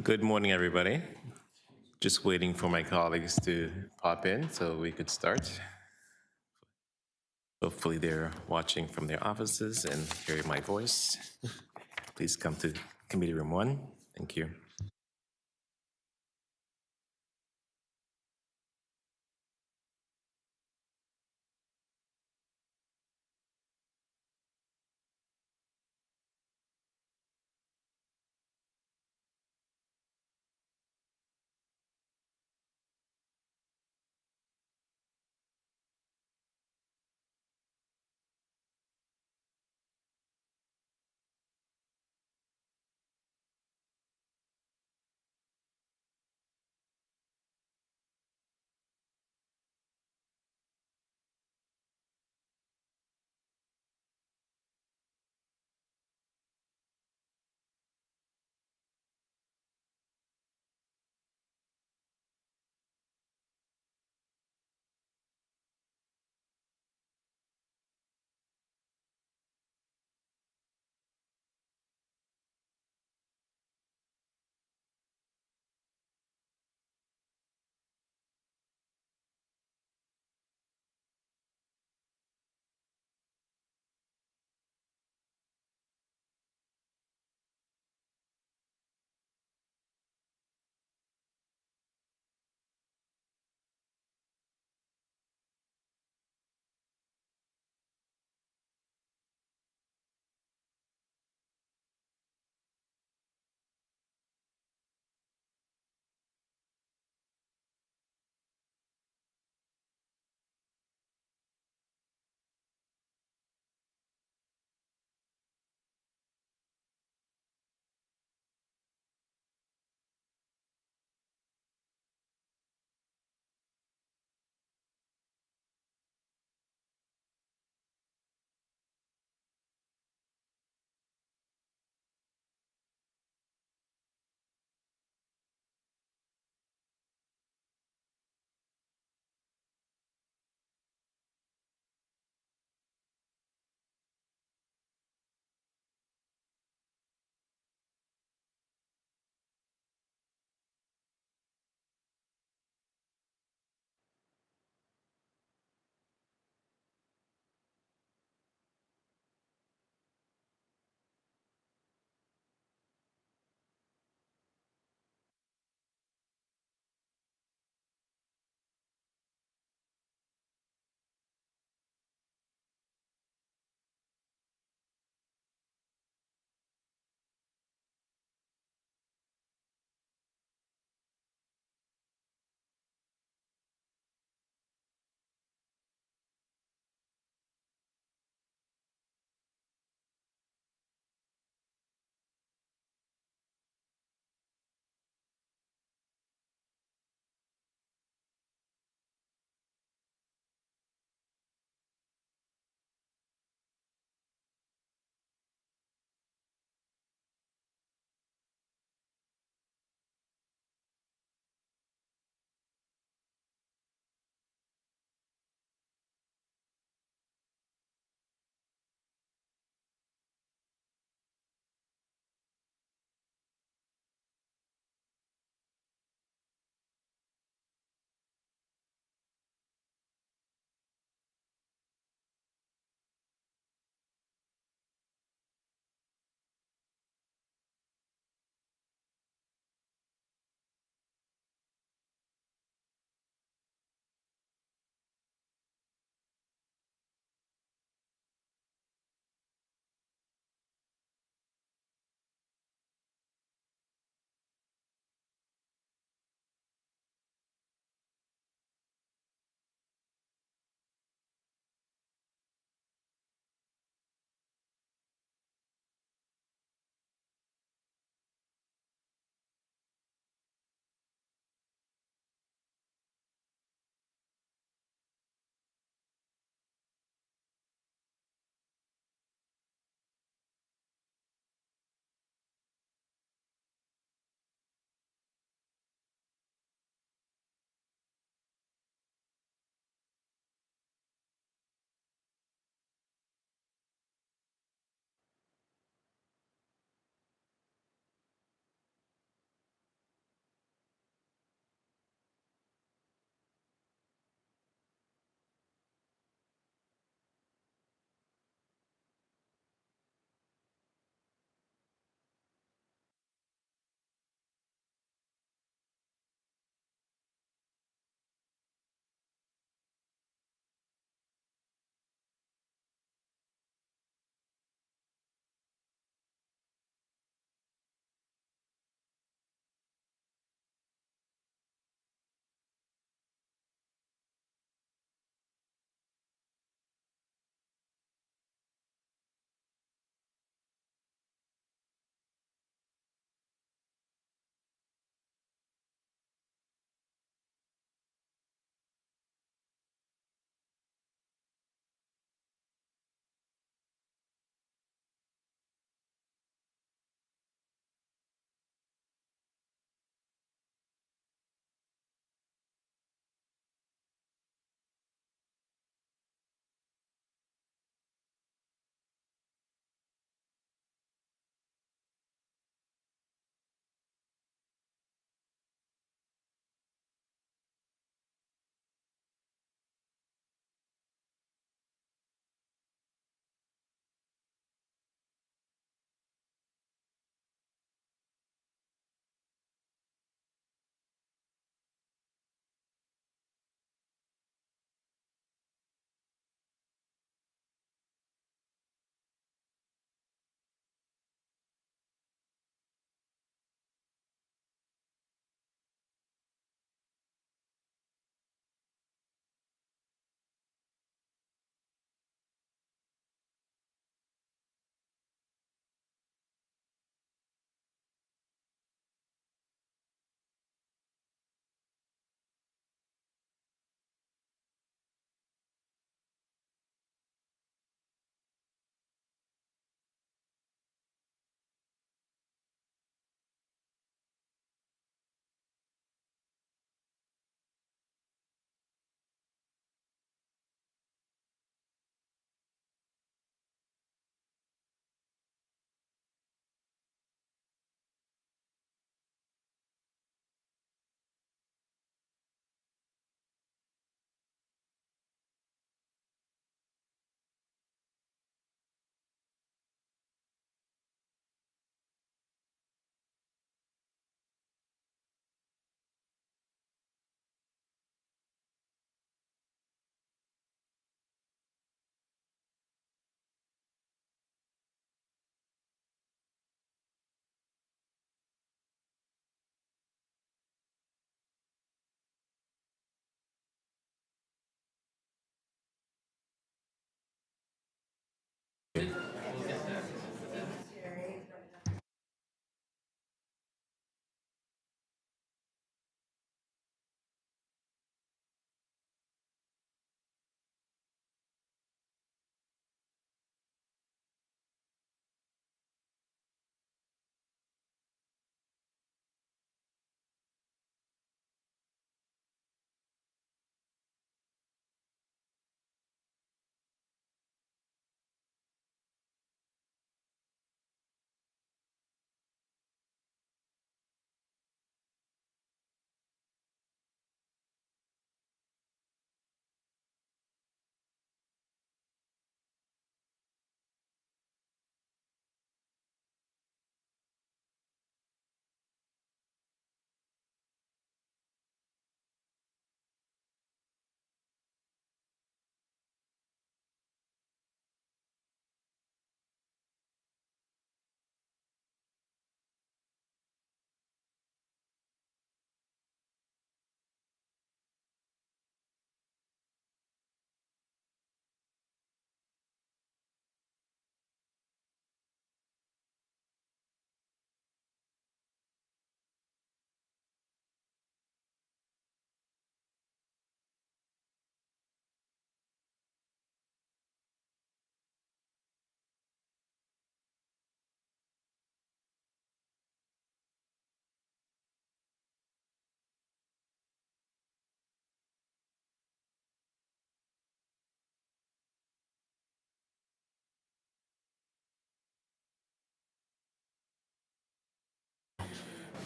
Good morning, everybody. Just waiting for my colleagues to pop in so we could start. Hopefully, they're watching from their offices and hearing my voice. Please come to committee room one. Thank you.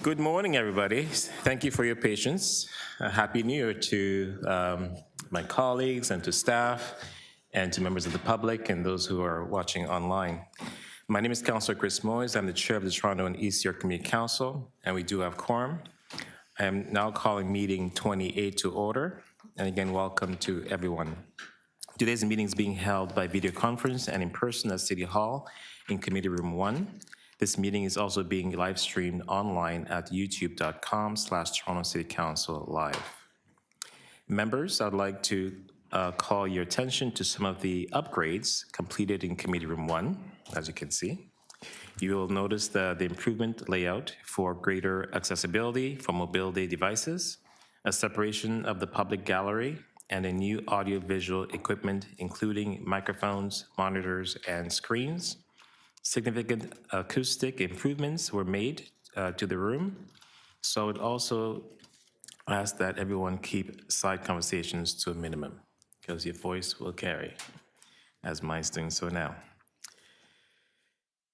Good morning, everybody. Thank you for your patience. Happy New Year to my colleagues and to staff and to members of the public and those who are watching online. My name is Councillor Chris Moyes. I'm the chair of the Toronto and East York Community Council, and we do have quorum. I am now calling meeting 28 to order. And again, welcome to everyone. Today's meeting is being held by video conference and in person at City Hall in Committee Room 1. This meeting is also being live streamed online at youtube.com/Toronto City Council Live. Members, I'd like to call your attention to some of the upgrades completed in Committee Room 1, as you can see. You will notice the improvement layout for greater accessibility for mobility devices, a separation of the public gallery, and a new audio-visual equipment, including microphones, monitors, and screens. Significant acoustic improvements were made to the room. So I would also ask that everyone keep side conversations to a minimum, because your voice will carry, as mine's doing so now.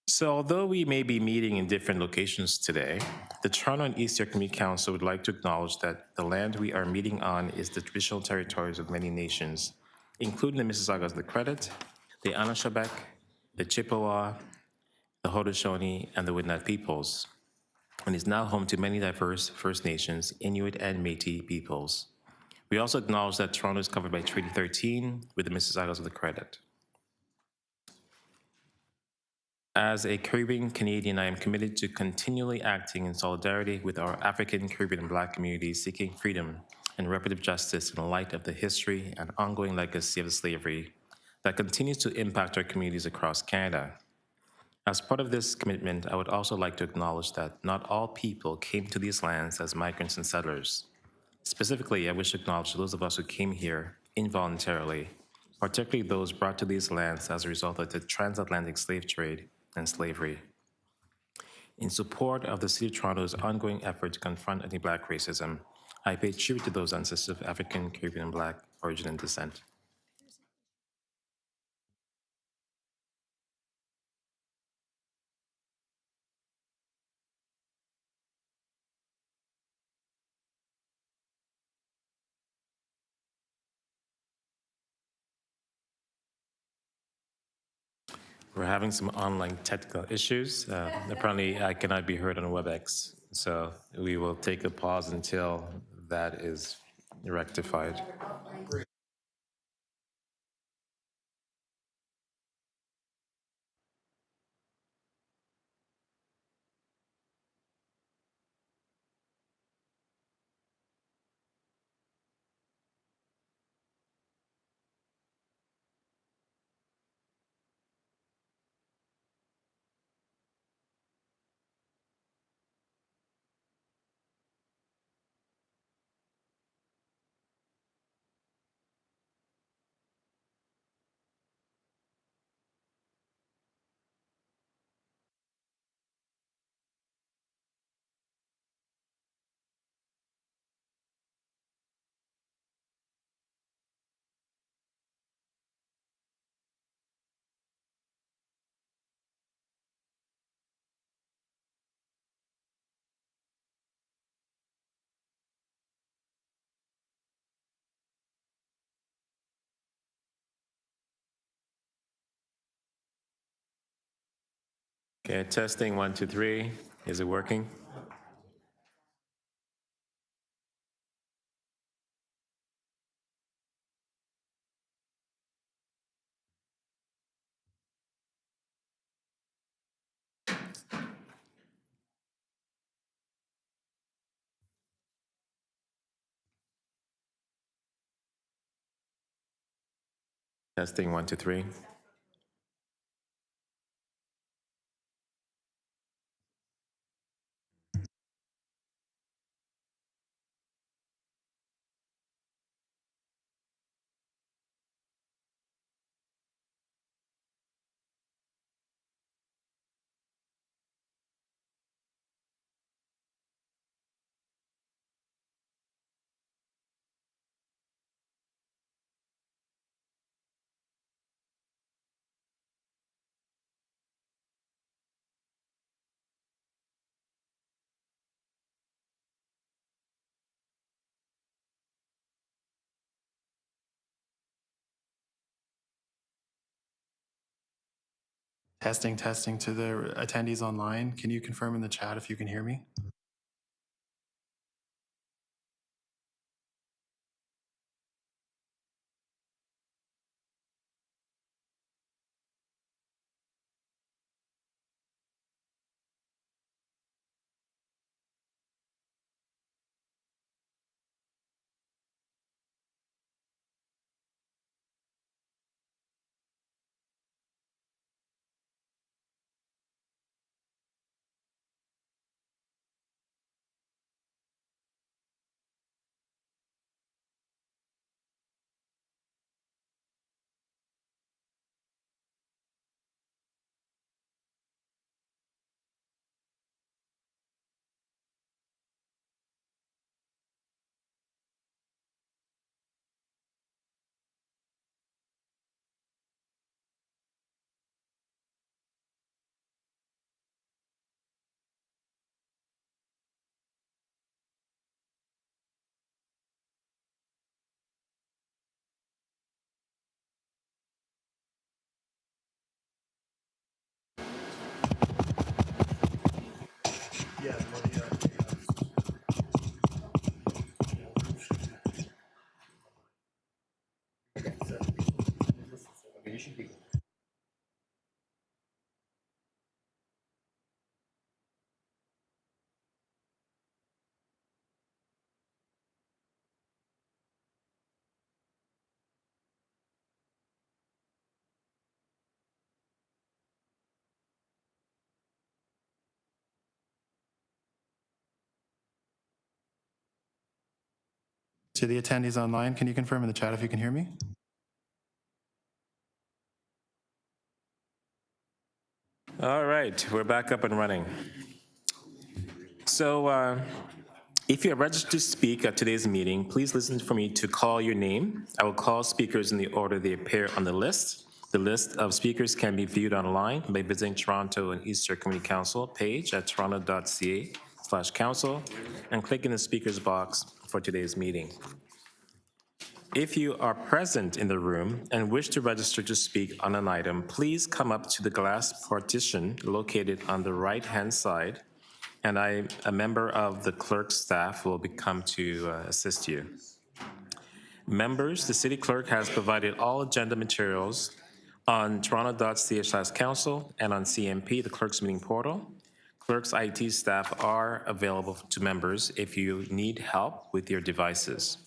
So although we may be meeting in different locations today, the Toronto and East York Community Council would like to acknowledge that the land we are meeting on is the traditional territories of many nations, including the Mississaugas of the Credit, the Anishinaabe, the Chippewa, the Haudenosaunee, and the Wendat peoples, and is now home to many diverse First Nations, Inuit, and Métis peoples. We also acknowledge that Toronto is covered by Treaty 13 with the Mississaugas of the Credit. As a Caribbean Canadian, I am committed to continually acting in solidarity with our African, Caribbean, and Black communities seeking freedom and reparative justice in light of the history and ongoing legacy of slavery that continues to impact our communities across Canada. As part of this commitment, I would also like to acknowledge that not all people came to these lands as migrants and settlers. Specifically, I wish to acknowledge those of us who came here involuntarily, particularly those brought to these lands as a result of the transatlantic slave trade and slavery. In support of the City of Toronto's ongoing effort to confront anti-Black racism, I pay tribute to those ancestors of African, Caribbean, and Black origin and descent. We're having some online technical issues. Apparently, I cannot be heard on WebEx, so we will take a pause until that is rectified. Okay, testing 1, 2, 3. Is it working? Testing 1, 2, 3. Testing to the attendees online. Can you confirm in the chat if you can hear me? To the attendees online, can you confirm in the chat if you can hear me? All right, we're back up and running. So if you are registered to speak at today's meeting, please listen for me to call your name. I will call speakers in the order they appear on the list. The list of speakers can be viewed online by visiting Toronto and Eastern Community Council page at toronto.ca/council and clicking the speakers box for today's meeting. If you are present in the room and wish to register to speak on an item, please come up to the glass partition located on the right-hand side, and a member of the clerk's staff will come to assist you. Members, the city clerk has provided all agenda materials on toronto.ca/council and on CMP, the clerk's meeting portal. Clerk's IT staff are available to members if you need help with your devices.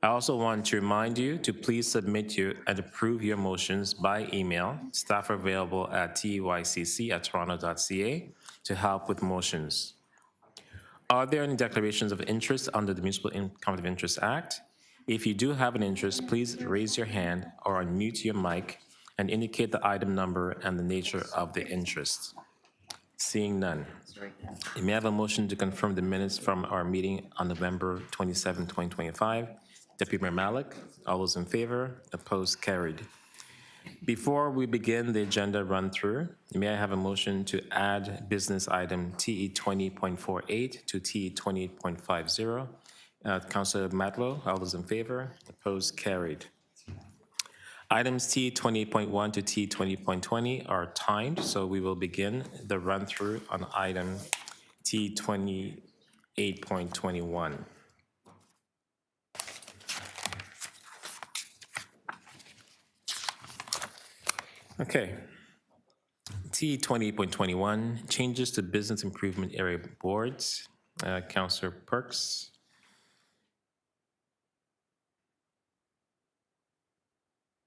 I also want to remind you to please submit and approve your motions by email. Staff are available at teycc@toronto.ca to help with motions. Are there any declarations of interest under the Municipal Conflict of Interest Act? If you do have an interest, please raise your hand or unmute your mic and indicate the item number and the nature of the interest. Seeing none. You may have a motion to confirm the minutes from our meeting on November 27, 2025. Deputy Mayor Malik, all those in favor, opposed, carried. Before we begin the agenda run-through, may I have a motion to add business item TE 20.48 to TE 20.50? Councilor Matlow, all those in favor, opposed, carried. Items T 20.1 to T 20.20 are timed, so we will begin the run-through on item T 28.21. Okay. T 20.21, changes to business improvement area boards. Councillor Perks.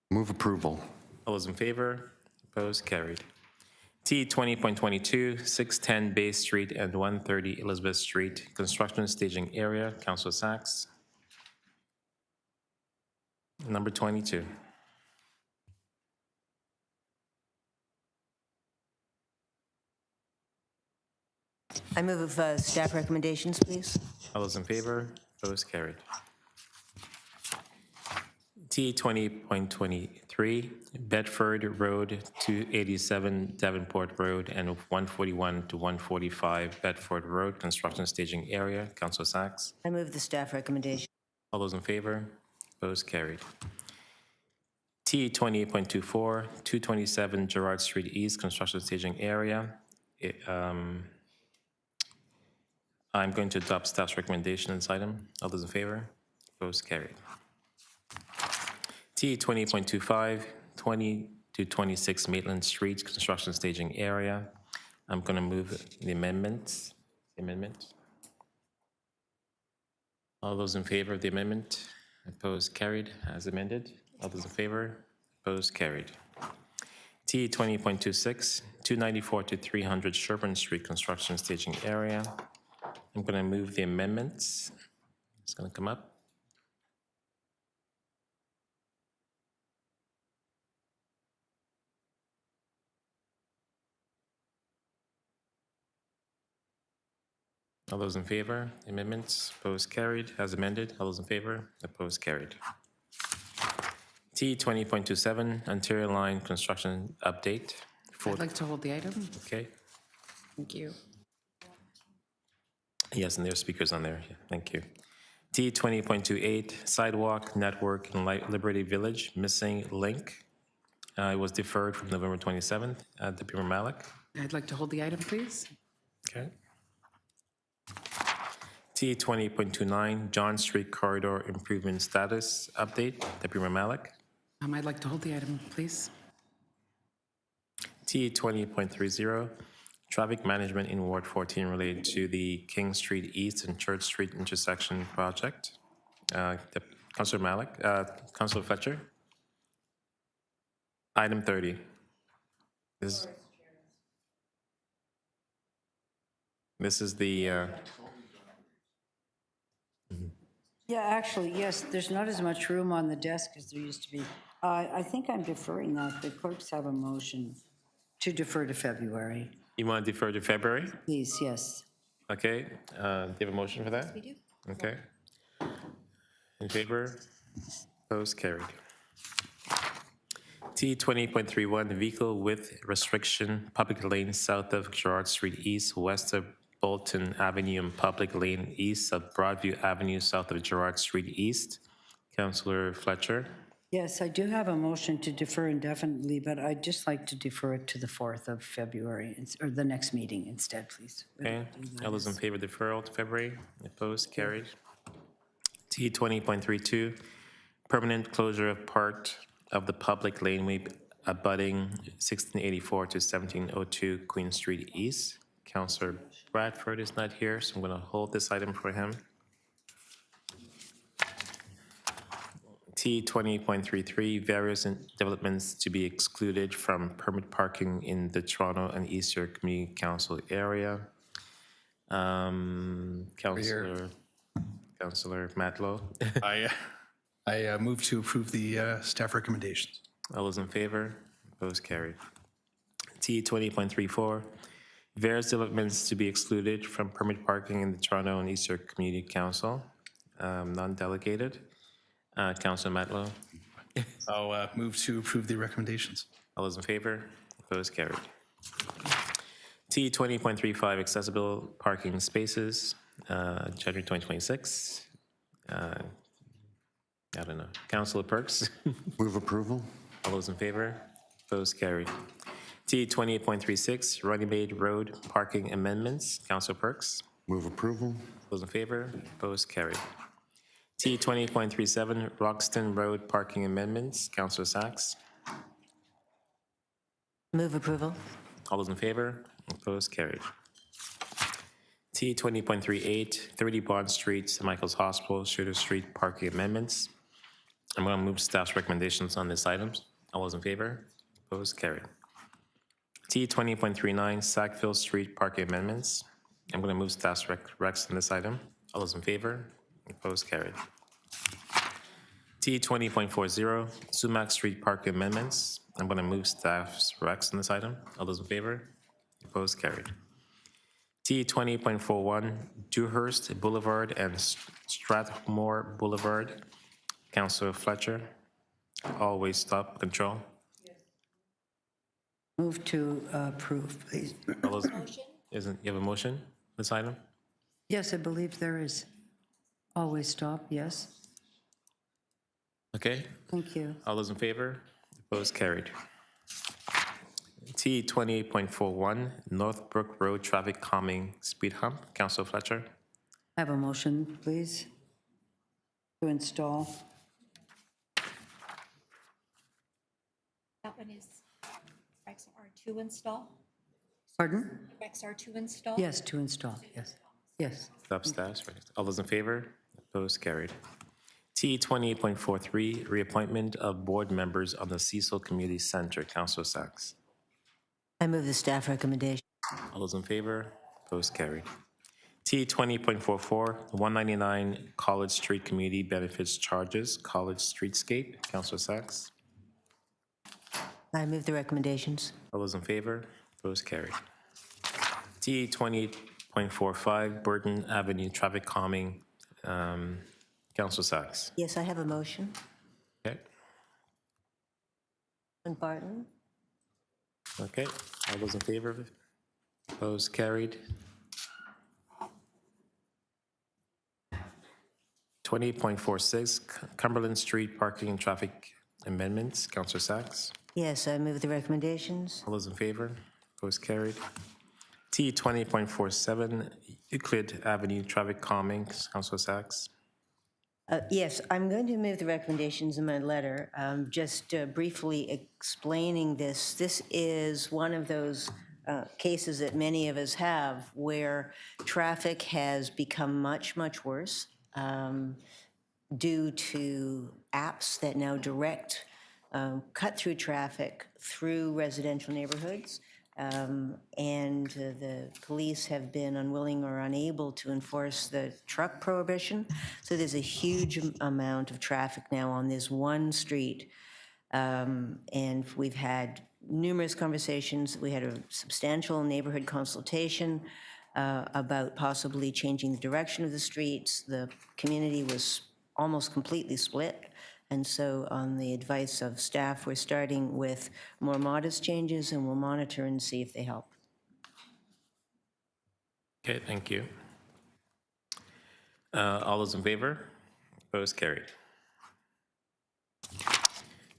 Move approval. All those in favor? Opposed? Carried. T 20.22, 610 Bay Street and 130 Elizabeth Street, construction staging area. Councillor Sachs. Number 22. I move staff recommendations, please. All those in favor? Opposed? Carried. T 20.23, Bedford Road, 287 Davenport Road, and 141 to 145 Bedford Road, construction staging area. Councillor Sachs. I move the staff recommendation. All those in favor? Opposed? Carried. T 28.24, 227 Gerard Street East, construction staging area. I'm going to adopt staff's recommendation on this item. All those in favor? Opposed? Carried. T 20.25, 20 to 26 Maitland Street, construction staging area. I'm going to move the amendment. All those in favor of the amendment? Opposed? Carried as amended. All those in favor? Opposed? Carried. T 20.26, 294 to 300 Sherburne Street, construction staging area. I'm going to move the amendments. It's going to come up. All those in favor, amendments, opposed, carried, as amended. All those in favor, opposed, carried. T 20.27, anterior line construction update. I'd like to hold the item. Okay, Thank you. yes, and there's speakers on there. Yeah, thank you. T 20.28, sidewalk network in Liberty Village, missing link. It was deferred from November 27th. Deputy Malik. I'd like to hold the item, please. Okay. T 20.29, John Street Corridor Improvement Status Update, Deputy Malik. I'd like to hold the item, please. T 20.30, Traffic Management in Ward 14 related to the King Street East and Church Street intersection project. Councilor Malik, Councilor Fletcher. Item 30. This is the, Yeah, actually, yes, there's not as much room on the desk as there used to be. I think I'm deferring that. The clerks have a motion to defer to February. you want to defer to February? Please, yes. Okay, do you have a motion for that? We do. Okay. In favor? Opposed? Carried. T 20.31, vehicle width restriction, public lane south of Gerard Street East, west of Bolton Avenue, and public lane east of Broadview Avenue, south of Gerard Street East. Councillor Fletcher. Yes, I do have a motion to defer indefinitely, but I'd just like to defer it to the 4th of February, or the next meeting instead, please. Okay, all those in favor of deferral to February? Opposed? Carried. T 20.32, permanent closure of part of the public laneway abutting 1684 to 1702 Queen Street East. Councillor Bradford is not here, so I'm going to hold this item for him. T 20.33, various developments to be excluded from permit parking in the Toronto and Eastern Community Council area. Councillor Matlow. I move to approve the staff recommendations. All those in favor? Opposed? Carried. T 20.34, various developments to be excluded from permit parking in the Toronto and Eastern Community Council. Non-delegated. Councilor Matlow. I'll move to approve the recommendations. All those in favor? Opposed? Carried. T 20.35, accessible parking spaces, January 2026. I don't know. Councilor Perks. Move approval? All those in favor? Opposed? Carried. T 28.36, Runnymede Road parking amendments. Councilor Perks. Move approval? Those in favor? Opposed? Carried. T 20.37, Roxton Road parking amendments. Councilor Sachs. Move approval. All those in favor? Opposed? Carried. T 20.38, 30 Bond Street, St. Michael's Hospital, Shooter Street parking amendments. I'm going to move staff's recommendations on this items. All those in favor? Opposed? Carried. T 20.39, Sackville Street parking amendments. I'm going to move staff's recs on this item. All those in favor? Opposed? Carried. T 20.40, Sumac Street parking amendments. I'm going to move staff's recs on this item. All those in favor? Opposed? Carried. T 20.41, Dewhurst Boulevard and Strathmore Boulevard. Councilor Fletcher. Always stop control. Move to approve, please. All those, isn't, you have a motion, this item? Yes, I believe there is. Always stop, yes. Okay, Thank you. all those in favor? Opposed, carried. T 28.41, Northbrook Road Traffic Calming Speed Hump. Councilor Fletcher. I have a motion, please, to install. That one is Rex R to install? Pardon? Rex R to install? Yes, to install, yes. Yes. Stop staff. All those in favor? Opposed, carried. T 28.43, reappointment of board members on the Cecil Community Center. Councilor Sachs. I move the staff recommendation. All those in favor? Opposed, carried. T 20.44, 199 College Street Community Benefits Charges, College Streetscape. Councilor Sachs. I move the recommendations. All those in favor? Opposed, carried. T 20.45, Burton Avenue Traffic Calming. Councilor Sachs. Yes, I have a motion. Okay. And Barton? Okay. All those in favor? Opposed, carried. 28.46, Cumberland Street Parking and Traffic Amendments. Councilor Sachs. Yes, I move the recommendations. All those in favor? Opposed, carried. T 20.47, Euclid Avenue Traffic Calming. Councilor Sachs. Yes, I'm going to move the recommendations in my letter. Just briefly explaining this, this is one of those cases that many of us have where traffic has become much, much worse due to apps that now direct cut-through traffic through residential neighborhoods. And the police have been unwilling or unable to enforce the truck prohibition. So there's a huge amount of traffic now on this one street. And we've had numerous conversations. We had a substantial neighborhood consultation about possibly changing the direction of the streets. The community was almost completely split. And so on the advice of staff, we're starting with more modest changes, and we'll monitor and see if they help. Okay, thank you. All those in favor? Opposed, carried.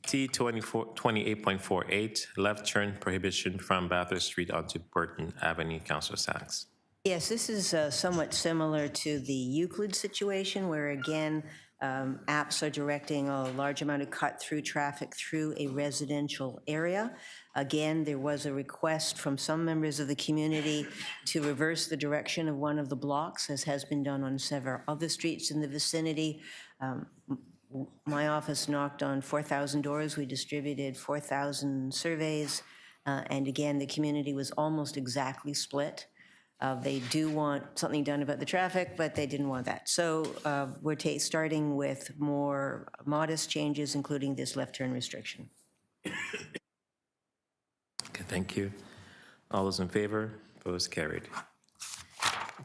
T 28.48, left turn prohibition from Bathurst Street onto Burton Avenue. Councilor Sachs. Yes, this is somewhat similar to the Euclid situation, where again, apps are directing a large amount of cut-through traffic through a residential area. Again, there was a request from some members of the community to reverse the direction of one of the blocks, as has been done on several other streets in the vicinity. My office knocked on 4,000 doors. We distributed 4,000 surveys. And again, the community was almost exactly split. They do want something done about the traffic, but they didn't want that. So we're starting with more modest changes, including this left turn restriction. Okay, thank you. All those in favor? Opposed, carried.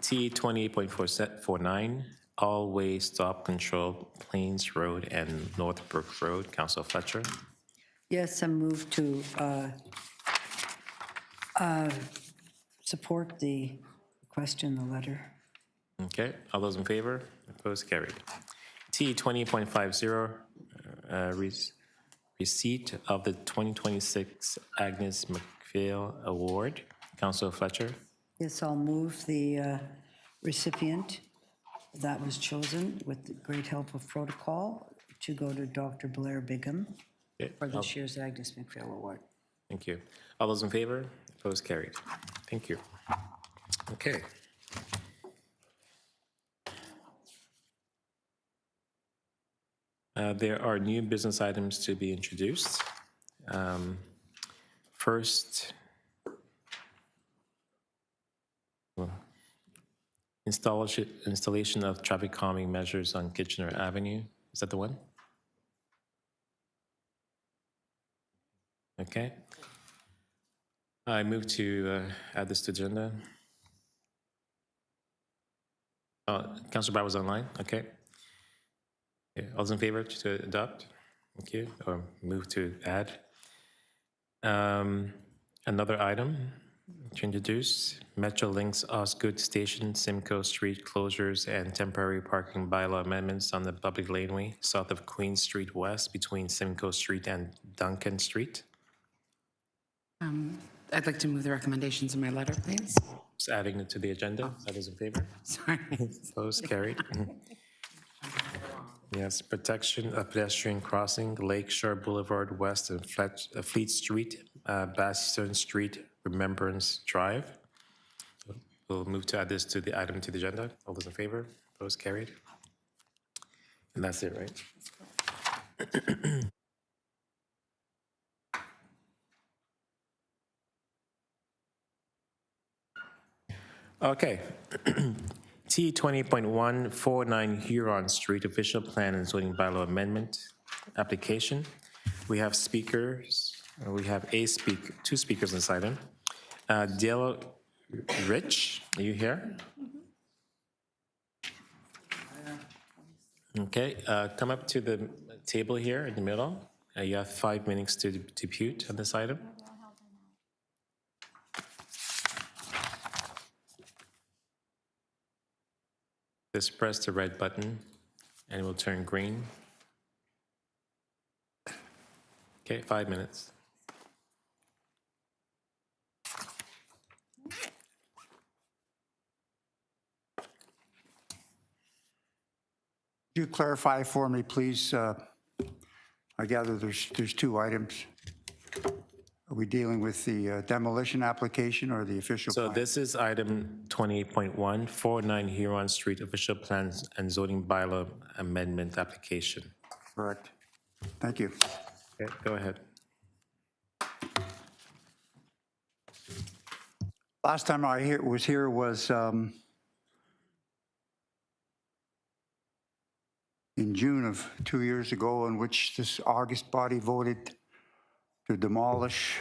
T 28.49, all-way stop control, Plains Road and Northbrook Road. Councilor Fletcher. Yes, I move to support the request in the letter. Okay, all those in favor? Opposed, carried. T 20.50, receipt of the 2026 Agnes McPhail Award. Councilor Fletcher. Yes, I'll move the recipient that was chosen with the great help of protocol to go to Dr. Blair Bigham Okay, for this year's Agnes McPhail Award. thank you. All those in favor? Opposed, carried. Thank you. Okay. There are new business items to be introduced. First, installation of traffic calming measures on Kitchener Avenue. Is that the one? Okay. I move to add this to agenda. Councilor Brown was online, okay. Okay, all those in favor to adopt? Thank you, or move to add. Another item, to introduce Metrolinx Osgood Station, Simcoe Street closures and temporary parking bylaw amendments on the public laneway south of Queen Street West between Simcoe Street and Duncan Street. I'd like to move the recommendations in my letter, please. Just adding it to the agenda. All those in favor? Sorry. Opposed? Carried. Yes, protection of pedestrian crossing, Lakeshore Boulevard West and Fleet Street, Bastion Street, Remembrance Drive. We'll move to add this to the item to the agenda. All those in favor? Opposed? Carried. And that's it, right? Okay. T 20.149 Huron Street Official Plan and Zoning Bylaw Amendment Application. We have speakers. We have two speakers on this item. Dale Rich, are you here? Okay, come up to the table here in the middle. You have 5 minutes to depute on this item. Just press the red button and it will turn green. Okay, 5 minutes. Could you clarify for me, please? I gather there's two items. Are we dealing with the demolition application or the official So plan? this is item 28.149 Huron Street Official Plans and Zoning Bylaw Amendment Application. Correct. Thank you. Okay, go ahead. Last time I was here was in June of 2 years ago, in which this August body voted to demolish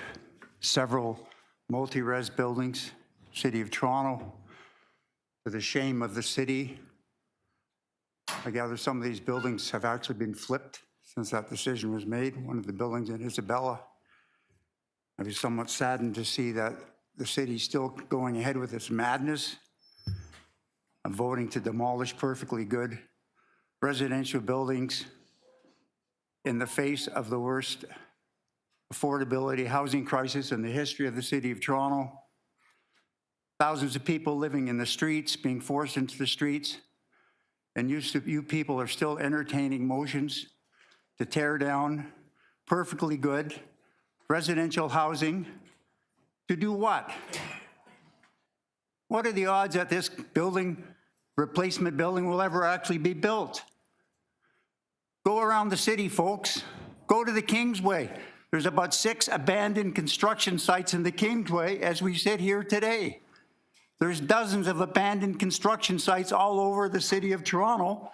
several multi-res buildings, City of Toronto, to the shame of the city. I gather some of these buildings have actually been flipped since that decision was made. One of the buildings in Isabella. I was somewhat saddened to see that the city's still going ahead with this madness of voting to demolish perfectly good residential buildings in the face of the worst affordability housing crisis in the history of the City of Toronto. Thousands of people living in the streets, being forced into the streets, and you people are still entertaining motions to tear down perfectly good residential housing. To do what? What are the odds that this building, replacement building, will ever actually be built? Go around the city, folks. Go to the Kingsway. There's about 6 abandoned construction sites in the Kingsway as we sit here today. There's dozens of abandoned construction sites all over the City of Toronto.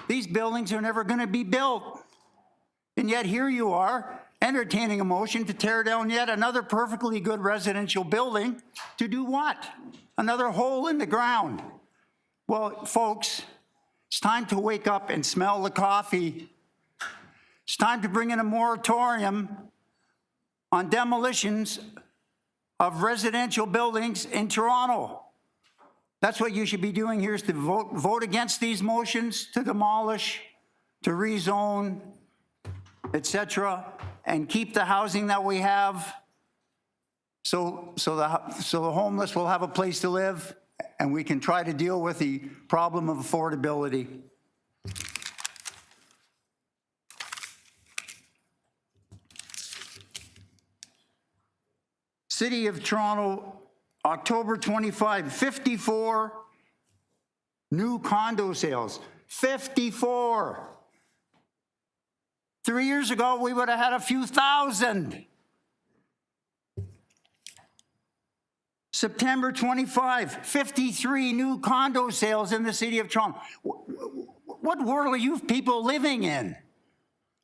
These buildings are never going to be built. And yet here you are, entertaining a motion to tear down yet another perfectly good residential building. To do what? Another hole in the ground. Well, folks, it's time to wake up and smell the coffee. It's time to bring in a moratorium on demolitions of residential buildings in Toronto. That's what you should be doing here, is to vote against these motions to demolish, to rezone, etc., and keep the housing that we have so the homeless will have a place to live and we can try to deal with the problem of affordability. City of Toronto, October 25, 54 new condo sales. 54. 3 years ago, we would have had a few thousand. September 25, 53 new condo sales in the City of Toronto. What world are you people living in?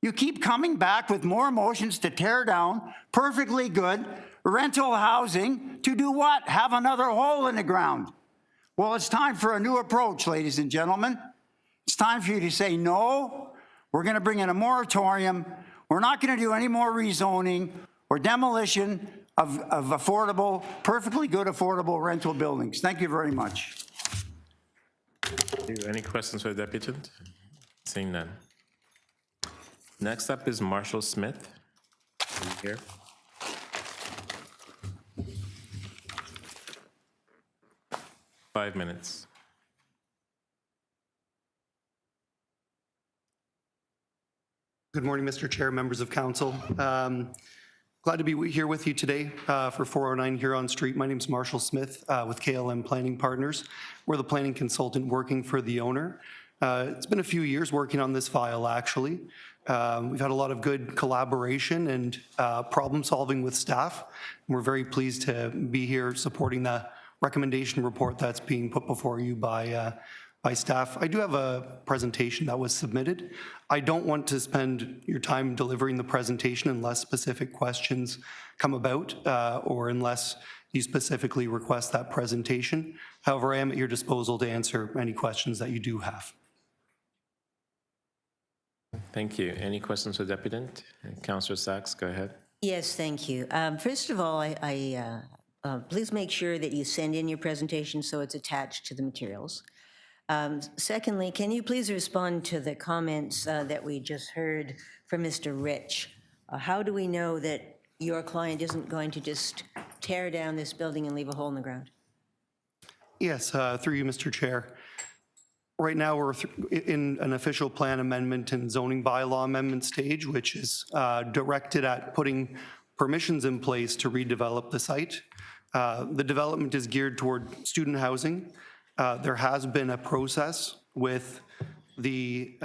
You keep coming back with more motions to tear down perfectly good rental housing. To do what? Have another hole in the ground. Well, it's time for a new approach, ladies and gentlemen. It's time for you to say no. We're going to bring in a moratorium. We're not going to do any more rezoning or demolition of affordable, perfectly good affordable rental buildings. Thank you very much. Any questions for the deputant? Seeing none. Next up is Marshall Smith. Are you here? Five minutes. Good morning, Mr. Chair, members of council. Glad to be here with you today for 409 Huron Street. My name is Marshall Smith with KLM Planning Partners. We're the planning consultant working for the owner. It's been a few years working on this file, actually. We've had a lot of good collaboration and problem solving with staff. We're very pleased to be here supporting the recommendation report that's being put before you by staff. I do have a presentation that was submitted. I don't want to spend your time delivering the presentation unless specific questions come about or unless you specifically request that presentation. However, I am at your disposal to answer any questions that you do have. Thank you. Any questions for the deputant? Councillor Sachs, go ahead. Yes, thank you. First of all, please make sure that you send in your presentation so it's attached to the materials. Secondly, can you please respond to the comments that we just heard from Mr. Rich? How do we know that your client isn't going to just tear down this building and leave a hole in the ground? Yes, through you, Mr. Chair. Right now, we're in an official plan amendment and zoning bylaw amendment stage, which is directed at putting permissions in place to redevelop the site. The development is geared toward student housing. There has been a process with the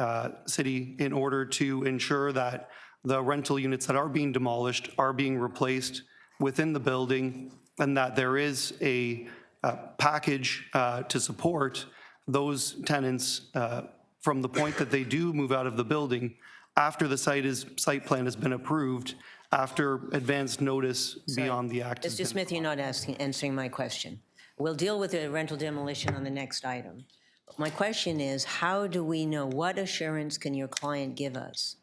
city in order to ensure that the rental units that are being demolished are being replaced within the building, and that there is a package to support those tenants from the point that they do move out of the building after the site plan has been approved, after advanced notice beyond the act. Mr. Smith, you're not answering my question. We'll deal with the rental demolition on the next item. My question is, how do we know, what assurance can your client give us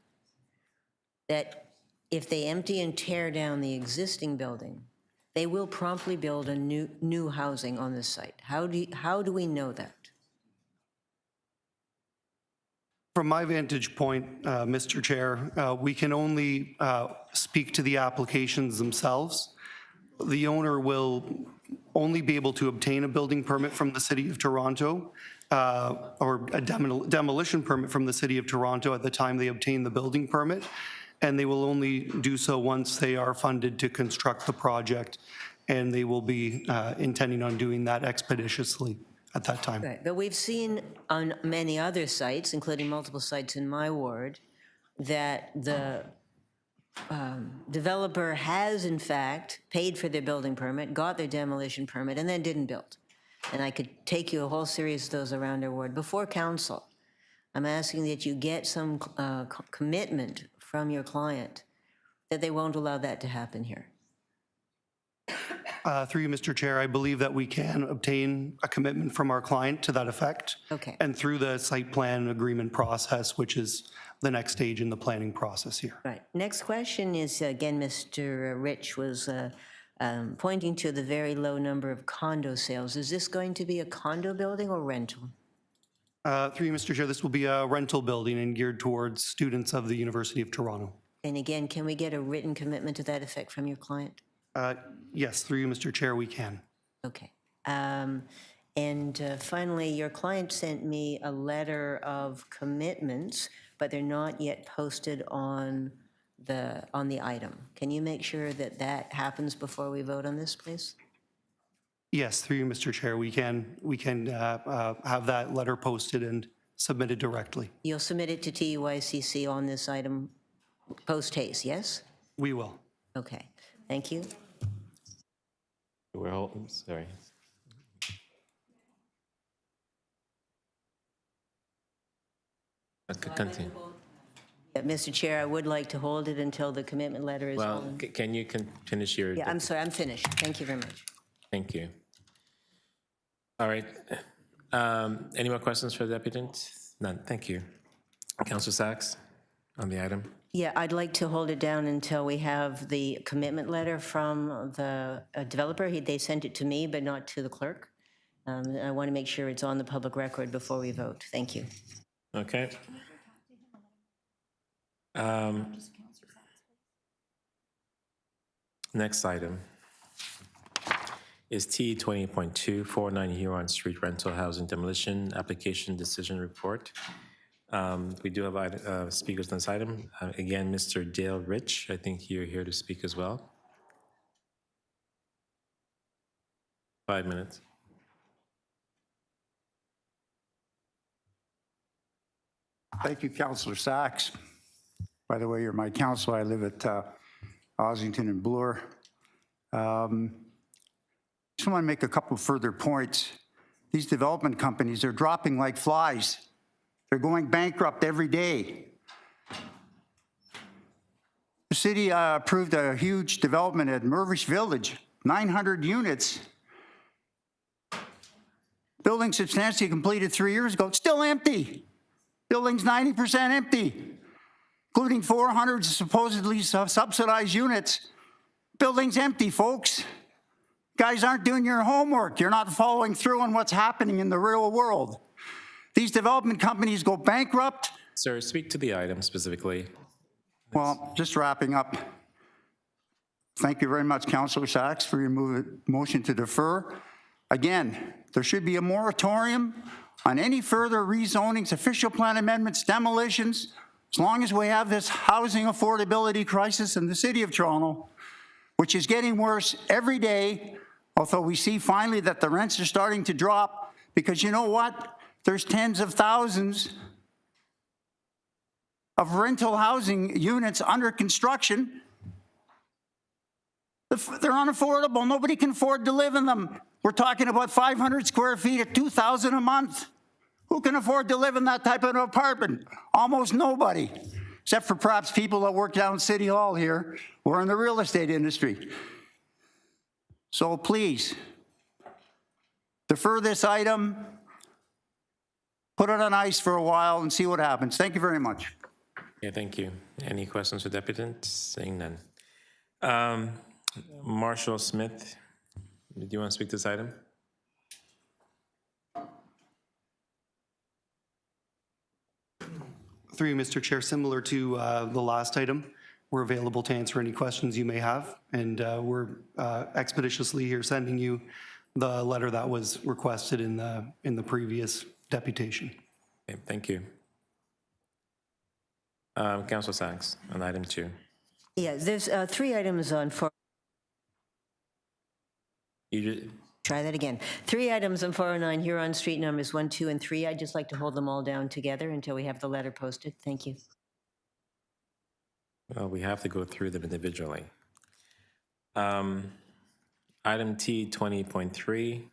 that if they empty and tear down the existing building, they will promptly build a new housing on this site? How do we know that? From my vantage point, Mr. Chair, we can only speak to the applications themselves. The owner will only be able to obtain a building permit from the City of Toronto or a demolition permit from the City of Toronto at the time they obtain the building permit, and they will only do so once they are funded to construct the project, and they will be intending on doing that expeditiously at that time. Right, but we've seen on many other sites, including multiple sites in my ward, that the developer has in fact paid for their building permit, got their demolition permit, and then didn't build. And I could take you a whole series of those around our ward. Before council, I'm asking that you get some commitment from your client that they won't allow that to happen here. Through you, Mr. Chair, I believe that we can obtain a commitment from our client to that effect. Okay. And through the site plan agreement process, which is the next stage in the planning process here. Right. Next question is, again, Mr. Rich was pointing to the very low number of condo sales. Is this going to be a condo building or rental? Through you, Mr. Chair, this will be a rental building and geared towards students of the University of Toronto. And again, can we get a written commitment to that effect from your client? Yes, through you, Mr. Chair, we can. Okay. Finally, your client sent me a letter of commitments, but they're not yet posted on the item. Can you make sure that that happens before we vote on this, please? Yes, through you, Mr. Chair, we can have that letter posted and submitted directly. You'll submit it to TUICC on this item post haste, yes? We will. Okay. Thank you. We're holding, sorry. Continue. Mr. Chair, I would like to hold it until the commitment letter is Well, on. can you finish your? Yeah, I'm sorry, I'm finished. Thank you very much. Thank you. All right. Any more questions for the deputant? None. Thank you. Councillor Sachs? on the item? Yeah, I'd like to hold it down until we have the commitment letter from the developer. They sent it to me, but not to the clerk. I want to make sure it's on the public record before we vote. Thank you. Okay. Next item is T 20.2 409 Huron Street Rental Housing Demolition Application Decision Report. We do have speakers on this item. Again, Mr. Dale Rich, I think you're here to speak as well. 5 minutes. Thank you, Councillor Sachs. By the way, you're my councillor. I live at Ossington and Bloor. Just want to make a couple further points. These development companies are dropping like flies. They're going bankrupt every day. The city approved a huge development at Mirvish Village, 900 units. Building substantially completed 3 years ago, it's still empty. Building's 90% empty, including 400 supposedly subsidized units. Building's empty, folks. Guys aren't doing your homework. You're not following through on what's happening in the real world. These development companies go bankrupt. Sir, speak to the item specifically. Well, just wrapping up. Thank you very much, Councillor Sachs, for your motion to defer. Again, there should be a moratorium on any further rezonings, official plan amendments, demolitions, as long as we have this housing affordability crisis in the city of Toronto, which is getting worse every day, although we see finally that the rents are starting to drop, because you know what? There's tens of thousands of rental housing units under construction. They're unaffordable. Nobody can afford to live in them. We're talking about 500 square feet at $2,000 a month. Who can afford to live in that type of an apartment? Almost nobody, except for perhaps people that work down City Hall here or in the real estate industry. So please, defer this item, put it on ice for a while and see what happens. Thank you very much. Yeah, thank you. Any questions for Deputant? Seeing none. Marshall Smith, do you want to speak to this item? Through you, Mr. Chair, similar to the last item, we're available to answer any questions you may have, and we're expeditiously here sending you the letter that was requested in the previous deputation. Okay, thank you. Councillor Sachs, on item 2. Yeah, there's 3 items on 4. Try that again. 3 items on 409 Huron Street, numbers 1, 2, and 3. I'd just like to hold them all down together until we have the letter posted. Thank you. Well, we have to go through them individually. Item T 20.3,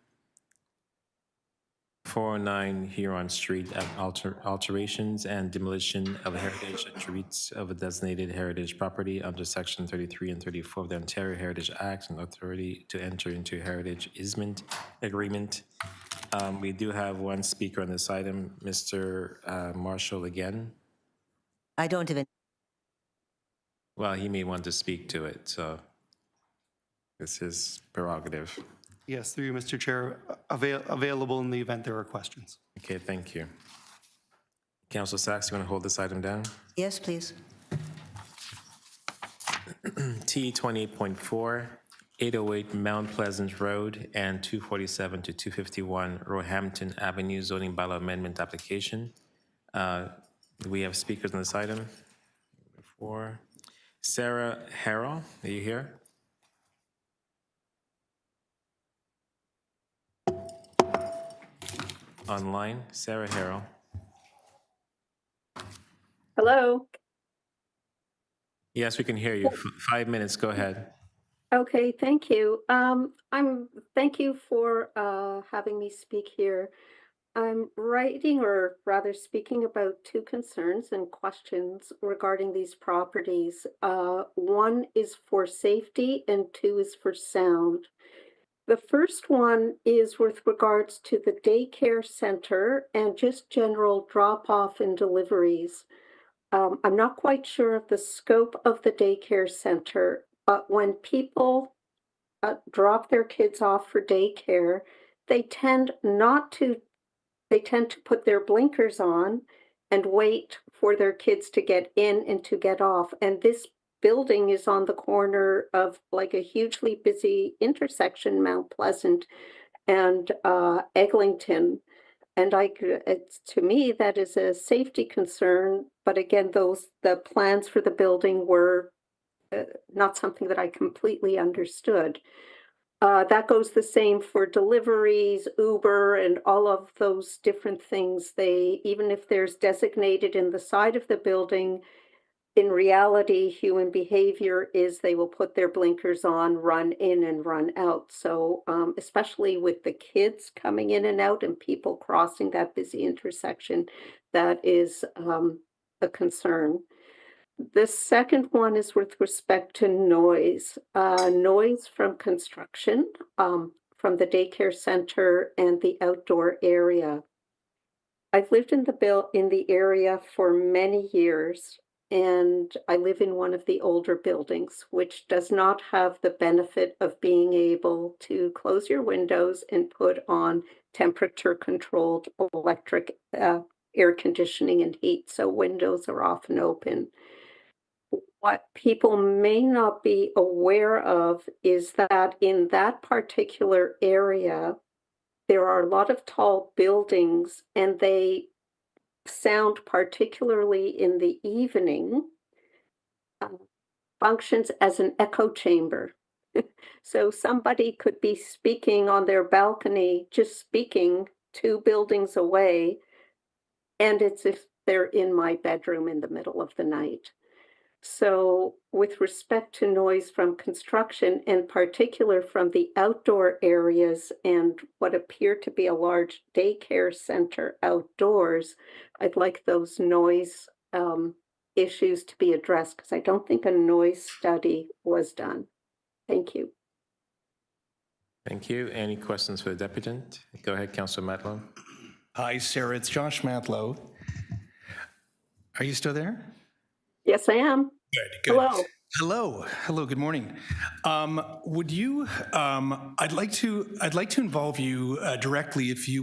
409 Huron Street, alterations and demolition of heritage attributes of a designated heritage property under Section 33 and 34 of the Ontario Heritage Act, and authority to enter into heritage easement agreement. We do have one speaker on this item, Mr. Marshall again. I don't have any. Well, he may want to speak to it, so this is prerogative. Yes, through you, Mr. Chair, available in the event there are questions. Okay, thank you. Councillor Sachs, you want to hold this item down? Yes, please. T 20.4, 808 Mount Pleasant Road and 247 to 251 Roehampton Avenue zoning bylaw amendment application. Do we have speakers on this item? 4. Sarah Harrell, are you here? Online, Sarah Harrell. Hello. Yes, we can hear you. 5 minutes, go ahead. Okay, thank you. Thank you for having me speak here. I'm writing, or rather speaking, about 2 concerns and questions regarding these properties. 1 is for safety and 2 is for sound. The first one is with regards to the daycare center and just general drop-off and deliveries. I'm not quite sure of the scope of the daycare center, but when people drop their kids off for daycare, they tend not to, they tend to put their blinkers on and wait for their kids to get in and to get off. And this building is on the corner of like a hugely busy intersection, Mount Pleasant and Eglinton. And it's, to me, that is a safety concern. But again, the plans for the building were not something that I completely understood. That goes the same for deliveries, Uber, and all of those different things. Even if there's designated in the side of the building, in reality, human behavior is they will put their blinkers on, run in and run out. So especially with the kids coming in and out and people crossing that busy intersection, that is a concern. The second one is with respect to noise. Noise from construction, from the daycare center and the outdoor area. I've lived in the area for many years, and I live in one of the older buildings, which does not have the benefit of being able to close your windows and put on temperature-controlled electric air conditioning and heat, so windows are often open. What people may not be aware of is that in that particular area, there are a lot of tall buildings and they sound, particularly in the evening, functions as an echo chamber. So somebody could be speaking on their balcony, just speaking 2 buildings away, and it's if they're in my bedroom in the middle of the night. So with respect to noise from construction, and particular from the outdoor areas and what appear to be a large daycare center outdoors, I'd like those noise issues to be addressed because I don't think a noise study was done. Thank you. Thank you. Any questions for the deputant? Go ahead, Councillor Matlow. Hi, Sarah. It's Josh Matlow. Are you still there? Yes, I am. Good. Hello. Hello. Good morning. Would you? I'd like to involve you directly, if you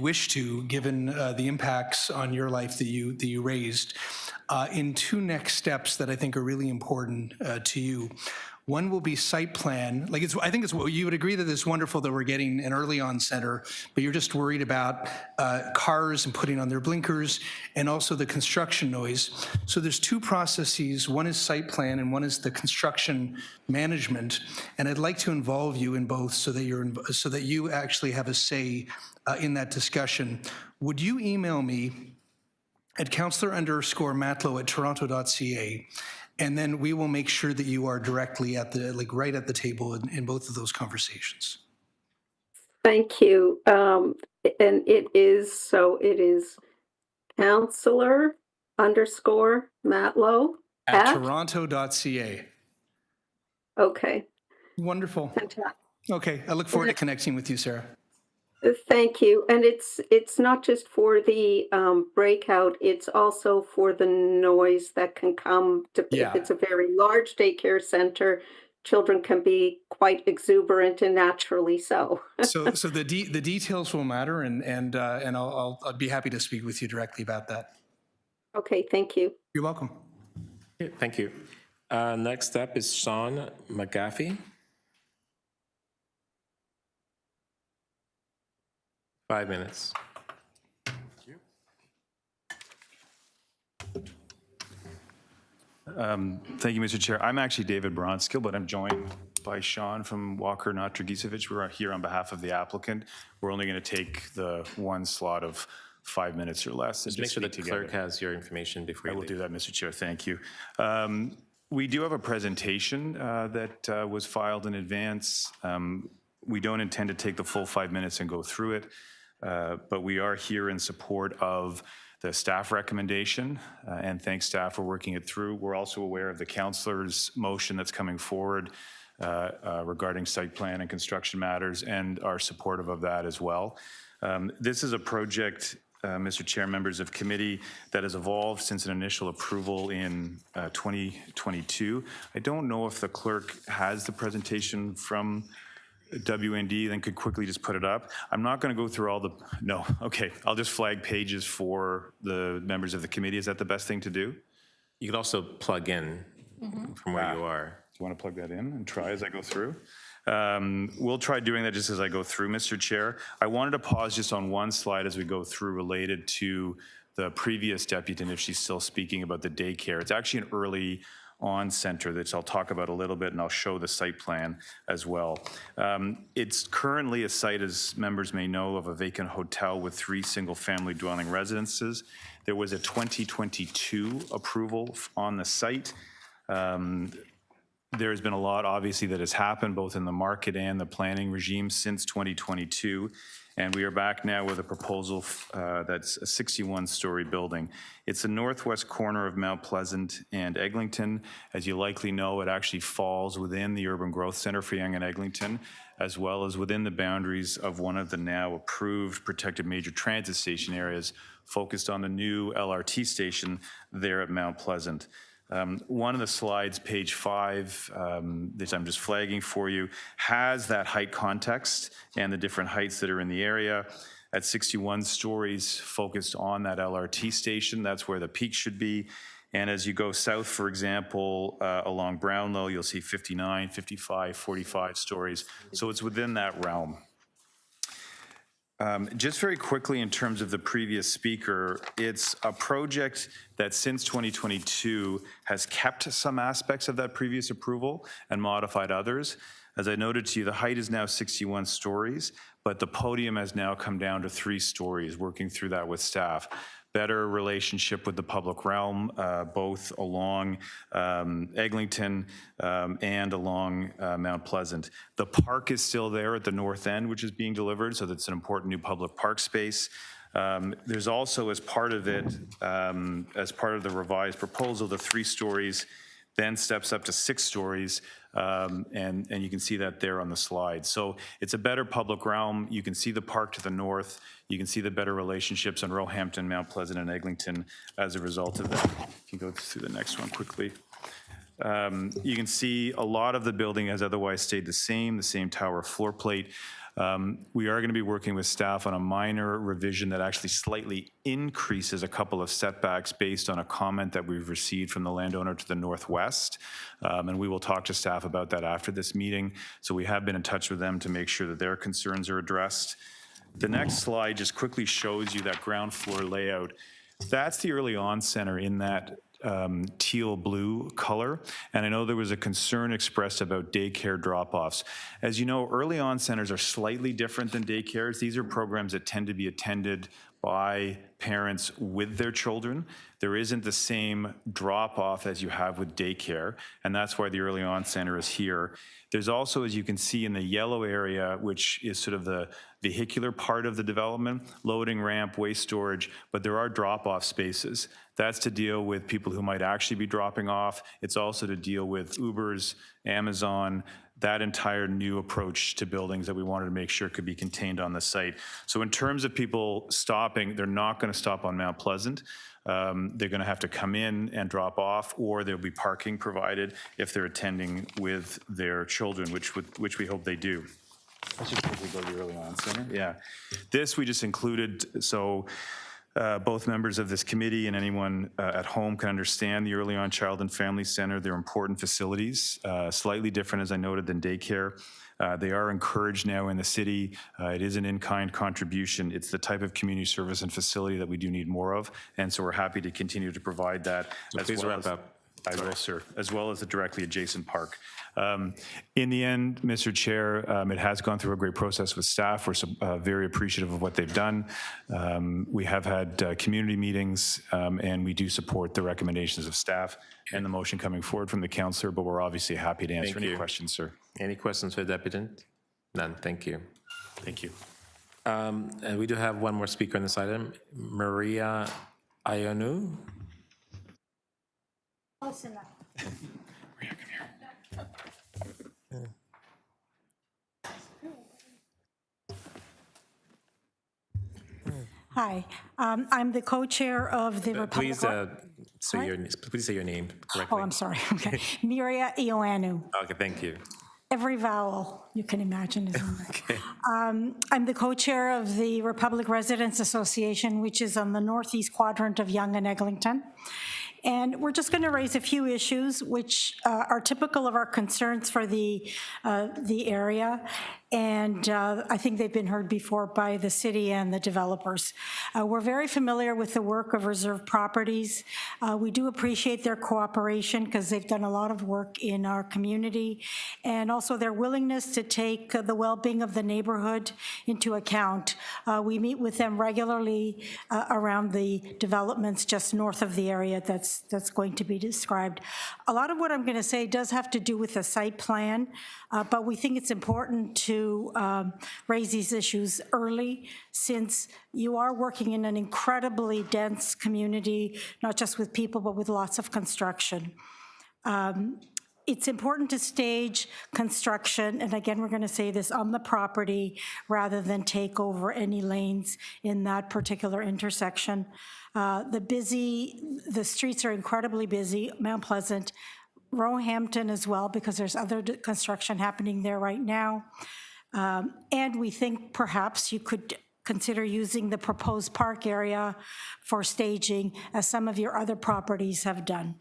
wish to, given the impacts on your life that you raised, in 2 next steps that I think are really important to you. One will be site plan. I think you would agree that it's wonderful that we're getting an early on center, but you're just worried about cars and putting on their blinkers and also the construction noise. So there's 2 processes. One is site plan and one is the construction management. And I'd like to involve you in both so that you actually have a say in that discussion. Would you email me at councillor_matlow@toronto.ca, and then we will make sure that you are directly at right at the table in both of those conversations. Thank you. And it is councillor_Matlow at toronto.ca. Okay. Wonderful. Fantastic. Okay, I look forward to connecting with you, Sarah. Thank you. And it's not just for the breakout, it's also for the noise that can come to, Yeah. if it's a very large daycare center, children can be quite exuberant and naturally so. So the details will matter, and I'll be happy to speak with you directly about that. Okay, thank you. You're welcome. Yeah, thank you. Next up is Sean McGaffey. 5 minutes. Thank you, Mr. Chair. I'm actually David Bronskill, but I'm joined by Sean from Walker Natragicevic. We're here on behalf of the applicant. We're only going to take the 1 slot of 5 minutes or less. Just make sure the clerk has your information before you leave. I will do that, Mr. Chair. Thank you. We do have a presentation that was filed in advance. We don't intend to take the full 5 minutes and go through it, but we are here in support of the staff recommendation, and thanks staff for working it through. We're also aware of the councillor's motion that's coming forward regarding site plan and construction matters, and are supportive of that as well. This is a project Mr. Chair, members of committee, that has evolved since an initial approval in 2022. I don't know if the clerk has the presentation from WND, then could quickly just put it up. I'm not going to go through all the, no, okay. I'll just flag pages for the members of the committee. Is that the best thing to do? You could also plug in from where you are. Do you want to plug that in and try as I go through? We'll try doing that just as I go through, Mr. Chair. I wanted to pause just on one slide as we go through related to the previous deputant, if she's still speaking about the daycare. It's actually an early on center that I'll talk about a little bit, and I'll show the site plan as well. It's currently a site, as members may know, of a vacant hotel with 3 single-family dwelling residences. There was a 2022 approval on the site. There's been a lot, obviously, that has happened both in the market and the planning regime since 2022. And we are back now with a proposal that's a 61-story building. It's the northwest corner of Mount Pleasant and Eglinton. As you likely know, it actually falls within the Urban Growth Center for Yonge and Eglinton, as well as within the boundaries of one of the now approved protected major transit station areas focused on the new LRT station there at Mount Pleasant. One of the slides, page 5, that I'm just flagging for you, has that height context and the different heights that are in the area. At 61 stories focused on that LRT station, that's where the peak should be. And as you go south, for example, along Brownlow, you'll see 59, 55, 45 stories. So it's within that realm. Just very quickly, in terms of the previous speaker, it's a project that since 2022 has kept some aspects of that previous approval and modified others. As I noted to you, the height is now 61 stories, but the podium has now come down to 3 stories, working through that with staff. Better relationship with the public realm, both along Eglinton and along Mount Pleasant. The park is still there at the north end, which is being delivered, so that's an important new public park space. There's also, as part of it, as part of the revised proposal, the 3 stories then steps up to 6 stories, and you can see that there on the slide. So it's a better public realm. You can see the park to the north. You can see the better relationships on Roehampton, Mount Pleasant, and Eglinton as a result of that. You can go through the next one quickly. You can see a lot of the building has otherwise stayed the same tower floor plate. We are going to be working with staff on a minor revision that actually slightly increases a couple of setbacks based on a comment that we've received from the landowner to the northwest. And we will talk to staff about that after this meeting. So we have been in touch with them to make sure that their concerns are addressed. The next slide just quickly shows you that ground floor layout. That's the early on center in that teal blue color. And I know there was a concern expressed about daycare drop-offs. As you know, early on centers are slightly different than daycares. These are programs that tend to be attended by parents with their children. There isn't the same drop-off as you have with daycare, and that's why the early on center is here. There's also, as you can see in the yellow area, which is sort of the vehicular part of the development, loading ramp, waste storage, but there are drop-off spaces. That's to deal with people who might actually be dropping off. It's also to deal with Ubers, Amazon, that entire new approach to buildings that we wanted to make sure could be contained on the site. So in terms of people stopping, they're not going to stop on Mount Pleasant. They're going to have to come in and drop off, or there'll be parking provided if they're attending with their children, which we hope they do. Let's just quickly go to the early on center. Yeah. This we just included so both members of this committee and anyone at home can understand the Early On Child and Family Center. They're important facilities, slightly different, as I noted, than daycare. They are encouraged now in the city. It is an in-kind contribution. It's the type of community service and facility that we do need more of, and so we're happy to continue to provide that. So please wrap up. I will, sir, as well as the directly adjacent park. In the end, Mr. Chair, it has gone through a great process with staff. We're very appreciative of what they've done. We have had community meetings, and we do support the recommendations of staff and the motion coming forward from the councillor, but we're obviously happy to answer any questions, sir. Any questions for the deputant? None, thank you. Thank you. And we do have one more speaker on this item, Maria Ionu. Close enough. Hi, I'm the co-chair of the Republic. Please say your name correctly. Oh, I'm sorry. Okay, Miria Ioannou. Okay, thank you. Every vowel you can imagine is in there. Okay. I'm the co-chair of the Republic Residents Association, which is on the northeast quadrant of Yonge and Eglinton. And we're just going to raise a few issues which are typical of our concerns for the area. And I think they've been heard before by the city and the developers. We're very familiar with the work of Reserve Properties. We do appreciate their cooperation because they've done a lot of work in our community, and also their willingness to take the well-being of the neighborhood into account. We meet with them regularly around the developments just north of the area that's going to be described. A lot of what I'm going to say does have to do with the site plan, but we think it's important to raise these issues early, since you are working in an incredibly dense community, not just with people, but with lots of construction. It's important to stage construction, and again, we're going to say this, on the property rather than take over any lanes in that particular intersection. The streets are incredibly busy, Mount Pleasant, Roehampton as well, because there's other construction happening there right now. And we think perhaps you could consider using the proposed park area for staging, as some of your other properties have done.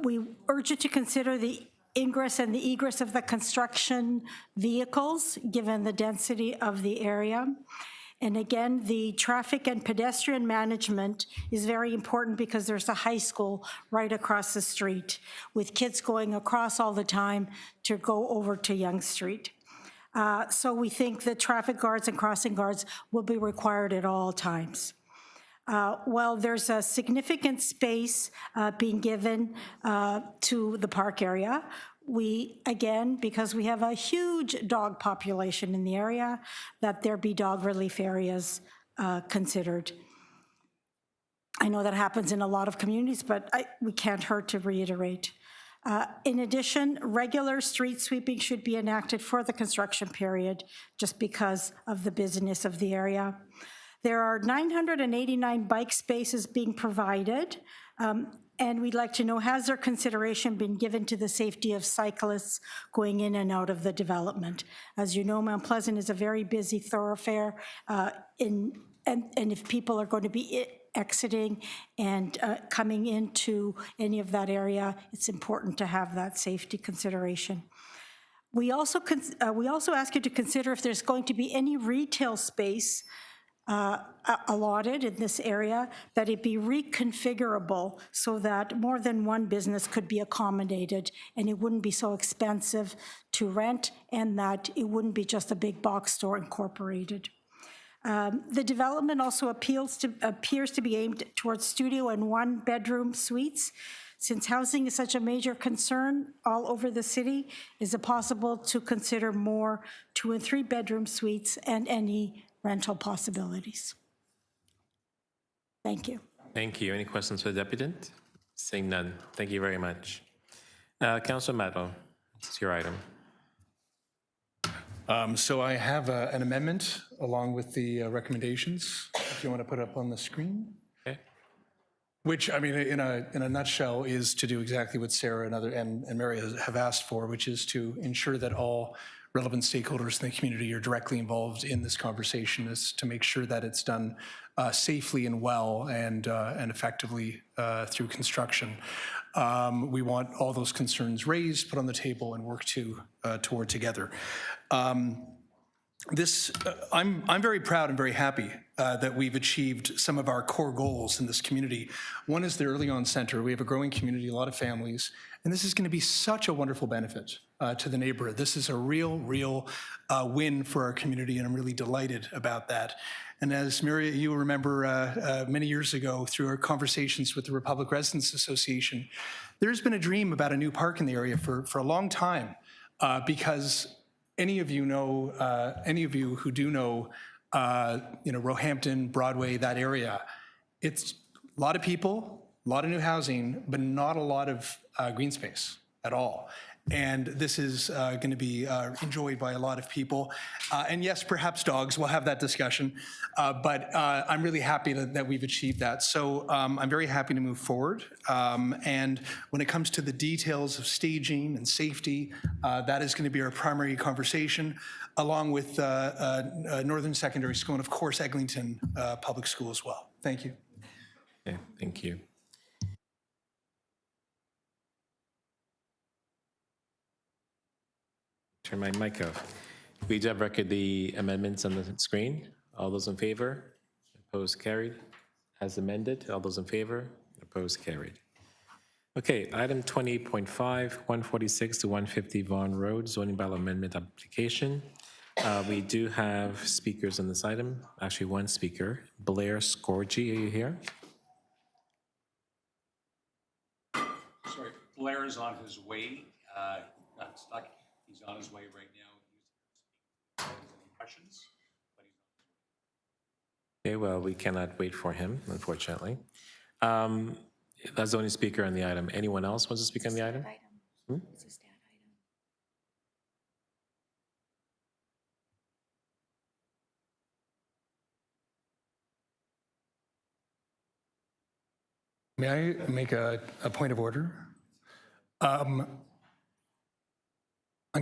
We urge you to consider the ingress and the egress of the construction vehicles, given the density of the area. And again, the traffic and pedestrian management is very important because there's a high school right across the street with kids going across all the time to go over to Yonge Street. So we think that traffic guards and crossing guards will be required at all times. While there's a significant space being given to the park area, we, again, because we have a huge dog population in the area, that there be dog relief areas considered. I know that happens in a lot of communities, but we can't hurt to reiterate. In addition, regular street sweeping should be enacted for the construction period, just because of the busyness of the area. There are 989 bike spaces being provided, and we'd like to know, has there consideration been given to the safety of cyclists going in and out of the development? As you know, Mount Pleasant is a very busy thoroughfare, and if people are going to be exiting and coming into any of that area, it's important to have that safety consideration. We also ask you to consider if there's going to be any retail space allotted in this area, that it be reconfigurable so that more than one business could be accommodated and it wouldn't be so expensive to rent, and that it wouldn't be just a big box store incorporated. The development also appears to be aimed towards studio and one-bedroom suites. Since housing is such a major concern all over the city, is it possible to consider more 2- and 3-bedroom suites and any rental possibilities? Thank you. Thank you. Any questions for the deputant? Seeing none. Thank you very much. Councilor Matlow, this is your item. So I have an amendment along with the recommendations, if you want to put up on the screen. Okay. Which, I mean, in a nutshell, is to do exactly what Sarah and Mary have asked for, which is to ensure that all relevant stakeholders in the community are directly involved in this conversation, is to make sure that it's done safely and well and effectively through construction. We want all those concerns raised, put on the table, and work toward together. I'm very proud and very happy that we've achieved some of our core goals in this community. One is the Early On Center. We have a growing community, a lot of families, and this is going to be such a wonderful benefit to the neighborhood. This is a real win for our community, and I'm really delighted about that. And as Mary, you remember many years ago through our conversations with the Republic Residents Association, there's been a dream about a new park in the area for a long time, because any of you who do know, Roehampton, Broadway, that area, it's a lot of people, a lot of new housing, but not a lot of green space at all. and this is going to be enjoyed by a lot of people. And yes, perhaps dogs, we'll have that discussion, but I'm really happy that we've achieved that. So I'm very happy to move forward. And when it comes to the details of staging and safety, that is going to be our primary conversation, along with Northern Secondary School and, of course, Eglinton Public School as well. Thank you. Okay, thank you. Turn my mic off. We do have record the amendments on the screen. All those in favor? Opposed, carried. As amended, all those in favor? Opposed, carried. Okay, item 28.5, 146 to 150 Vaughan Road, zoning bylaw amendment application. We do have speakers on this item, actually one speaker. Blair Scorgi, are you here? Sorry, Blair is on his way. Got stuck. He's on his way right now. He's any questions? But he's on his way. Okay, well, we cannot wait for him, unfortunately. That's the only speaker on the item. Anyone else wants to speak on the item? It's a stat item. May I make a point of order? I'm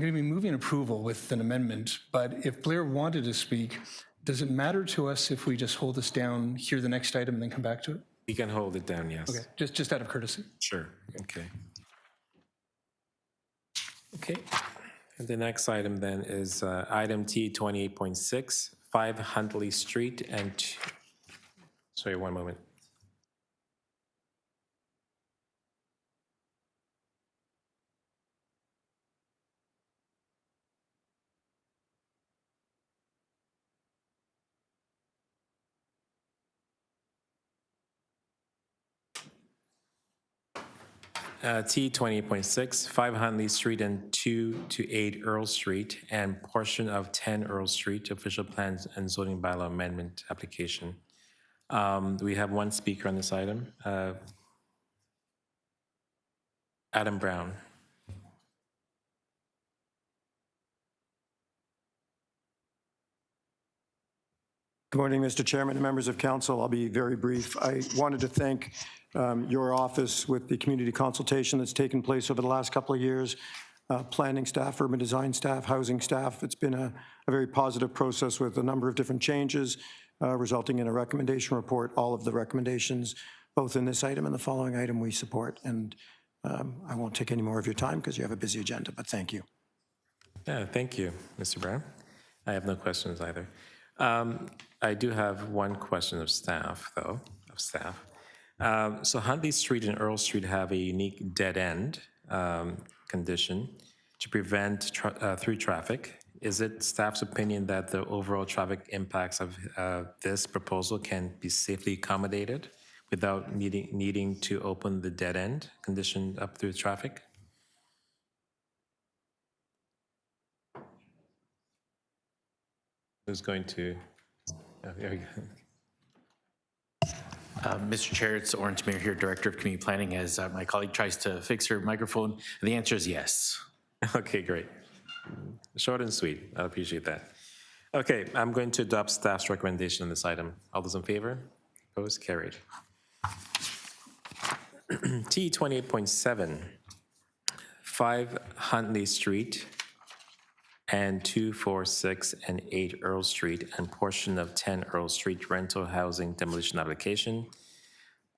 going to be moving approval with an amendment, but if Blair wanted to speak, does it matter to us if we just hold this down, hear the next item, and then come back to it? We can hold it down, yes. Okay, just out of courtesy. Sure, okay. Okay, and the next item then is item T 28.6, 5 Huntley Street and, sorry, one moment. T 20.6, 5 Huntley Street and 2 to 8 Earl Street and portion of 10 Earl Street, official plans and zoning bylaw amendment application. We have one speaker on this item, Adam Brown. Good morning, Mr. Chairman and members of council. I'll be very brief. I wanted to thank your office with the community consultation that's taken place over the last couple of years, planning staff, urban design staff, housing staff. It's been a very positive process with a number of different changes, resulting in a recommendation report. All of the recommendations, both in this item and the following item, we support. And I won't take any more of your time because you have a busy agenda, but thank you. Yeah, thank you, Mr. Brown. I have no questions either. I do have one question of staff, though, So Huntley Street and Earl Street have a unique dead-end condition to prevent through traffic. Is it staff's opinion that the overall traffic impacts of this proposal can be safely accommodated without needing to open the dead-end condition up through traffic? Who's going to? Oh, there we go. Mr. Chair, it's Orange Mayor here, Director of Community Planning. As my colleague tries to fix her microphone, the answer is yes. Okay, great. Short and sweet. I appreciate that. Okay, I'm going to adopt staff's recommendation on this item. All those in favor? Opposed? Carried. T 28.7, 5 Huntley Street and 2, 4, 6, and 8 Earl Street and portion of 10 Earl Street rental housing demolition application.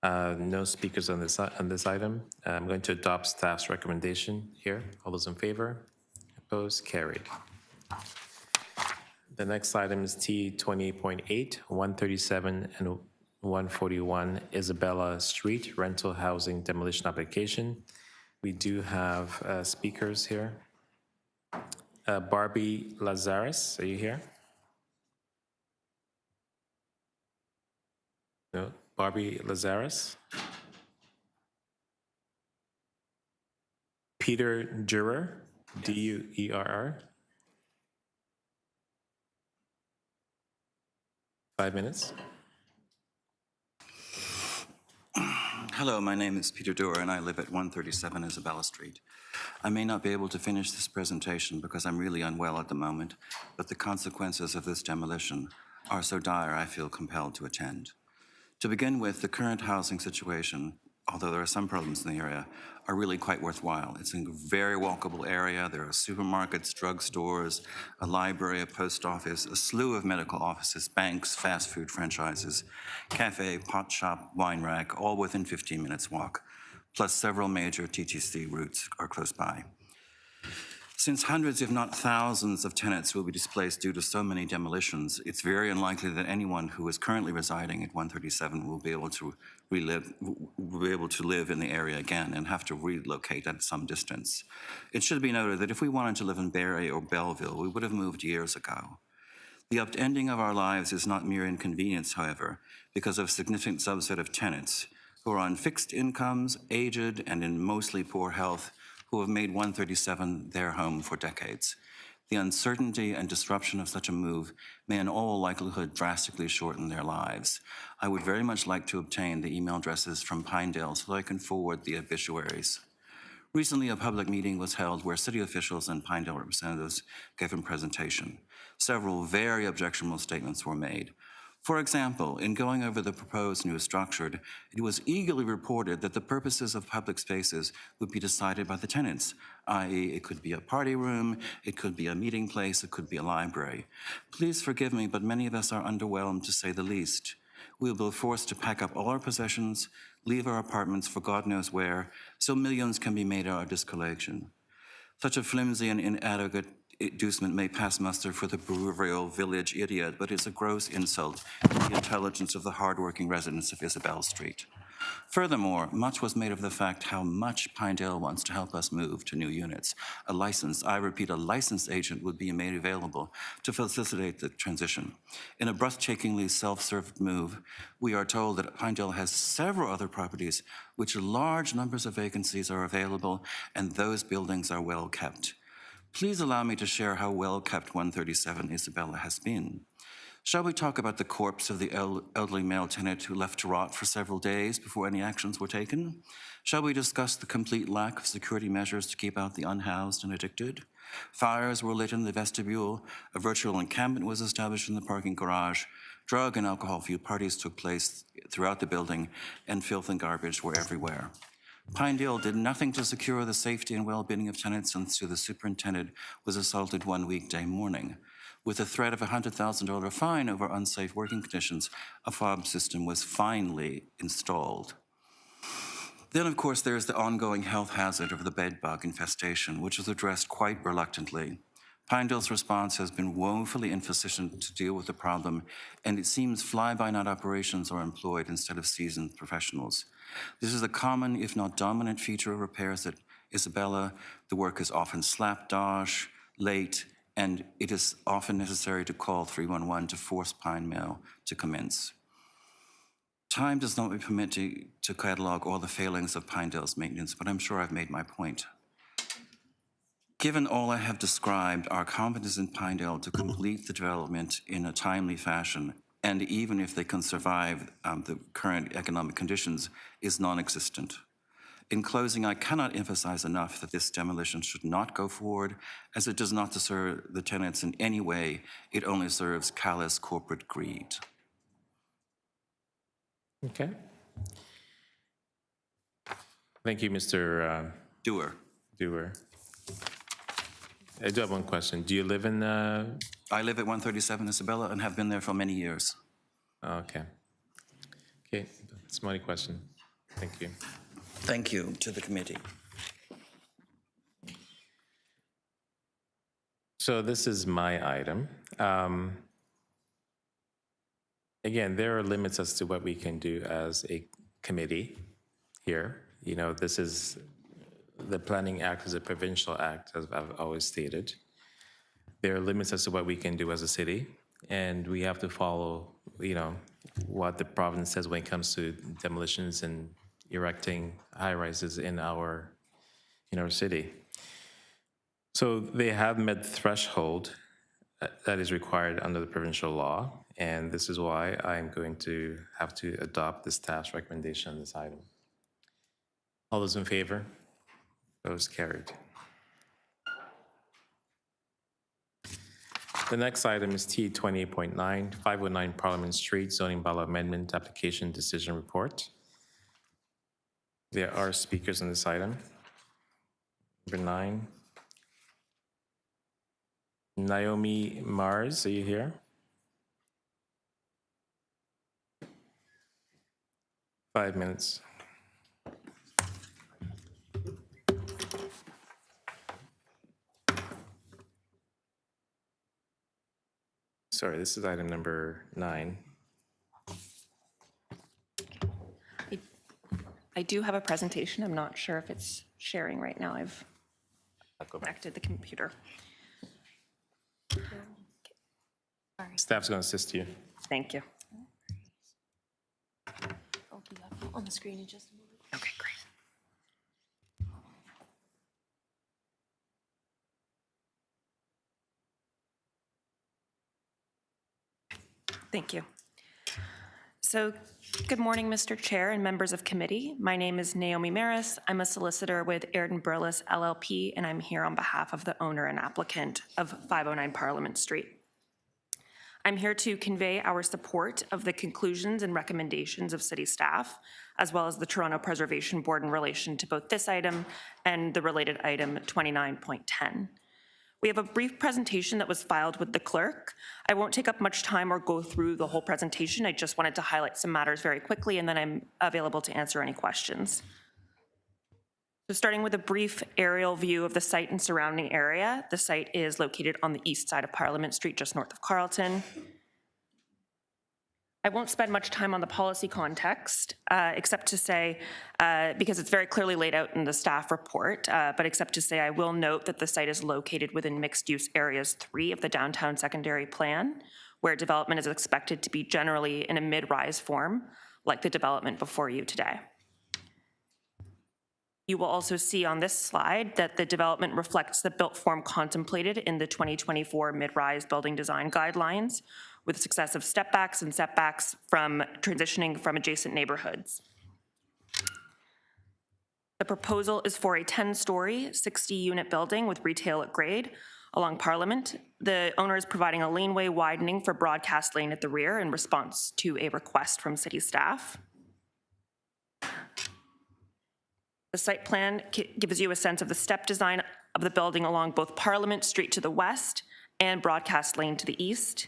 No speakers on this item. I'm going to adopt staff's recommendation here. All those in favor? Opposed? Carried. The next item is T 28.8, 137 and 141 Isabella Street rental housing demolition application. We do have speakers here. Barbie Lazarus, are you here? No, Barbie Lazarus. Peter Durer, D-U-E-R-R. 5 minutes. Hello, my name is Peter Doerr, and I live at 137 Isabella Street. I may not be able to finish this presentation because I'm really unwell at the moment, but the consequences of this demolition are so dire I feel compelled to attend. To begin with, the current housing situation, although there are some problems in the area, are really quite worthwhile. It's a very walkable area. There are supermarkets, drugstores, a library, a post office, a slew of medical offices, banks, fast food franchises, cafe, pot shop, wine rack, all within 15 minutes walk, plus several major TTC routes are close by. Since hundreds, if not thousands, of tenants will be displaced due to so many demolitions, it's very unlikely that anyone who is currently residing at 137 will be able to live in the area again and have to relocate at some distance. It should be noted that if we wanted to live in Barrie or Belleville, we would have moved years ago. The upending of our lives is not mere inconvenience, however, because of a significant subset of tenants who are on fixed incomes, aged, and in mostly poor health, who have made 137 their home for decades. The uncertainty and disruption of such a move may in all likelihood drastically shorten their lives. I would very much like to obtain the email addresses from Pinedale so that I can forward the obituaries. Recently, a public meeting was held where city officials and Pinedale representatives gave a presentation. Several very objectionable statements were made. For example, in going over the proposed new structure, it was eagerly reported that the purposes of public spaces would be decided by the tenants, i.e. it could be a party room, it could be a meeting place, it could be a library. Please forgive me, but many of us are underwhelmed, to say the least. We will be forced to pack up all our possessions, leave our apartments for God knows where, so millions can be made out of this collection. Such a flimsy and inadequate inducement may pass muster for the proverbial village idiot, but it's a gross insult to the intelligence of the hardworking residents of Isabel Street. Furthermore, much was made of the fact how much Pinedale wants to help us move to new units. A licensed, I repeat, a licensed agent would be made available to facilitate the transition. In a breathtakingly self-served move, we are told that Pinedale has several other properties which large numbers of vacancies are available, and those buildings are well kept. Please allow me to share how well kept 137 Isabella has been. Shall we talk about the corpse of the elderly male tenant who left to rot for several days before any actions were taken? Shall we discuss the complete lack of security measures to keep out the unhoused and addicted? Fires were lit in the vestibule, a virtual encampment was established in the parking garage, drug and alcohol-fueled parties took place throughout the building, and filth and garbage were everywhere. Pinedale did nothing to secure the safety and well-being of tenants until the superintendent was assaulted one weekday morning. With a threat of a $100,000 fine over unsafe working conditions, a fob system was finally installed. Then, of course, there's the ongoing health hazard of the bedbug infestation, which was addressed quite reluctantly. Pinedale's response has been woefully insufficient to deal with the problem, and it seems fly-by-night operations are employed instead of seasoned professionals. This is a common, if not dominant, feature of repairs at Isabella. The work is often slapdash, late, and it is often necessary to call 311 to force Pinedale to commence. Time does not permit to catalog all the failings of Pinedale's maintenance, but I'm sure I've made my point. Given all I have described, our confidence in Pinedale to complete the development in a timely fashion, and even if they can survive the current economic conditions, is non-existent. In closing, I cannot emphasize enough that this demolition should not go forward, as it does not serve the tenants in any way. It only serves callous corporate greed. Okay. Thank you, Mr. Doerr. I do have one question. Do you live in... I live at 137 Isabella and have been there for many years. Okay. Okay, that's my only question. Thank you. Thank you to the committee. So this is my item. Again, there are limits as to what we can do as a committee here. You know, this is, the Planning Act is a provincial act, as I've always stated. There are limits as to what we can do as a city, and we have to follow, you know, what the province says when it comes to demolitions and erecting high-rises in our city. So they have met the threshold that is required under the provincial law, and this is why I'm going to have to adopt the staff's recommendation on this item. All those in favor? Opposed? Carried. The next item is T 28.9, 509 Parliament Street Zoning Bylaw Amendment Application Decision Report. There are speakers on this item. Number 9. Naomi Mars, are you here? Five minutes. Sorry, this is item number 9. I do have a presentation. I'm not sure if it's sharing right now. I've connected the computer. Staff's going to assist you. Thank you. I'll be up on the screen in just a moment. Okay, great. Thank you. So, good morning, Mr. Chair and members of committee. My name is Naomi Maris. I'm a solicitor with Airden Burles LLP, and I'm here on behalf of the owner and applicant of 509 Parliament Street. I'm here to convey our support of the conclusions and recommendations of city staff, as well as the Toronto Preservation Board in relation to both this item and the related item 29.10. We have a brief presentation that was filed with the clerk. I won't take up much time or go through the whole presentation. I just wanted to highlight some matters very quickly, and then I'm available to answer any questions. So starting with a brief aerial view of the site and surrounding area, the site is located on the east side of Parliament Street, just north of Carleton. I won't spend much time on the policy context, except to say, because it's very clearly laid out in the staff report, but except to say I will note that the site is located within mixed-use areas 3 of the downtown secondary plan, where development is expected to be generally in a mid-rise form, like the development before you today. You will also see on this slide that the development reflects the built form contemplated in the 2024 mid-rise building design guidelines, with successive step-backs and setbacks from transitioning from adjacent neighborhoods. The proposal is for a 10-story, 60-unit building with retail at grade along Parliament. The owner is providing a laneway widening for broadcast lane at the rear in response to a request from city staff. The site plan gives you a sense of the step design of the building along both Parliament Street to the west and broadcast lane to the east.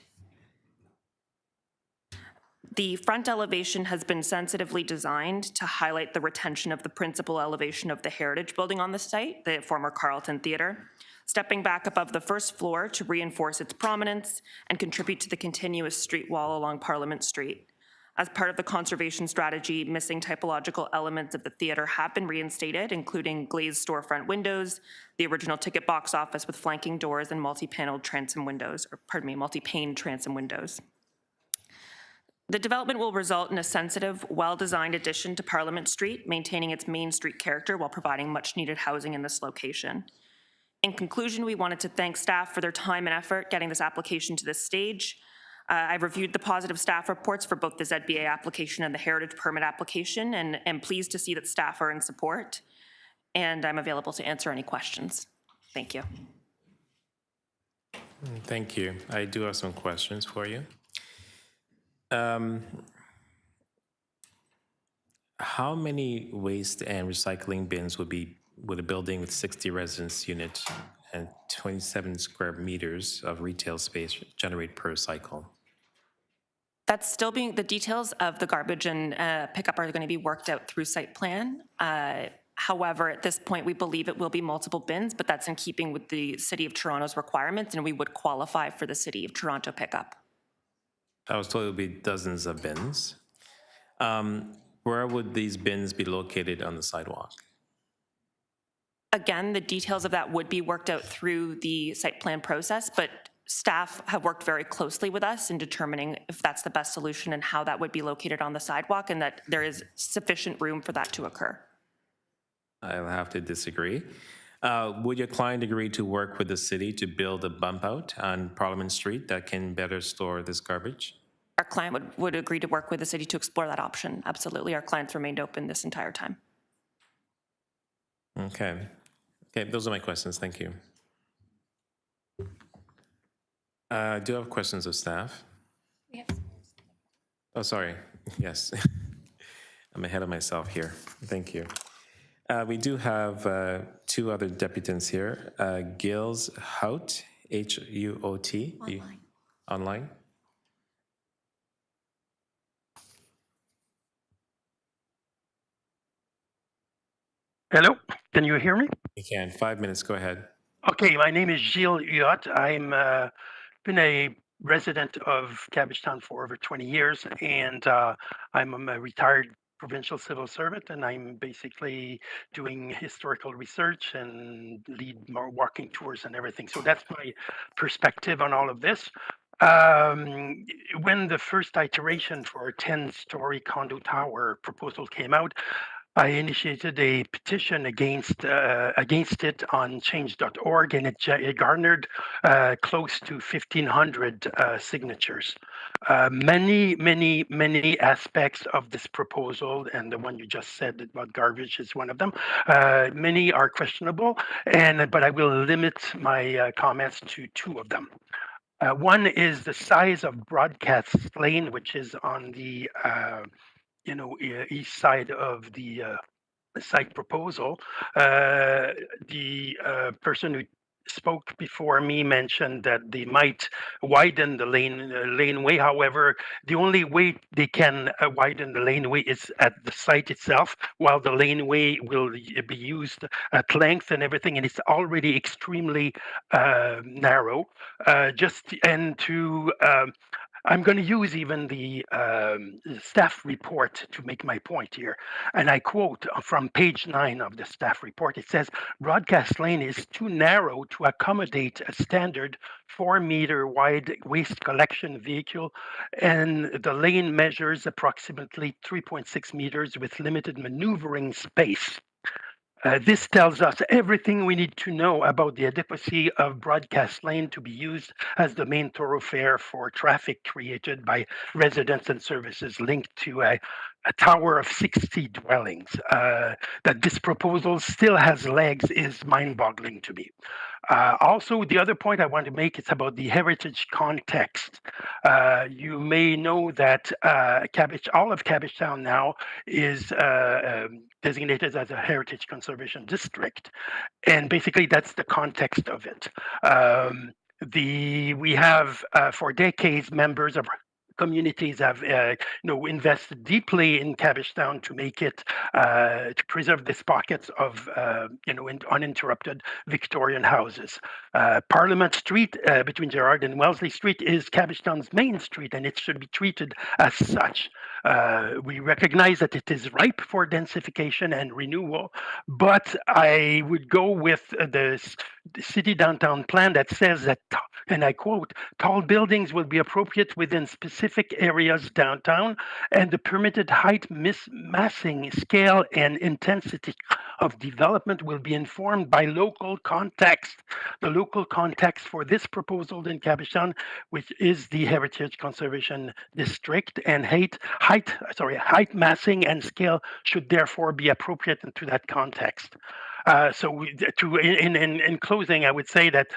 The front elevation has been sensitively designed to highlight the retention of the principal elevation of the heritage building on the site, the former Carleton Theatre, stepping back above the first floor to reinforce its prominence and contribute to the continuous street wall along Parliament Street. As part of the conservation strategy, missing typological elements of the theatre have been reinstated, including glazed storefront windows, the original ticket box office with flanking doors, and multi-paneled transom windows, or pardon me, multi-pane transom windows. The development will result in a sensitive, well-designed addition to Parliament Street, maintaining its main street character while providing much-needed housing in this location. In conclusion, we wanted to thank staff for their time and effort getting this application to this stage. I've reviewed the positive staff reports for both the ZBA application and the heritage permit application, and am pleased to see that staff are in support, and I'm available to answer any questions. Thank you. Thank you. I do have some questions for you. How many waste and recycling bins would a building with 60 residence units and 27 square meters of retail space generate per cycle? That's still being, the details of the garbage and pickup are going to be worked out through site plan. However, at this point, we believe it will be multiple bins, but that's in keeping with the City of Toronto's requirements, and we would qualify for the City of Toronto pickup. I was told it would be dozens of bins. Where would these bins be located on the sidewalk? Again, the details of that would be worked out through the site plan process, but staff have worked very closely with us in determining if that's the best solution and how that would be located on the sidewalk, and that there is sufficient room for that to occur. I'll have to disagree. Would your client agree to work with the city to build a bump out on Parliament Street that can better store this garbage? Our client would agree to work with the city to explore that option. Absolutely. Our clients remained open this entire time. Okay. Okay, those are my questions. Thank you. I do have questions of staff. We have Oh, sorry. Yes. I'm ahead of myself here. Thank you. We do have two other deputants here. Gilles Hout, H-U-O-T. Online. Online. Hello, can you hear me? You can. 5 minutes. Go ahead. Okay, my name is Gilles Huot. I'm been a resident of Cabbagetown for over 20 years, and I'm a retired provincial civil servant, and I'm basically doing historical research and lead more walking tours and everything. So that's my perspective on all of this. Um, when the first iteration for a 10-story condo tower proposal came out, I initiated a petition against it on change.org, and it garnered close to 1,500 signatures. Many aspects of this proposal, and the one you just said about garbage is one of them. Many are questionable, but I will limit my comments to two of them. One is the size of Broadcast Lane, which is on the east side of the site proposal. The person who spoke before me mentioned that they might widen the laneway. However, the only way they can widen the laneway is at the site itself, while the laneway will be used at length and everything, and it's already extremely narrow. I'm going to use even the staff report to make my point here. And I quote from page 9 of the staff report. It says, Broadcast Lane is too narrow to accommodate a standard 4-meter wide waste collection vehicle, and the lane measures approximately 3.6 meters with limited maneuvering space. This tells us everything we need to know about the adequacy of Broadcast Lane to be used as the main thoroughfare for traffic created by residents and services linked to a tower of 60 dwellings. That this proposal still has legs is mind-boggling to me. Also, the other point I want to make is about the heritage context. You may know that all of Cabbagetown now is designated as a heritage conservation district, and basically that's the context of it. We have for decades members of communities have invested deeply in Cabbagetown to make it to preserve these pockets of uninterrupted Victorian houses. Parliament Street between Gerrard and Wellesley Street is Cabbagetown's main street, and it should be treated as such. We recognize that it is ripe for densification and renewal, but I would go with the city downtown plan that says that, and I quote, tall buildings will be appropriate within specific areas downtown, and the permitted height, massing, scale, and intensity of development will be informed by local context. The local context for this proposal in Cabbagetown, which is the Heritage Conservation District, and height, massing, and scale should therefore be appropriate into that context. In closing, I would say that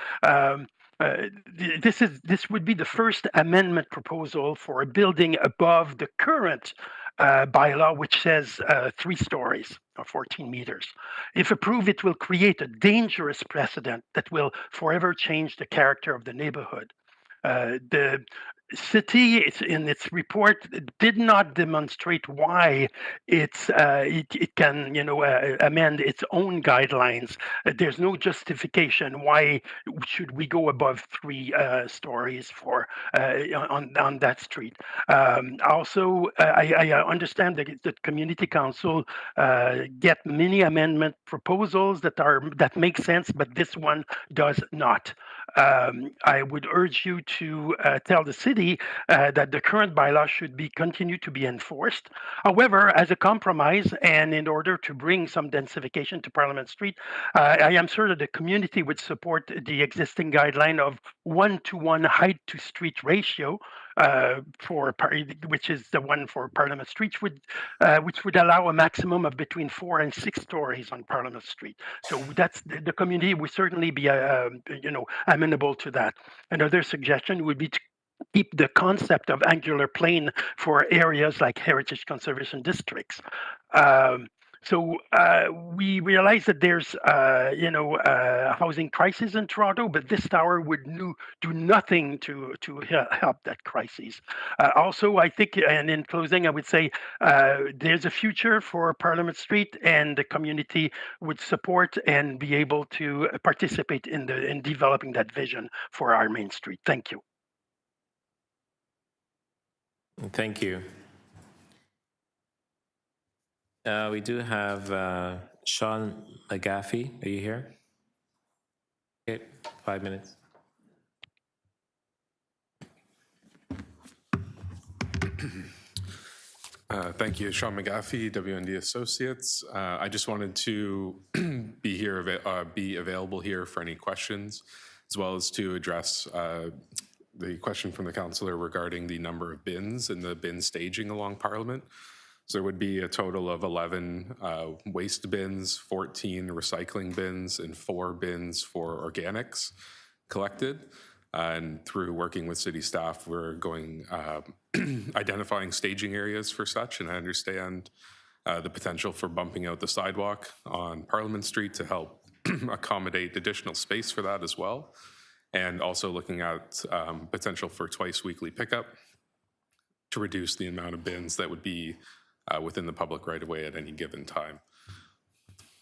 this would be the first amendment proposal for a building above the current bylaw, which says 3 stories or 14 meters. If approved, it will create a dangerous precedent that will forever change the character of the neighborhood. The city, in its report, did not demonstrate why it can, amend its own guidelines. There's no justification why should we go above 3 stories for on that street. Also, I understand that the community council get many amendment proposals that make sense, but this one does not. I would urge you to tell the city city that the current bylaw should be continue to be enforced. However, as a compromise and in order to bring some densification to Parliament Street, I am sure that the community would support the existing guideline of 1-to-1 height to street ratio which is the one for Parliament Street, which would allow a maximum of between 4 and 6 stories on Parliament Street. So that's the community would certainly be, amenable to that. Another suggestion would be to keep the concept of angular plane for areas like heritage conservation districts. We realize that there's, a housing crisis in Toronto, but this tower would do nothing to help that crisis. Also, I think, and in closing, I would say there's a future for Parliament Street, and the community would support and be able to participate in developing that vision for our main street. Thank you. Thank you. We do have Sean McGaffey. Are you here? Okay, 5 minutes. Thank you, Sean McGaffey, WND Associates. I just wanted to be available here for any questions, as well as to address the question from the councillor regarding the number of bins and the bin staging along Parliament. So there would be a total of 11 waste bins, 14 recycling bins, and 4 bins for organics collected. And through working with city staff, we're going identifying staging areas for such, and I understand the potential for bumping out the sidewalk on Parliament Street to help accommodate additional space for that as well, and also looking at potential for twice weekly pickup to reduce the amount of bins that would be within the public right-of-way at any given time.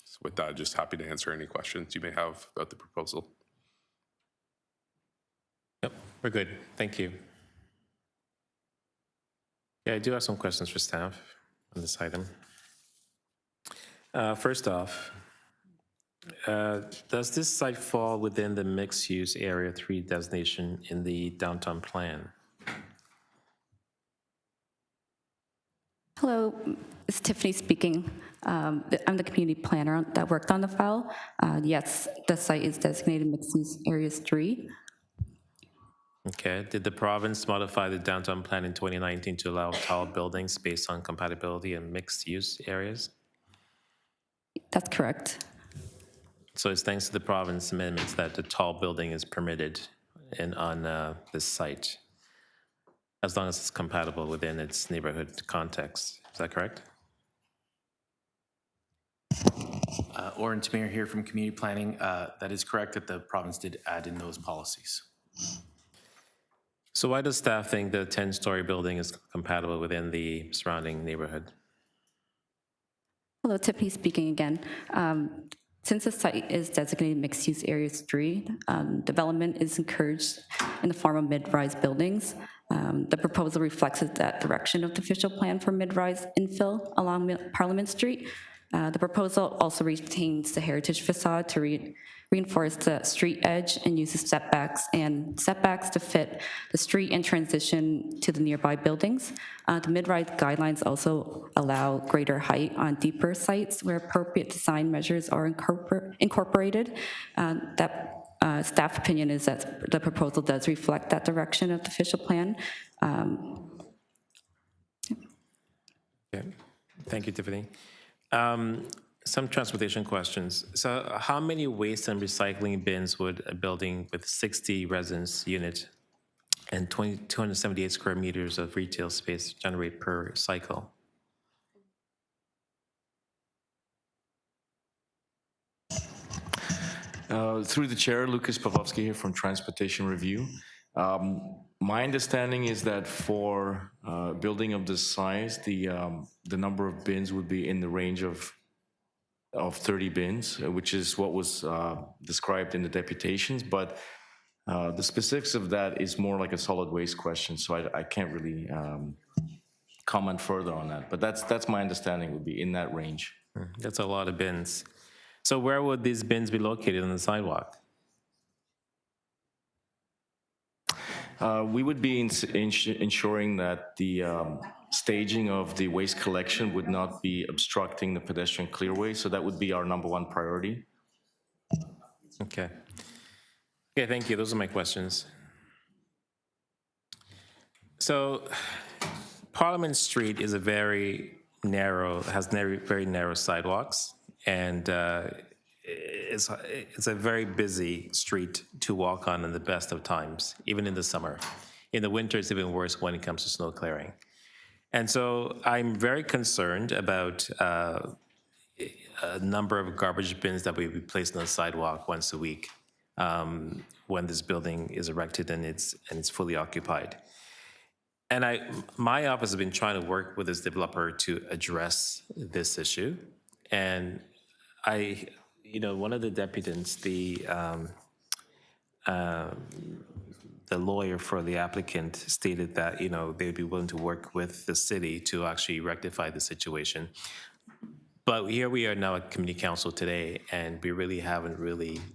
So with that, just happy to answer any questions you may have about the proposal. Yep, we're good. Thank you. Yeah, I do have some questions for staff on this item. First off, does this site fall within the mixed-use Area 3 designation in the downtown plan? Hello, it's Tiffany speaking. I'm the community planner that worked on the file. Yes, the site is designated mixed-use Areas 3. Okay. Did the province modify the downtown plan in 2019 to allow tall buildings based on compatibility and mixed-use areas? That's correct. So it's thanks to the province amendments that the tall building is permitted on this site, as long as it's compatible within its neighborhood context. Is that correct? Orange Mayor here from Community Planning. That is correct that the province did add in those policies. So why does staff think the 10-story building is compatible within the surrounding neighborhood? Hello, Tiffany speaking again. Since the site is designated mixed-use Areas 3, development is encouraged in the form of mid-rise buildings. The proposal reflects that direction of the official plan for mid-rise infill along Parliament Street. The proposal also retains the heritage facade to reinforce the street edge and uses setbacks to fit the street and transition to the nearby buildings. The mid-rise guidelines also allow greater height on deeper sites where appropriate design measures are incorporated. Staff opinion is that the proposal does reflect that direction of the official plan. Okay. Thank you, Tiffany. Some transportation questions. So how many waste and recycling bins would a building with 60 residence unit and 278 square meters of retail space generate per cycle? Through the chair, Lucas Pavlovsky here from Transportation Review. My understanding is that for a building of this size, the number of bins would be in the range of 30 bins, which is what was described in the deputations. But the specifics of that is more like a solid waste question, so I can't really comment further on that. But that's my understanding, would be in that range. That's a lot of bins. So where would these bins be located on the sidewalk? We would be ensuring that the staging of the waste collection would not be obstructing the pedestrian clearway, so that would be our #1 priority. Okay. Okay, thank you. Those are my questions. So Parliament Street is a very narrow, very narrow sidewalks, and it's a very busy street to walk on in the best of times, even in the summer. In the winter, it's even worse when it comes to snow clearing. And so I'm very concerned about a number of garbage bins that will be placed on the sidewalk once a week when this building is erected and it's fully occupied. And my office has been trying to work with this developer to address this issue. And one of the deputants, the lawyer for the applicant stated that, they'd be willing to work with the city to actually rectify the situation. But here we are now at community council today, and we really haven't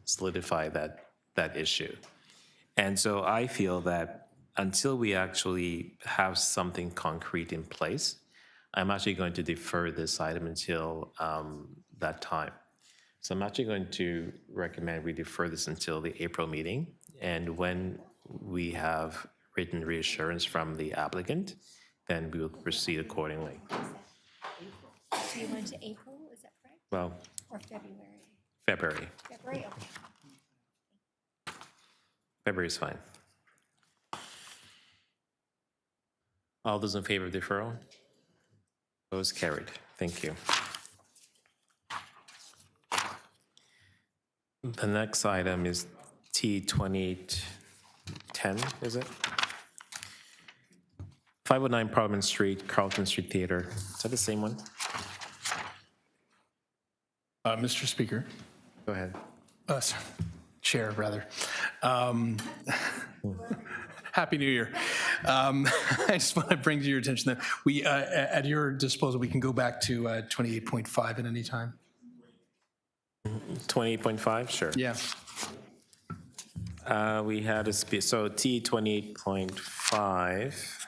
solidified that issue. And so I feel that until we actually have something concrete in place, I'm actually going to defer this item until that time. So I'm actually going to recommend we defer this until the April meeting. And when we have written reassurance from the applicant, then we will proceed accordingly. So you went to April, is that correct? Well, Or February? February. February, okay. February is fine. All those in favor of deferral? Opposed? Carried. Thank you. The next item is T2810, is it? 509 Parliament Street, Carlton Street Theater. Is that the same one? Mr. Speaker. Go ahead. Sorry, Chair, rather. Happy New Year. I just want to bring to your attention that we, at your disposal, we can go back to 28.5 at any time. 28.5, sure. Yeah. We had so T28.5,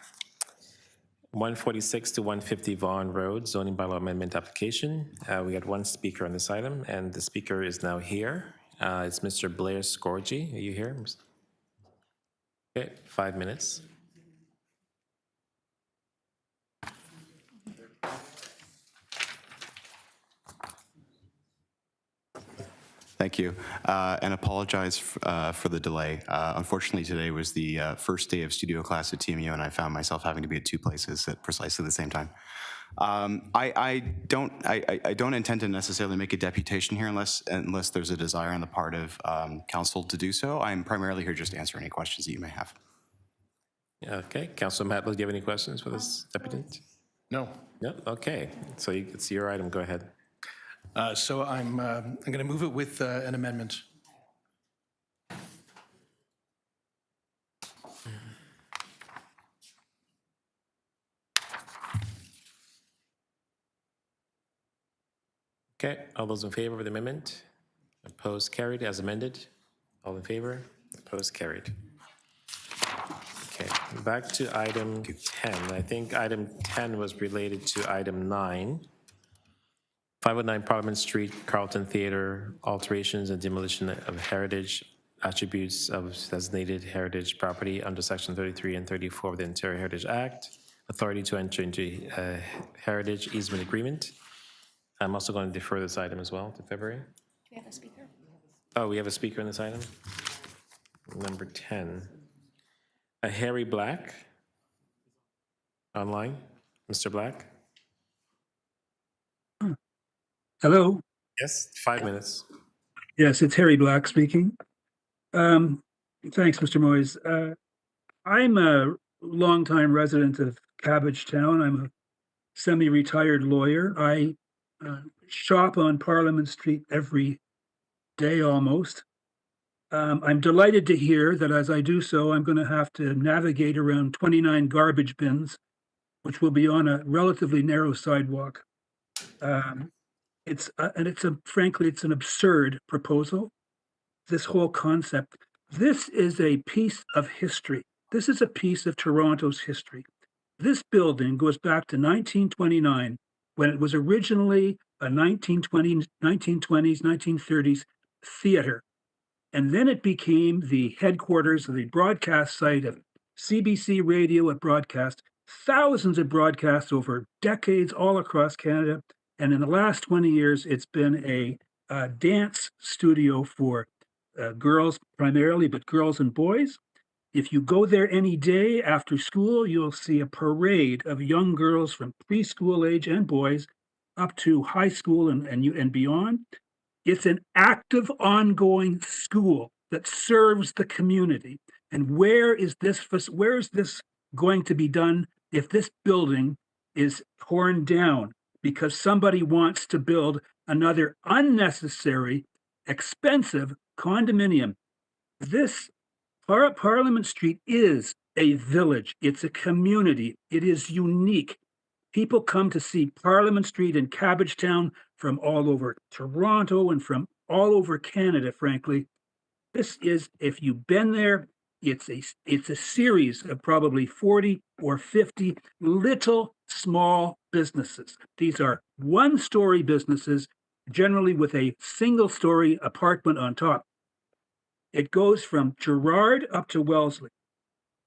146 to 150 Vaughan Road, zoning bylaw amendment application. We had one speaker on this item, and the speaker is now here. It's Mr. Blair Scorgi. Are you here? Okay, 5 minutes. Thank you, and apologize for the delay. Unfortunately, today was the first day of studio class at TMU, and I found myself having to be at 2 places at precisely the same time. I don't intend to necessarily make a deputation here unless there's a desire on the part of council to do so. I'm primarily here just to answer any questions that you may have. Okay, Councilor Matlow, do you have any questions for this deputant? No. No. Okay, so it's your item. Go ahead. So I'm going to move it with an amendment. Okay, all those in favor of the amendment? Opposed, carried, as amended? All in favor? Opposed, carried. Okay, back to item 10. I think item 10 was related to item 9. 509 Parliament Street, Carlton Theater, alterations and demolition of heritage attributes of designated heritage property under Section 33 and 34 of the Ontario Heritage Act, authority to enter into a heritage easement agreement. I'm also going to defer this item as well to February. Do we have a speaker? Oh, we have a speaker on this item? Number 10. Harry Black, online. Mr. Black? Hello. Yes, 5 minutes. Yes, it's Harry Black speaking. Thanks, Mr. Moyes. I'm a longtime resident of Cabbagetown. I'm a semi-retired lawyer. I shop on Parliament Street every day almost. I'm delighted to hear that as I do so, I'm going to have to navigate around 29 garbage bins, which will be on a relatively narrow sidewalk. Frankly, it's an absurd proposal. This whole concept. This is a piece of history. This is a piece of Toronto's history. This building goes back to 1929, when it was originally a 1920s, 1930s theater. And then it became the headquarters of the broadcast site of CBC Radio and broadcast, thousands of broadcasts over decades all across Canada. And in the last 20 years, it's been a dance studio for girls primarily, but girls and boys. If you go there any day after school, you'll see a parade of young girls from preschool age and boys up to high school and beyond. It's an active, ongoing school that serves the community. And where is this going to be done if this building is torn down because somebody wants to build another unnecessary, expensive condominium? This Parliament Street is a village. It's a community. It is unique. People come to see Parliament Street in Cabbagetown from all over Toronto and from all over Canada, frankly. This is, if you've been there, it's a series of probably 40 or 50 little small businesses. These are one-story businesses, generally with a single-story apartment on top. It goes from Gerrard up to Wellesley.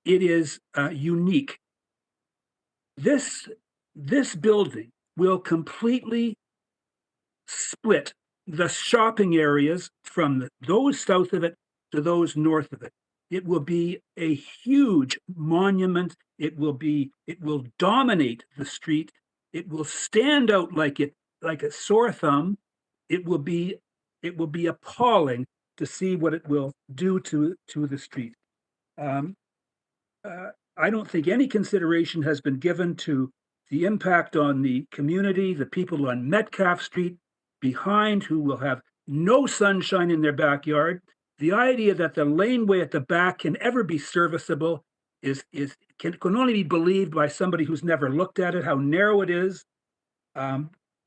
It is unique. This building will completely split the shopping areas from those south of it to those north of it. It will be a huge monument. It will dominate the street. It will stand out like a sore thumb. It will be appalling to see what it will do to the street. I don't think any consideration has been given to the impact on the community, the people on Metcalfe Street behind who will have no sunshine in their backyard. The idea that the laneway at the back can ever be serviceable can only be believed by somebody who's never looked at it, how narrow it is.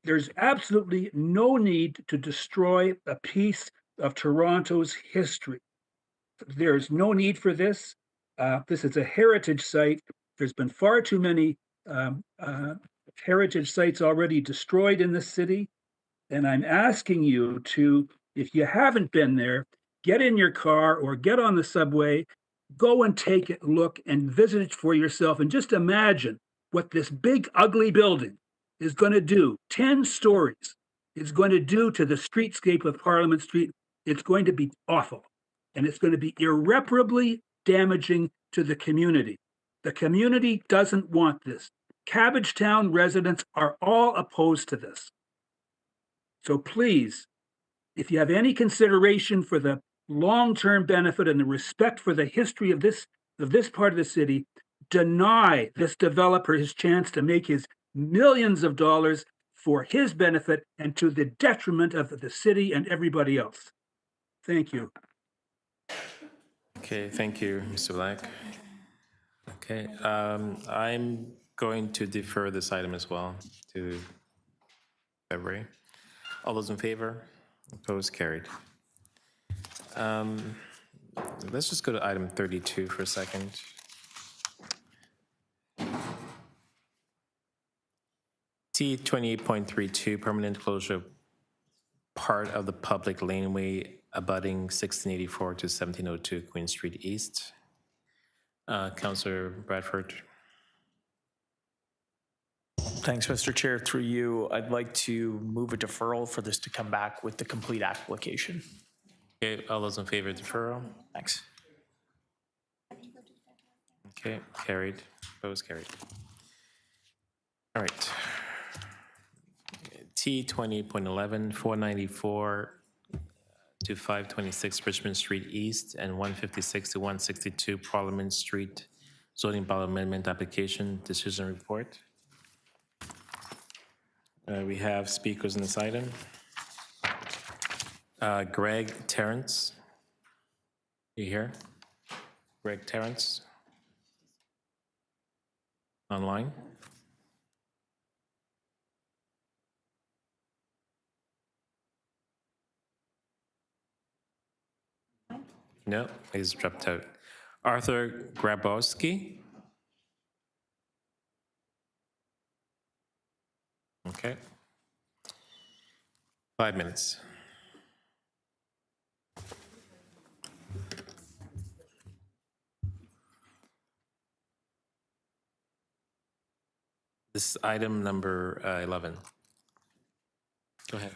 There's absolutely no need to destroy a piece of Toronto's history. There's no need for this. This is a heritage site. There's been far too many heritage sites already destroyed in this city. And I'm asking you to, if you haven't been there, get in your car or get on the subway, go and take a look and visit it for yourself. And just imagine what this big, ugly building is going to do. 10 stories is going to do to the streetscape of Parliament Street. It's going to be awful. And it's going to be irreparably damaging to the community. The community doesn't want this. Cabbagetown residents are all opposed to this. So please, if you have any consideration for the long-term benefit and the respect for the history of this part of the city, deny this developer his chance to make his millions of dollars for his benefit and to the detriment of the city and everybody else. Thank you. Okay, thank you, Mr. Black. Okay, I'm going to defer this item as well to February. All those in favor? Opposed? Carried. Let's just go to item 32 for a second. T 28.32, permanent closure of part of the public laneway abutting 1684 to 1702 Queen Street East. Councillor Bradford. Thanks, Mr. Chair. Through you, I'd like to move a deferral for this to come back with the complete application. Okay, all those in favor of deferral? Thanks. Okay, carried. Opposed? Carried. All right. T 20.11, 494 to 526 Richmond Street East and 156 to 162 Parliament Street zoning bylaw amendment application decision report. We have speakers in this item. Greg Terrence. You here? Greg Terrence? Online? No, he's dropped out. Arthur Grabowski. Okay. 5 minutes. This is item number 11. Go ahead.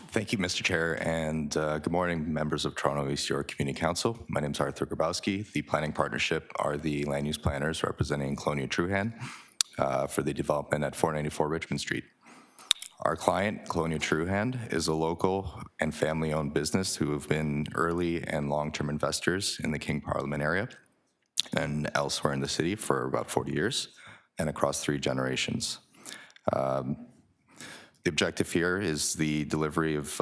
Thank you, Mr. Chair, and good morning, members of Toronto East York Community Council. My name is Arthur Grabowski. The planning partnership are the land use planners representing Colonial Truhan for the development at 494 Richmond Street. Our client, Colonial Truhan, is a local and family-owned business who have been early and long-term investors in the King Parliament area and elsewhere in the city for about 40 years and across 3 generations. The objective here is the delivery of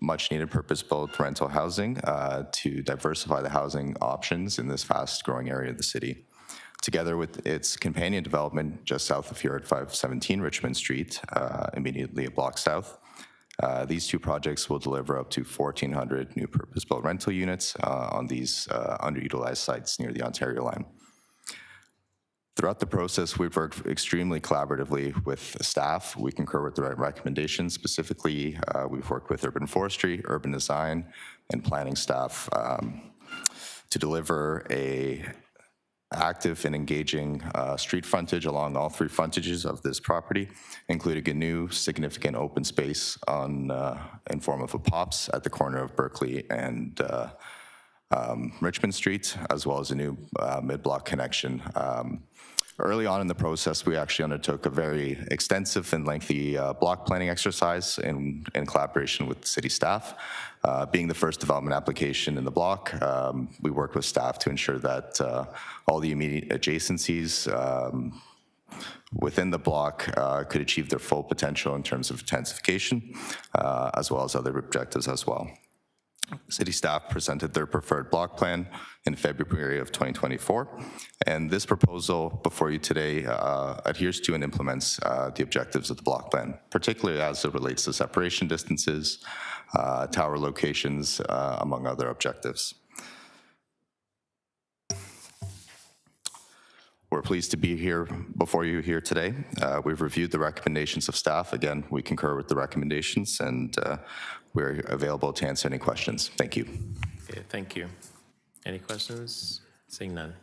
much-needed purpose-built rental housing to diversify the housing options in this fast-growing area of the city. Together with its companion development just south of here at 517 Richmond Street, immediately a block south, these 2 projects will deliver up to 1,400 new purpose-built rental units on these underutilized sites near the Ontario line. Throughout the process, we've worked extremely collaboratively with staff. We concur with the recommendations. Specifically, we've worked with urban forestry, urban design, and planning staff to deliver a active and engaging street frontage along all 3 frontages of this property, including a new significant open space in form of a POPs at the corner of Berkeley and Richmond Street, as well as a new mid-block connection. Early on in the process, we actually undertook a very extensive and lengthy block planning exercise in collaboration with city staff. Being the first development application in the block, we worked with staff to ensure that all the immediate adjacencies within the block could achieve their full potential in terms of intensification, as well as other objectives as well. City staff presented their preferred block plan in February of 2024, and this proposal before you today adheres to and implements the objectives of the block plan, particularly as it relates to separation distances, tower locations, among other objectives. We're pleased to be here before you here today. We've reviewed the recommendations of staff. Again, we concur with the recommendations, and we're available to answer any questions. Thank you. Okay, thank you. Any questions? Seeing none.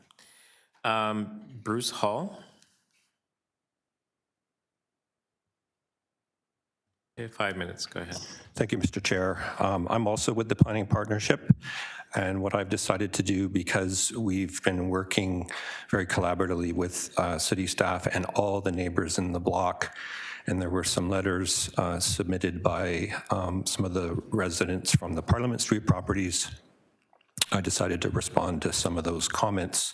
Bruce Hall. Okay, 5 minutes. Go ahead. Thank you, Mr. Chair. I'm also with the Planning Partnership, and what I've decided to do, because we've been working very collaboratively with city staff and all the neighbors in the block, and there were some letters submitted by some of the residents from the Parliament Street properties, I decided to respond to some of those comments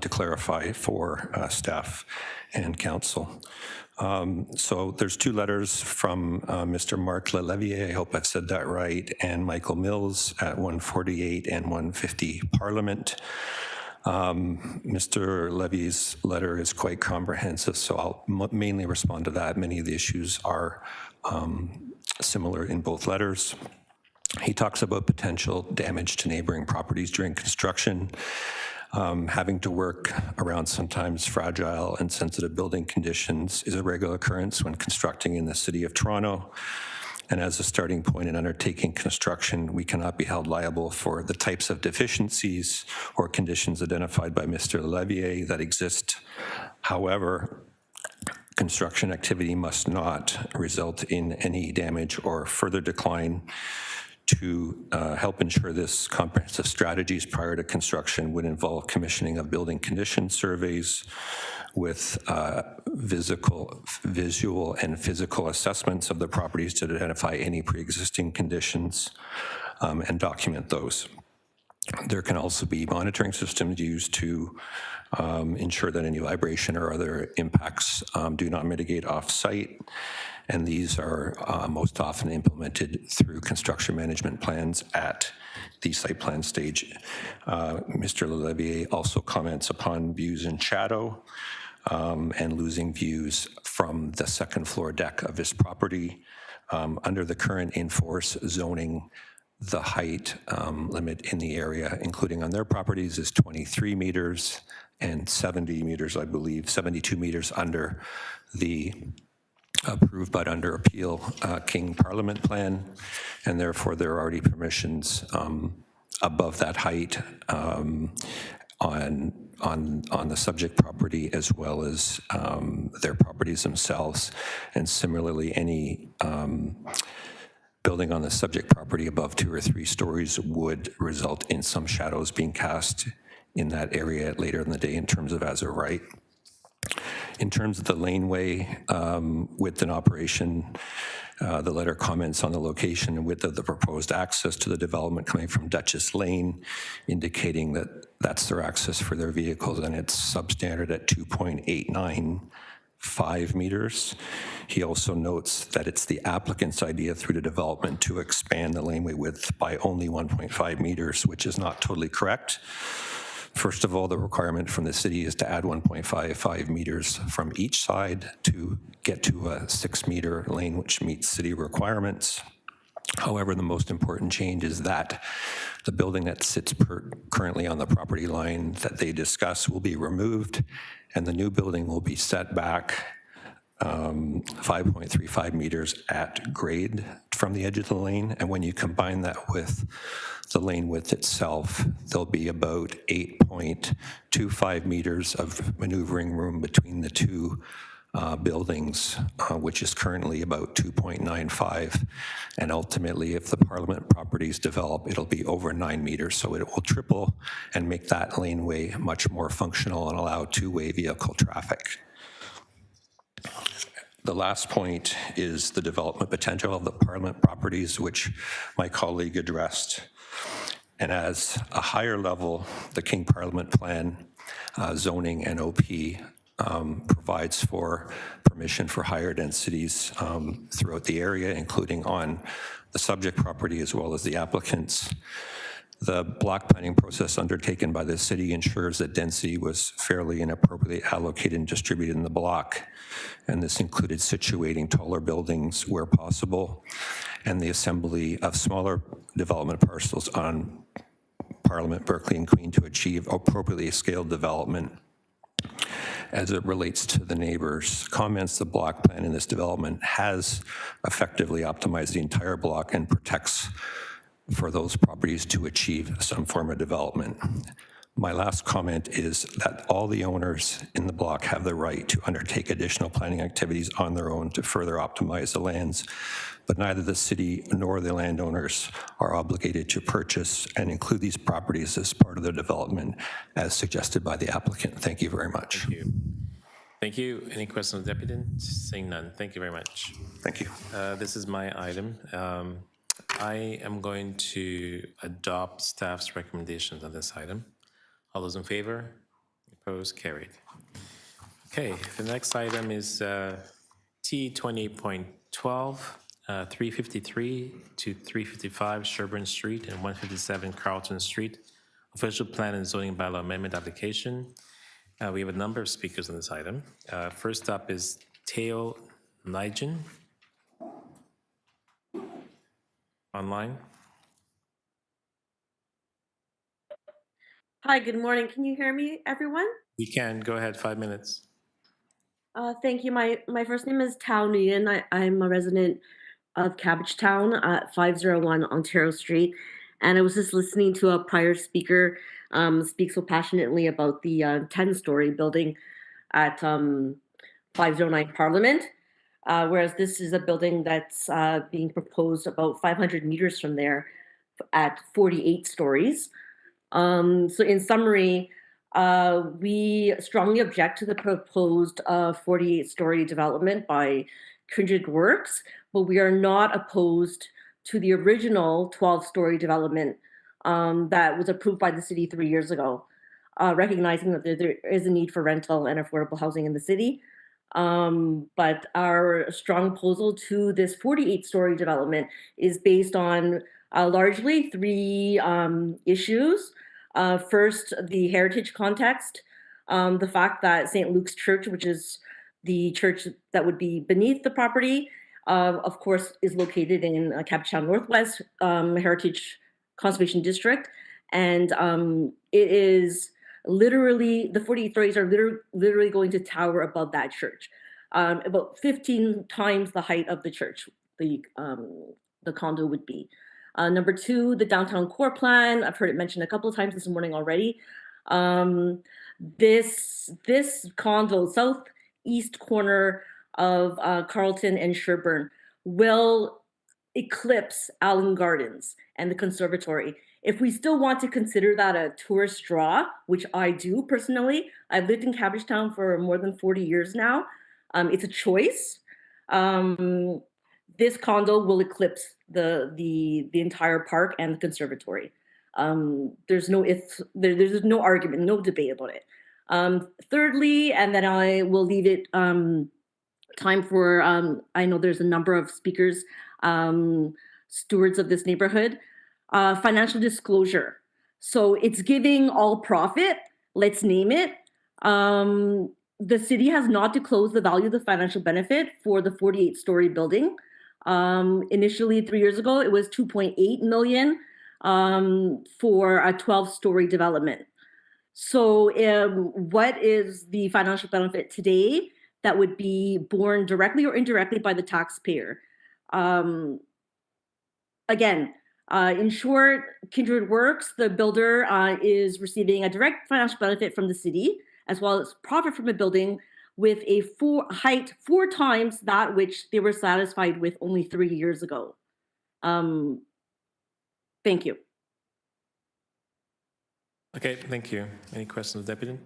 to clarify for staff and council. So there's 2 letters from Mr. Marc Lelevier, I hope I've said that right, and Michael Mills at 148 and 150 Parliament. Mr. Levy's letter is quite comprehensive, so I'll mainly respond to that. Many of the issues are similar in both letters. He talks about potential damage to neighboring properties during construction, having to work around sometimes fragile and sensitive building conditions is a regular occurrence when constructing in the City of Toronto. And as a starting point in undertaking construction, we cannot be held liable for the types of deficiencies or conditions identified by Mr. Levier that exist. However, construction activity must not result in any damage or further decline. To help ensure this, comprehensive strategies prior to construction would involve commissioning of building condition surveys with visual and physical assessments of the properties to identify any pre-existing conditions and document those. There can also be monitoring systems used to ensure that any vibration or other impacts do not mitigate off-site. And these are most often implemented through construction management plans at the site plan stage. Mr. Lelevier also comments upon views in shadow and losing views from the second floor deck of his property. Under the current in-force zoning, The height limit in the area, including on their properties, is 23 meters and 70 meters, I believe, 72 meters under the approved but under appeal King Parliament plan, and therefore there are already permissions above that height on the subject property as well as their properties themselves. And similarly, any building on the subject property above 2 or 3 stories would result in some shadows being cast in that area later in the day in terms of as a right. In terms of the laneway width and operation, the letter comments on the location and width of the proposed access to the development coming from Duchess Lane, indicating that that's their access for their vehicles, and it's substandard at 2.895 meters. He also notes that it's the applicant's idea through the development to expand the laneway width by only 1.5 meters, which is not totally correct. First of all, the requirement from the city is to add 1.55 meters from each side to get to a 6-meter lane, which meets city requirements. However, the most important change is that the building that sits currently on the property line that they discuss will be removed, and the new building will be set back 5.35 meters at grade from the edge of the lane. And when you combine that with the lane width itself, there'll be about 8.25 meters of maneuvering room between the two buildings, which is currently about 2.95. And ultimately, if the Parliament properties develop, it'll be over 9 meters. So it will triple and make that laneway much more functional and allow two-way vehicle traffic. The last point is the development potential of the Parliament properties, which my colleague addressed. And as a higher level, the King Parliament Plan, zoning and OP provides for permission for higher densities throughout the area, including on the subject property as well as the applicants. The block planning process undertaken by the city ensures that density was fairly and appropriately allocated and distributed in the block. And this included situating taller buildings where possible and the assembly of smaller development parcels on Parliament, Berkeley, and Queen to achieve appropriately scaled development. As it relates to the neighbors' comments, the block plan in this development has effectively optimized the entire block and protects for those properties to achieve some form of development. My last comment is that all the owners in the block have the right to undertake additional planning activities on their own to further optimize the lands, but neither the city nor the landowners are obligated to purchase and include these properties as part of their development as suggested by the applicant. Thank you very much. Thank you. Thank you. Any questions, Deputy? Seeing none. Thank you very much. Thank you. This is my item. I am going to adopt staff's recommendations on this item. All those in favor? Opposed? Carried. Okay, the next item is T20.12, 353 to 355 Sherburne Street and 157 Carlton Street, official plan and zoning bylaw amendment application. We have a number of speakers on this item. First up is Teo Nijin. Online. Hi, good morning. Can you hear me, everyone? You can. Go ahead, 5 minutes. Thank you. My first name is Tao Nguyen. I'm a resident of Cabbagetown at 501 Ontario Street. And I was just listening to a prior speaker speak so passionately about the 10-story building at 509 Parliament, whereas this is a building that's being proposed about 500 meters from there at 48 stories. So in summary, we strongly object to the proposed 48-story development by Kindred Works, but we are not opposed to the original 12-story development that was approved by the city 3 years ago, recognizing that there is a need for rental and affordable housing in the city. But our strong opposal to this 48-story development is based on largely 3 issues. First, the heritage context, the fact that St. Luke's Church, which is the church that would be beneath the property, of course, is located in Capitan Northwest Heritage Conservation District. And it is literally, the 48 stories are literally going to tower above that church. About 15 times the height of the church, the condo would be. Number two, the downtown core plan. I've heard it mentioned a couple of times this morning already. This condo, southeast corner of Carleton and Sherbourne, will eclipse Allen Gardens and the conservatory. If we still want to consider that a tourist draw, which I do personally, I've lived in Cabbagetown for more than 40 years now. It's a choice. This condo will eclipse the entire park and the conservatory. There's no argument, no debate about it. Thirdly, and then I will leave it time for, I know there's a number of speakers, stewards of this neighborhood, financial disclosure. So it's giving all profit, let's name it. The city has not disclosed the value of the financial benefit for the 48-story building. Initially, 3 years ago, it was 2.8 million for a 12-story development. So what is the financial benefit today that would be borne directly or indirectly by the taxpayer? Again, in short, Kindred Works, the builder, is receiving a direct financial benefit from the city, as well as profit from a building with a height 4 times that which they were satisfied with only 3 years ago. Thank you. Okay, thank you. Any questions, Deputy?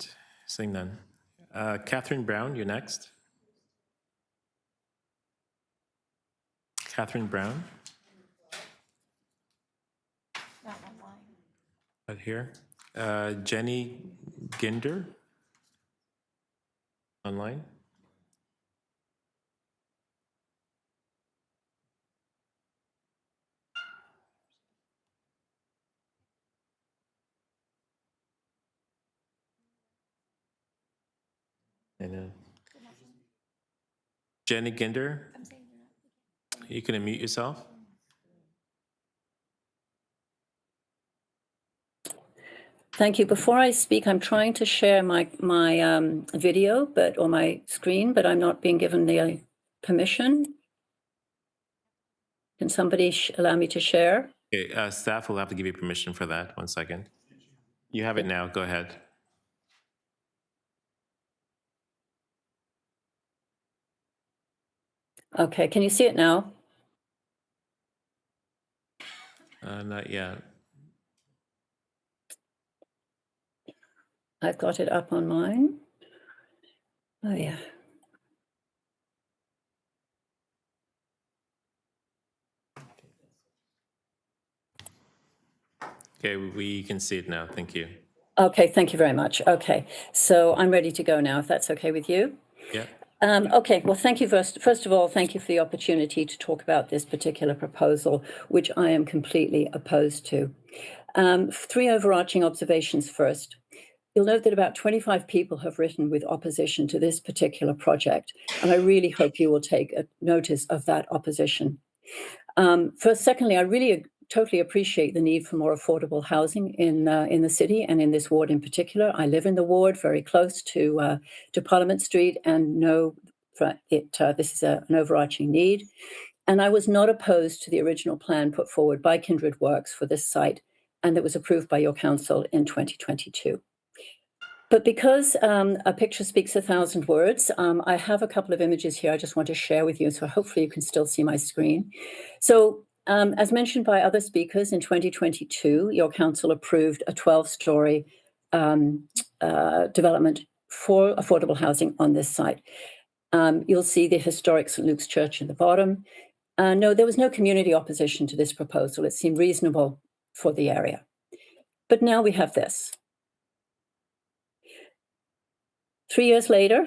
Seeing none. Catherine Brown, you're next. Catherine Brown. Not online. Right here. Jenny Ginder. Online. And Jenny Ginder, you can unmute yourself. Thank you. Before I speak, I'm trying to share my video, or my screen, but I'm not being given the permission. Can somebody allow me to share? Okay, staff will have to give you permission for that. 1 second. You have it now. Go ahead. Okay, can you see it now? Not yet. I've got it up on mine. Oh, yeah. Okay, we can see it now. Thank you. Okay, thank you very much. Okay, so I'm ready to go now, if that's okay with you. Yeah. Okay, well, thank you first of all, thank you for the opportunity to talk about this particular proposal, which I am completely opposed to. 3 overarching observations first. You'll note that about 25 people have written with opposition to this particular project, and I really hope you will take notice of that opposition. Secondly, I really totally appreciate the need for more affordable housing in the city and in this ward in particular. I live in the ward very close to Parliament Street and know this is an overarching need. And I was not opposed to the original plan put forward by Kindred Works for this site, and that was approved by your council in 2022. But because a picture speaks 1,000 words, I have a couple of images here I just want to share with you, so hopefully you can still see my screen. So as mentioned by other speakers, in 2022, your council approved a 12-story development for affordable housing on this site. You'll see the historic St. Luke's Church in the bottom. No, there was no community opposition to this proposal. It seemed reasonable for the area. But now we have this. 3 years later,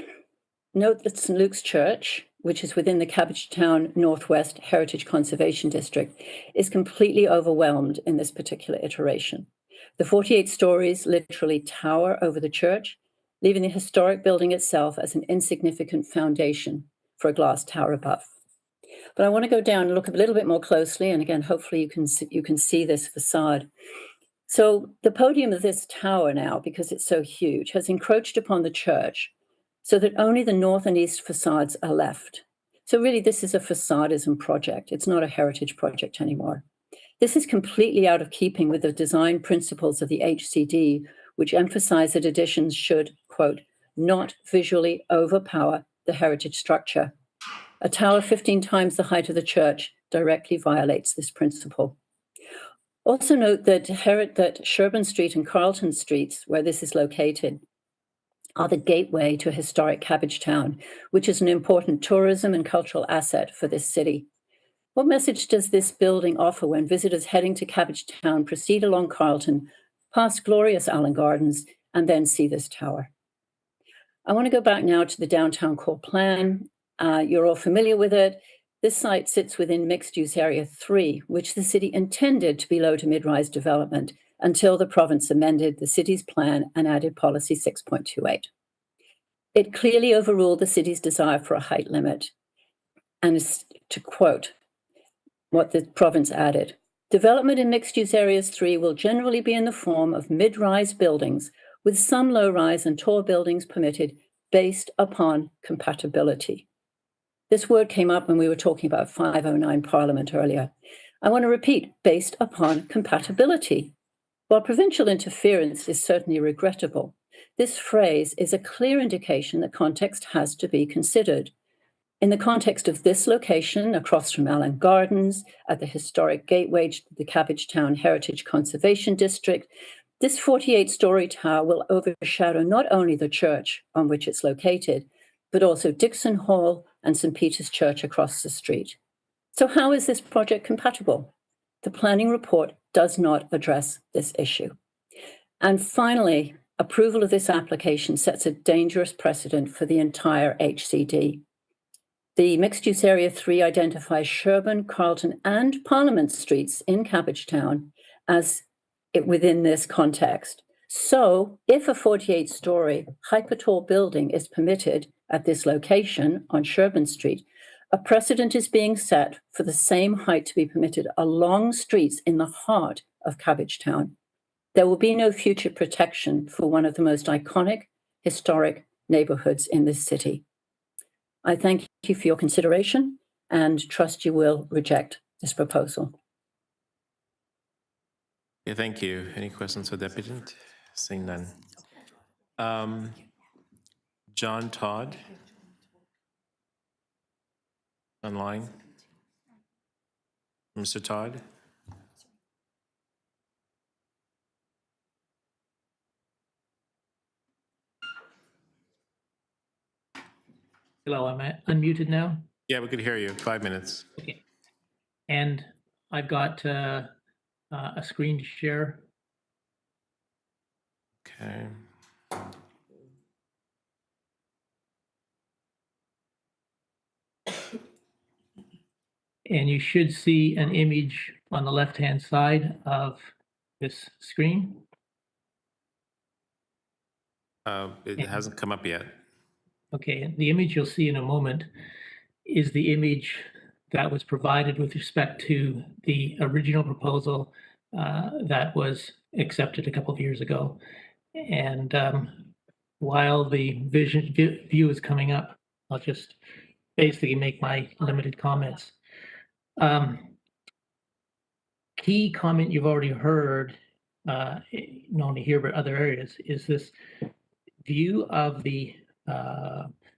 note that St. Luke's Church, which is within the Cabbagetown Northwest Heritage Conservation District, is completely overwhelmed in this particular iteration. The 48 stories literally tower over the church, leaving the historic building itself as an insignificant foundation for a glass tower above. But I want to go down and look a little bit more closely, and again, hopefully you can see this facade. So the podium of this tower now, because it's so huge, has encroached upon the church so that only the north and east facades are left. So really, this is a facadism project. It's not a heritage project anymore. This is completely out of keeping with the design principles of the HCD, which emphasize that additions should, quote, not visually overpower the heritage structure. A tower 15 times the height of the church directly violates this principle. Also note that Sherburne Street and Carlton Streets, where this is located, are the gateway to historic Cabbagetown, which is an important tourism and cultural asset for this city. What message does this building offer when visitors heading to Cabbagetown proceed along Carlton, past glorious Allen Gardens, and then see this tower? I want to go back now to the downtown core plan. You're all familiar with it. This site sits within mixed-use area 3, which the city intended to be low to mid-rise development until the province amended the city's plan and added policy 6.28. It clearly overruled the city's desire for a height limit. And to quote what the province added, development in mixed-use areas 3 will generally be in the form of mid-rise buildings with some low-rise and tall buildings permitted based upon compatibility. This word came up when we were talking about 509 Parliament earlier. I want to repeat, based upon compatibility. While provincial interference is certainly regrettable, this phrase is a clear indication that context has to be considered. In the context of this location, across from Allen Gardens, at the historic gateway to the Cabbagetown Heritage Conservation District, this 48-story tower will overshadow not only the church on which it's located, but also Dixon Hall and St. Peter's Church across the street. So how is this project compatible? The planning report does not address this issue. And finally, approval of this application sets a dangerous precedent for the entire HCD. The mixed-use area 3 identifies Sherburne, Carlton, and Parliament Streets in Cabbagetown as within this context. So if a 48-story hyper-tall building is permitted at this location on Sherburne Street, a precedent is being set for the same height to be permitted along streets in the heart of Cabbagetown. There will be no future protection for one of the most iconic, historic neighborhoods in this city. I thank you for your consideration and trust you will reject this proposal. Yeah, thank you. Any questions for Deputy? Seeing none. John Todd, online. Mr. Todd? Hello, am I unmuted now? Yeah, we could hear you. 5 minutes. Okay. And I've got a screen to share. Okay. And you should see an image on the left-hand side of this screen. It hasn't come up yet. Okay, the image you'll see in a moment is the image that was provided with respect to the original proposal that was accepted a couple of years ago. And while the view is coming up, I'll just basically make my limited comments. Key comment you've already heard, not only here but other areas, is this view of the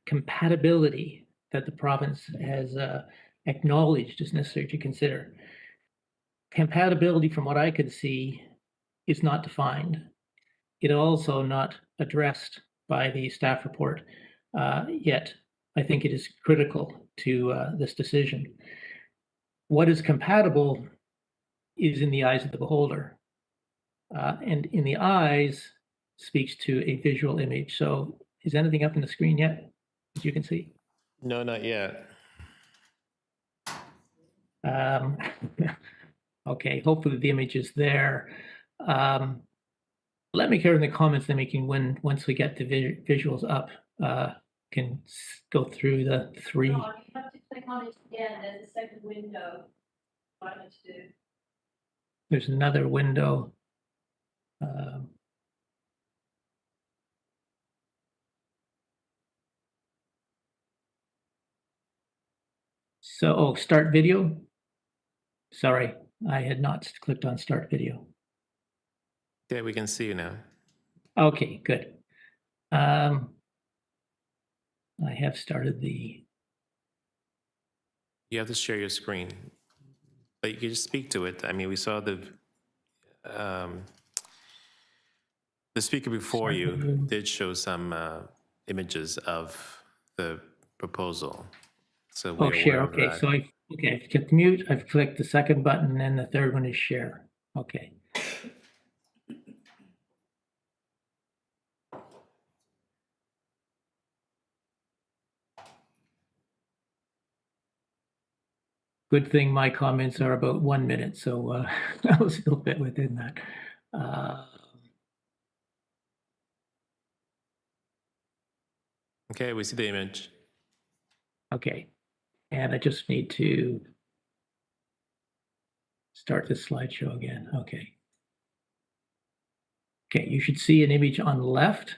compatibility that the province has acknowledged is necessary to consider. Compatibility, from what I could see, is not defined. It also not addressed by the staff report, yet I think it is critical to this decision. What is compatible is in the eyes of the beholder, and in the eyes speaks to a visual image. So is anything up in the screen yet, as you can see? No, not yet. Okay, hopefully the image is there. Let me carry in the comments, then we can, once we get the visuals up, can go through the three. You have to click on it again. There's a second window. What I have to do. There's another window. Start video. Sorry, I had not clicked on start video. Yeah, we can see you now. Okay, good. I have started the. You have to share your screen, but you can just speak to it. I mean, we saw the speaker before you did show some images of the proposal. So we're share. aware of Okay, that. so I've clicked mute. I've clicked the second button, and the third one is share. Okay. Good thing my comments are about 1 minute, so I was a little bit within that. Okay, we see the image. Okay, and I just need to start this slideshow again. Okay. Okay, you should see an image on the left,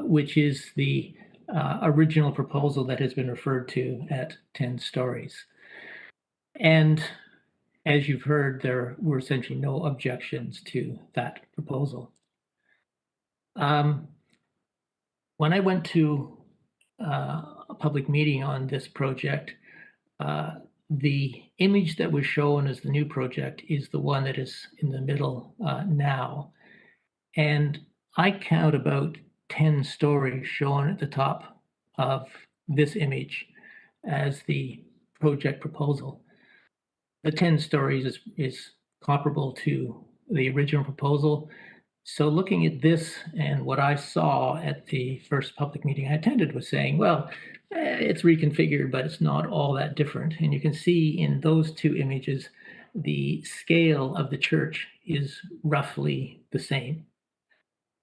which is the original proposal that has been referred to at 10 stories. And as you've heard, there were essentially no objections to that proposal. When I went to a public meeting on this project, the image that was shown as the new project is the one that is in the middle now. And I count about 10 stories shown at the top of this image as the project proposal. The 10 stories is comparable to the original proposal. So looking at this and what I saw at the first public meeting I attended was saying, well, it's reconfigured, but it's not all that different. And you can see in those two images, the scale of the church is roughly the same.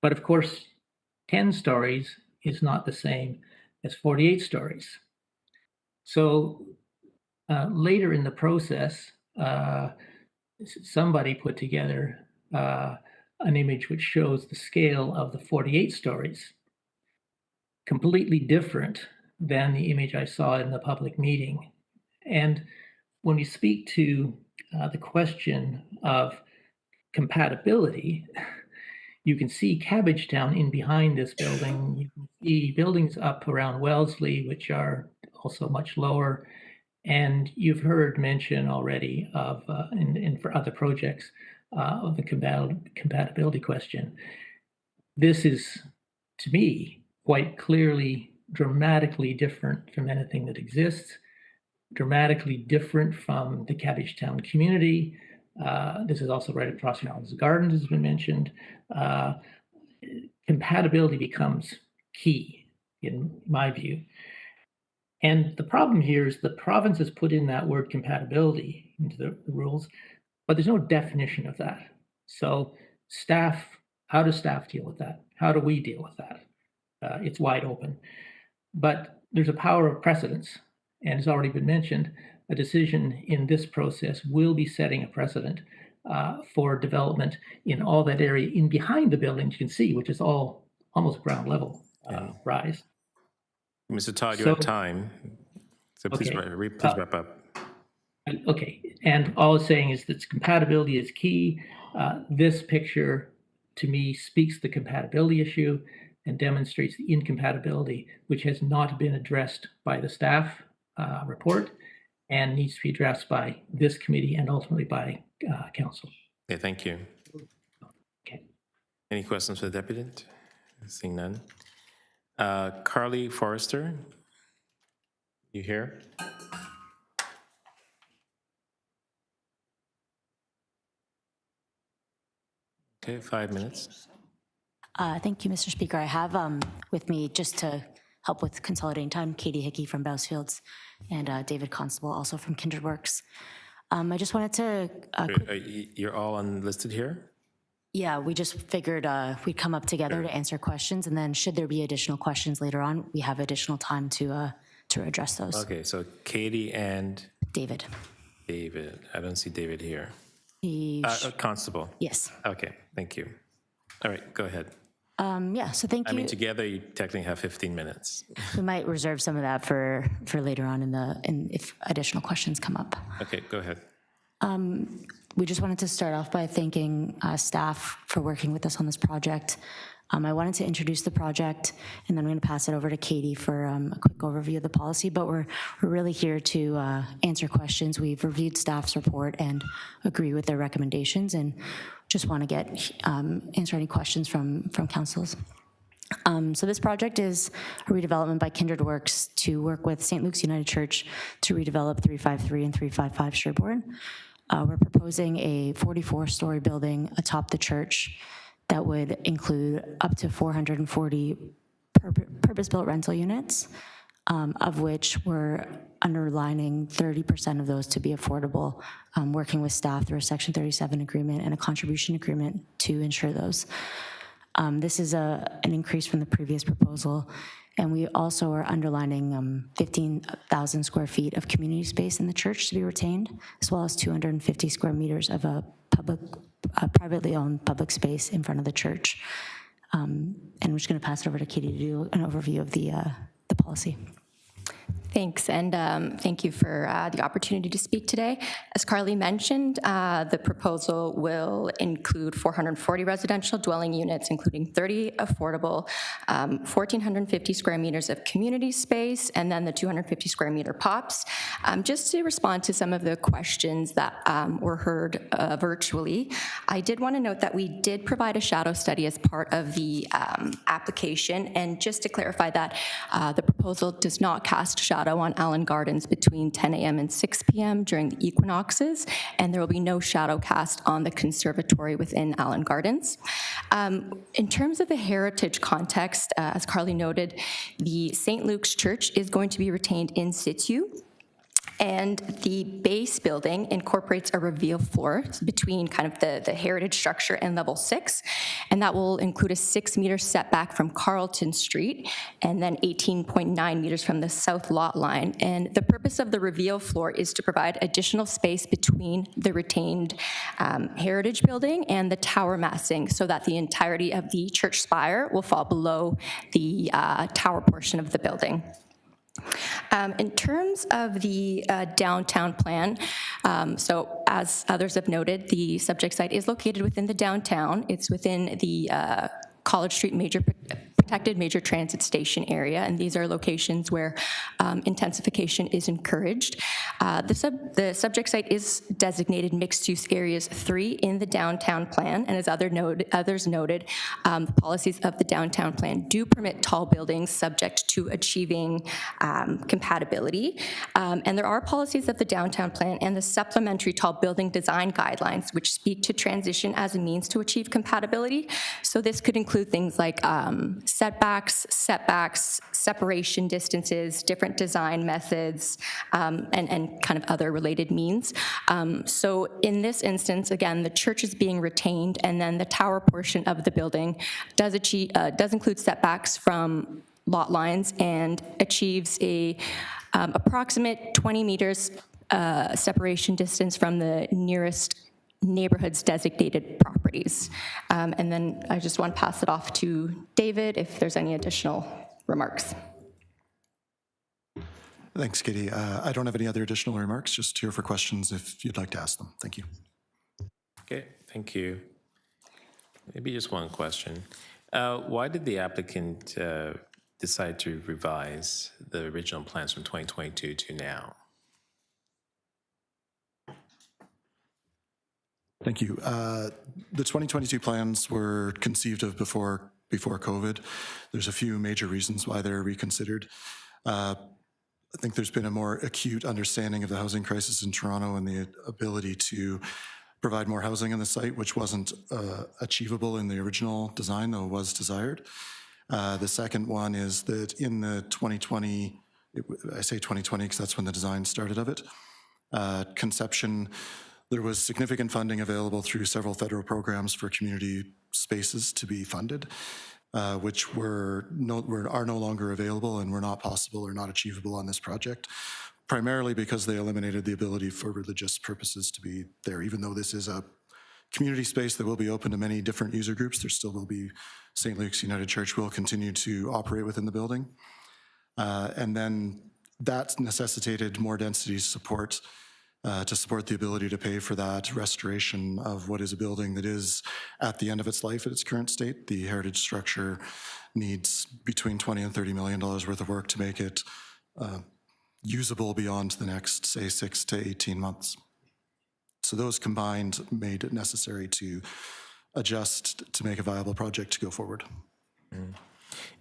But of course, 10 stories is not the same as 48 stories. So later in the process, somebody put together an image which shows the scale of the 48 stories, completely different than the image I saw in the public meeting. And when you speak to the question of compatibility, you can see Cabbagetown in behind this building. You can see buildings up around Wellesley, which are also much lower. And you've heard mention already of, and for other projects, of the compatibility question. This is, to me, quite clearly dramatically different from anything that exists, dramatically different from the Cabbagetown community. This is also right across from Allen's Gardens, has been mentioned. Compatibility becomes key, in my view. And the problem here is the province has put in that word compatibility into the rules, but there's no definition of that. So staff, how does staff deal with that? How do we deal with that? It's wide open. But there's a power of precedence, and it's already been mentioned, a decision in this process will be setting a precedent for development in all that area in behind the buildings you can see, which is all almost ground level rise. Mr. Todd, you're at time, so please, Okay. please wrap up. Okay, and all it's saying is that compatibility is key. This picture, to me, speaks the compatibility issue and demonstrates the incompatibility, which has not been addressed by the staff report and needs to be addressed by this committee and ultimately by council. Okay, thank you. Okay. Any questions for the deputy? Seeing none. Carly Forrester, you here? Okay, 5 minutes. Thank you, Mr. Speaker. I have with me, just to help with consolidating time, Katie Hickey from Bousfields and David Constable, also from Kindred Works. I just wanted to... You're all unlisted here? Yeah, we just figured we'd come up together to answer questions, and then should there be additional questions later on, we have additional time to address those. Okay, so Katie and David. David. I don't see David here. Constable. Yes. Okay, thank you. All right, go ahead. Yeah, so thank I you. mean, together you technically have 15 minutes. We might reserve some of that for later on if additional questions come up. Okay, go ahead. We just wanted to start off by thanking staff for working with us on this project. I wanted to introduce the project, and then I'm going to pass it over to Katie for a quick overview of the policy, but we're really here to answer questions. We've reviewed staff's report and agree with their recommendations, and just want to answer any questions from councils. So this project is a redevelopment by Kindred Works to work with St. Luke's United Church to redevelop 353 and 355 Sherbourne. We're proposing a 44-story building atop the church that would include up to 440 purpose-built rental units, of which we're underlining 30% of those to be affordable, working with staff through a Section 37 agreement and a contribution agreement to ensure those. This is an increase from the previous proposal, and we also are underlining 15,000 square feet of community space in the church to be retained, as well as 250 square meters of a privately owned public space in front of the church. And I'm just going to pass it over to Katie to do an overview of the policy. Thanks, and thank you for the opportunity to speak today. As Carly mentioned, the proposal will include 440 residential dwelling units, including 30 affordable, 1,450 square meters of community space, and then the 250 square meter POPs. Just to respond to some of the questions that were heard virtually, I did want to note that we did provide a shadow study as part of the application, and just to clarify that the proposal does not cast shadow on Allen Gardens between 10 a.m. and 6 p.m. during the equinoxes, and there will be no shadow cast on the conservatory within Allen Gardens. In terms of the heritage context, as Carly noted, the St. Luke's Church is going to be retained in situ, and the base building incorporates a reveal floor between kind of the heritage structure and level 6, and that will include a 6-meter setback from Carlton Street and then 18.9 meters from the south lot line. And the purpose of the reveal floor is to provide additional space between the retained heritage building and the tower massing so that the entirety of the church spire will fall below the tower portion of the building. In terms of the downtown plan, so as others have noted, the subject site is located within the downtown. It's within the College Street protected major transit station area, and these are locations where intensification is encouraged. The subject site is designated mixed-use areas 3 in the downtown plan, and as others noted, the policies of the downtown plan do permit tall buildings subject to achieving compatibility. And there are policies of the downtown plan and the supplementary tall building design guidelines which speak to transition as a means to achieve compatibility. So this could include things like setbacks, separation distances, different design methods, and kind of other related means. So in this instance, again, the church is being retained, and then the tower portion of the building does include setbacks from lot lines and achieves a approximate 20 meters separation distance from the nearest neighborhood's designated properties. And then I just want to pass it off to David if there's any additional remarks. Thanks, Katie. I don't have any other additional remarks, just here for questions if you'd like to ask them. Thank you. Okay, thank you. Maybe just one question. Why did the applicant decide to revise the original plans from 2022 to now? Thank you. The 2022 plans were conceived of before COVID. There's a few major reasons why they're reconsidered. I think there's been a more acute understanding of the housing crisis in Toronto and the ability to provide more housing on the site, which wasn't achievable in the original design, though it was desired. The second one is that in the 2020, I say 2020 because that's when the design started of it, conception There was significant funding available through several federal programs for community spaces to be funded, which are no longer available and were not possible or not achievable on this project, primarily because they eliminated the ability for religious purposes to be there. Even though this is a community space that will be open to many different user groups, there still will be St. Luke's United Church will continue to operate within the building. And then that necessitated more density support to support the ability to pay for that restoration of what is a building that is at the end of its life at its current state. The heritage structure needs between $20 and $30 million worth of work to make it usable beyond the next, say, 6 to 18 months. So those combined made it necessary to adjust to make a viable project to go forward. And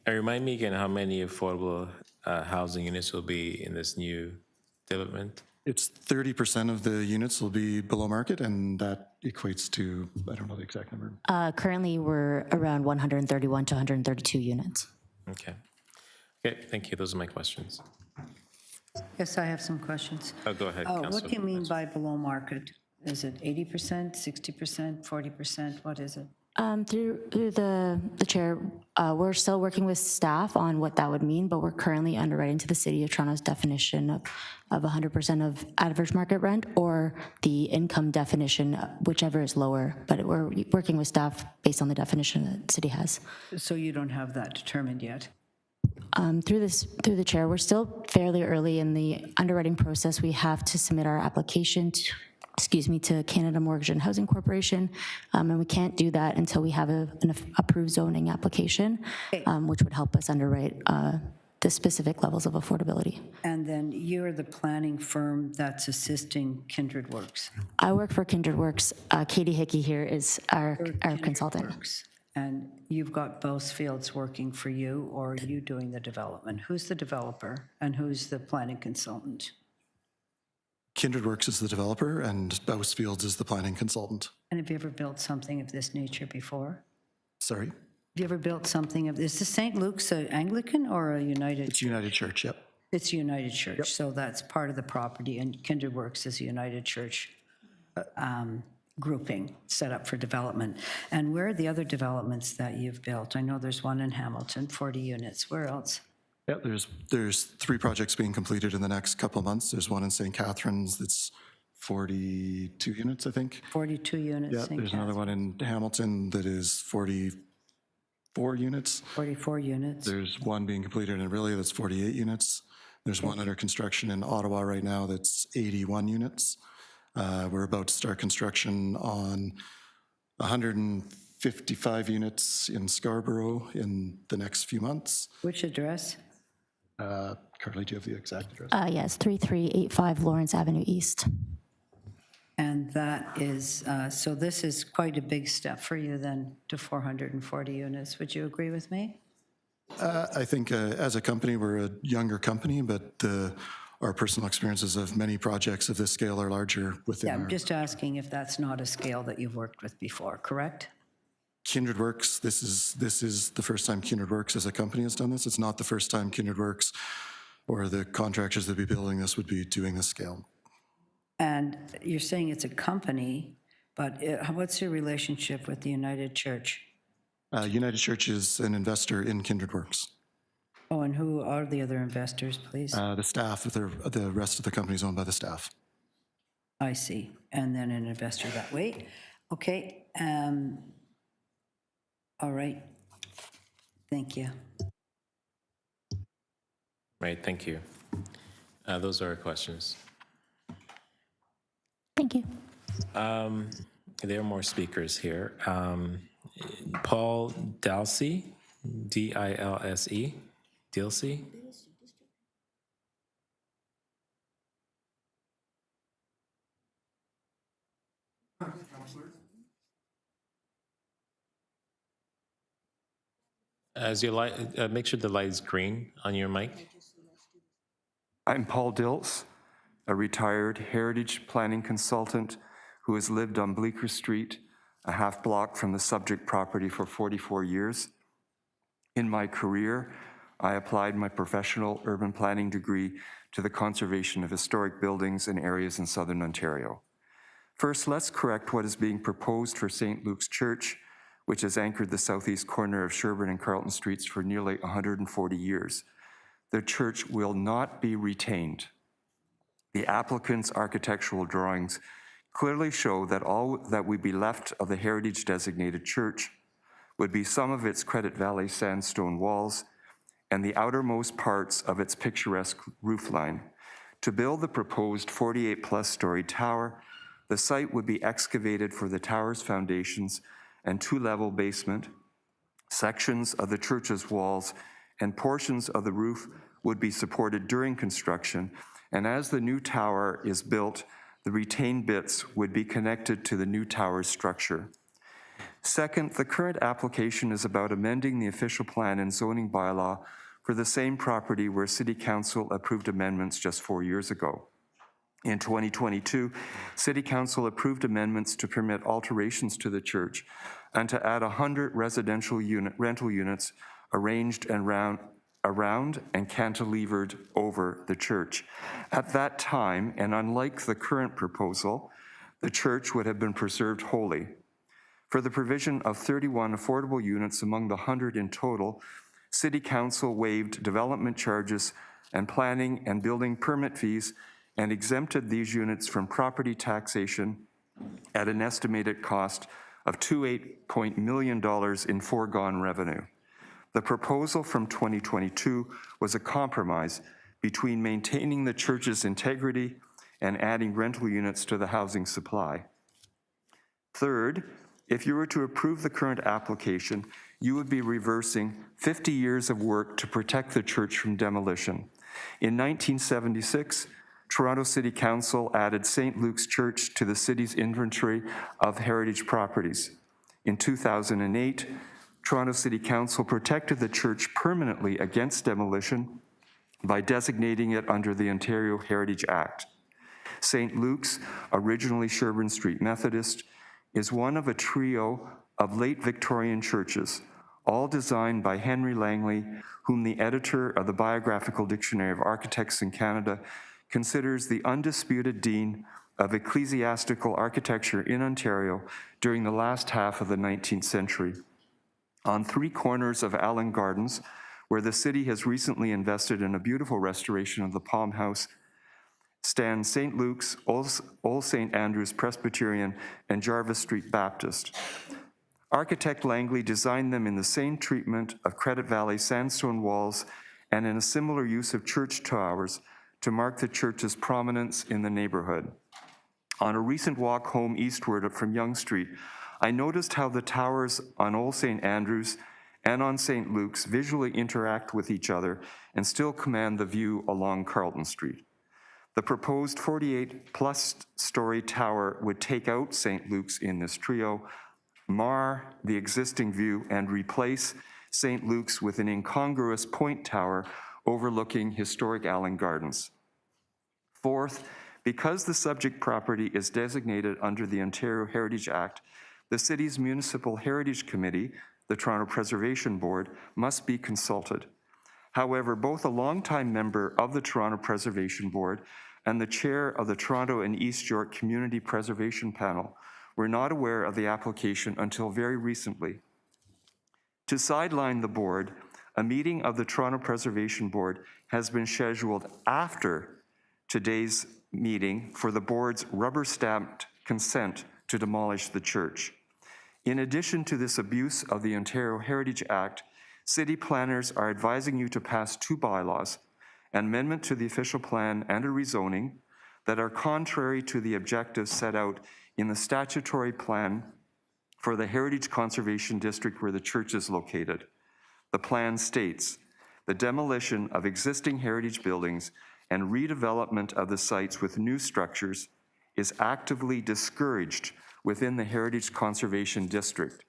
remind me again how many affordable housing units will be in this new development? It's 30% of the units will be below market, and that equates to, I don't know the exact number. Currently, we're around 131 to 132 units. Okay. Okay, thank you. Those are my questions. Yes, I have some questions. Oh, go ahead, What Councillor. do you mean by below market? Is it 80%, 60%, 40%? What is it? Through the chair, we're still working with staff on what that would mean, but we're currently underwriting to the City of Toronto's definition of 100% of average market rent or the income definition, whichever is lower. But we're working with staff based on the definition that the city has. So you don't have that determined yet? Through the chair, we're still fairly early in the underwriting process. We have to submit our application to Canada Mortgage and Housing Corporation, and we can't do that until we have an approved zoning application, which would help us underwrite the specific levels of affordability. And then you're the planning firm that's assisting Kindred Works? I work for Kindred Works. Katie Hickey here is our consultant. And you've got both fields working for you, or are you doing the development? Who's the developer and who's the planning consultant? Kindred Works is the developer, and Bowes Fields is the planning consultant. And have you ever built something of this nature before? Sorry? Have you ever built something of this? Is the St. Luke's an Anglican or a United? It's United Church, yep. It's a United Church, so that's part of the property, and Kindred Works is a United Church grouping set up for development. And where are the other developments that you've built? I know there's one in Hamilton, 40 units. Where else? Yeah, there's 3 projects being completed in the next couple of months. There's one in St. Catharines that's 42 units, I think. 42 units. Yeah, there's another one in Hamilton that is 44 units. 44 units. There's one being completed in Riley that's 48 units. There's one under construction in Ottawa right now that's 81 units. We're about to start construction on 155 units in Scarborough in the next few months. Which address? Carly, do you have the exact address? Yes, 3385 Lawrence Avenue East. And that is, so this is quite a big step for you then to 440 units. Would you agree with me? I think as a company, we're a younger company, but our personal experiences of many projects of this scale are larger within I'm just asking if that's not a scale that you've worked with before, correct? Kindred Works, this is the first time Kindred Works as a company has done this. It's not the first time Kindred Works or the contractors that would be building this would be doing this scale. And you're saying it's a company, but what's your relationship with the United Church? United Church is an investor in Kindred Works. Oh, and who are the other investors, please? The staff, the rest of the company is owned by the staff. I see. And then an investor that way. Okay. All right. Thank you. Right, thank you. Those are our questions. Thank you. There are more speakers here. Paul Dalsey, D-I-L-S-E, Dilsey. As your light, make sure the light is green on your mic. I'm Paul Diltz, a retired heritage planning consultant who has lived on Bleecker Street, a half block from the subject property for 44 years. In my career, I applied my professional urban planning degree to the conservation of historic buildings and areas in Southern Ontario. First, let's correct what is being proposed for St. Luke's Church, which has anchored the southeast corner of Sherbourne and Carleton Streets for nearly 140 years. The church will not be retained. The applicant's architectural drawings clearly show that all that would be left of the heritage-designated church would be some of its Credit Valley sandstone walls and the outermost parts of its picturesque roofline. To build the proposed 48-plus story tower, the site would be excavated for the tower's foundations and two-level basement. Sections of the church's walls and portions of the roof would be supported during construction, and as the new tower is built, the retained bits would be connected to the new tower's structure. Second, the current application is about amending the official plan and zoning bylaw for the same property where City Council approved amendments just 4 years ago. In 2022, City Council approved amendments to permit alterations to the church and to add 100 residential rental units arranged around and cantilevered over the church. At that time, and unlike the current proposal, the church would have been preserved wholly. For the provision of 31 affordable units among the 100 in total, City Council waived development charges and planning and building permit fees and exempted these units from property taxation at an estimated cost of $28 million in foregone revenue. The proposal from 2022 was a compromise between maintaining the church's integrity and adding rental units to the housing supply. Third, if you were to approve the current application, you would be reversing 50 years of work to protect the church from demolition. In 1976, Toronto City Council added St. Luke's Church to the city's inventory of heritage properties. In 2008, Toronto City Council protected the church permanently against demolition by designating it under the Ontario Heritage Act. St. Luke's, originally Sherbourne Street Methodist, is one of a trio of late Victorian churches, all designed by Henry Langley, whom the editor of the Biographical Dictionary of Architects in Canada considers the undisputed dean of ecclesiastical architecture in Ontario during the last half of the 19th century. On three corners of Allen Gardens, where the city has recently invested in a beautiful restoration of the Palm House, stand St. Luke's, Old St. Andrew's Presbyterian, and Jarvis Street Baptist. Architect Langley designed them in the same treatment of Credit Valley sandstone walls and in a similar use of church towers to mark the church's prominence in the neighborhood. On a recent walk home eastward from Yonge Street, I noticed how the towers on Old St. Andrew's and on St. Luke's visually interact with each other and still command the view along Carleton Street. The proposed 48-plus story tower would take out St. Luke's in this trio, mar the existing view, and replace St. Luke's with an incongruous point tower overlooking historic Allen Gardens. Fourth, because the subject property is designated under the Ontario Heritage Act, the city's Municipal Heritage Committee, the Toronto Preservation Board, must be consulted. However, both a longtime member of the Toronto Preservation Board and the chair of the Toronto and East York Community Preservation Panel were not aware of the application until very recently. To sideline the board, a meeting of the Toronto Preservation Board has been scheduled after today's meeting for the board's rubber-stamped consent to demolish the church. In addition to this abuse of the Ontario Heritage Act, city planners are advising you to pass two bylaws, an amendment to the official plan and a rezoning, that are contrary to the objectives set out in the statutory plan for the Heritage Conservation District where the church is located. The plan states, the demolition of existing heritage buildings and redevelopment of the sites with new structures is actively discouraged within the Heritage Conservation District.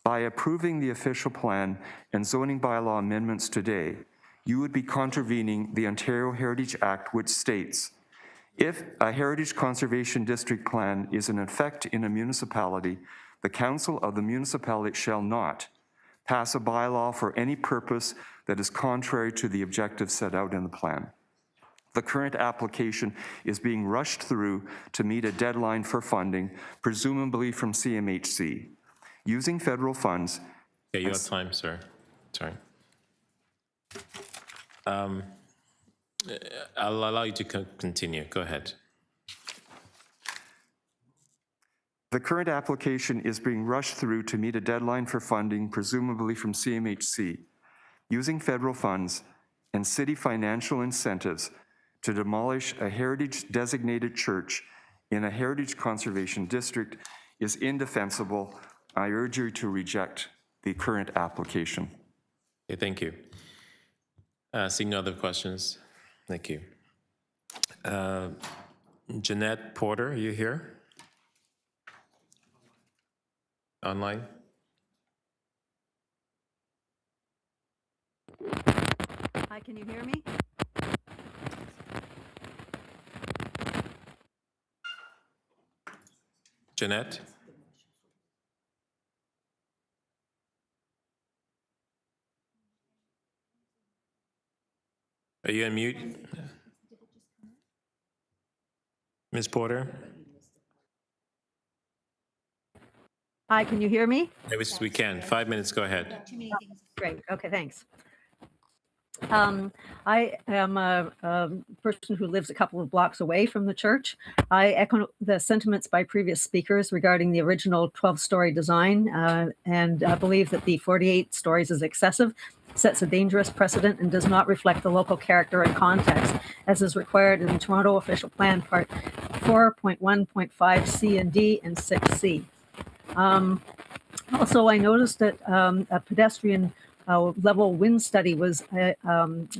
By approving the official plan and zoning bylaw amendments today, you would be contravening the Ontario Heritage Act, which states, if a Heritage Conservation District plan is in effect in a municipality, the council of the municipality shall not pass a bylaw for any purpose that is contrary to the objectives set out in the plan. The current application is being rushed through to meet a deadline for funding, presumably from CMHC. Using federal funds. Okay, you have time, sir. Sorry. I'll allow you to continue. Go ahead. The current application is being rushed through to meet a deadline for funding, presumably from CMHC. Using federal funds and city financial incentives to demolish a heritage-designated church in a heritage conservation district is indefensible. I urge you to reject the current application. Okay, thank you. Seeing no other questions, thank you. Jeanette Porter, are you here? Online? Hi, can you hear me? Jeanette? Are you on mute? Ms. Porter? Hi, can you hear me? Yes, we can. 5 minutes, go ahead. Great. Okay, thanks. I am a person who lives a couple of blocks away from the church. I echo the sentiments by previous speakers regarding the original 12-story design, and I believe that the 48 stories is excessive, sets a dangerous precedent, and does not reflect the local character and context, as is required in the Toronto Official Plan Part 4.1.5 C and D and 6C. Also, I noticed that a pedestrian level wind study was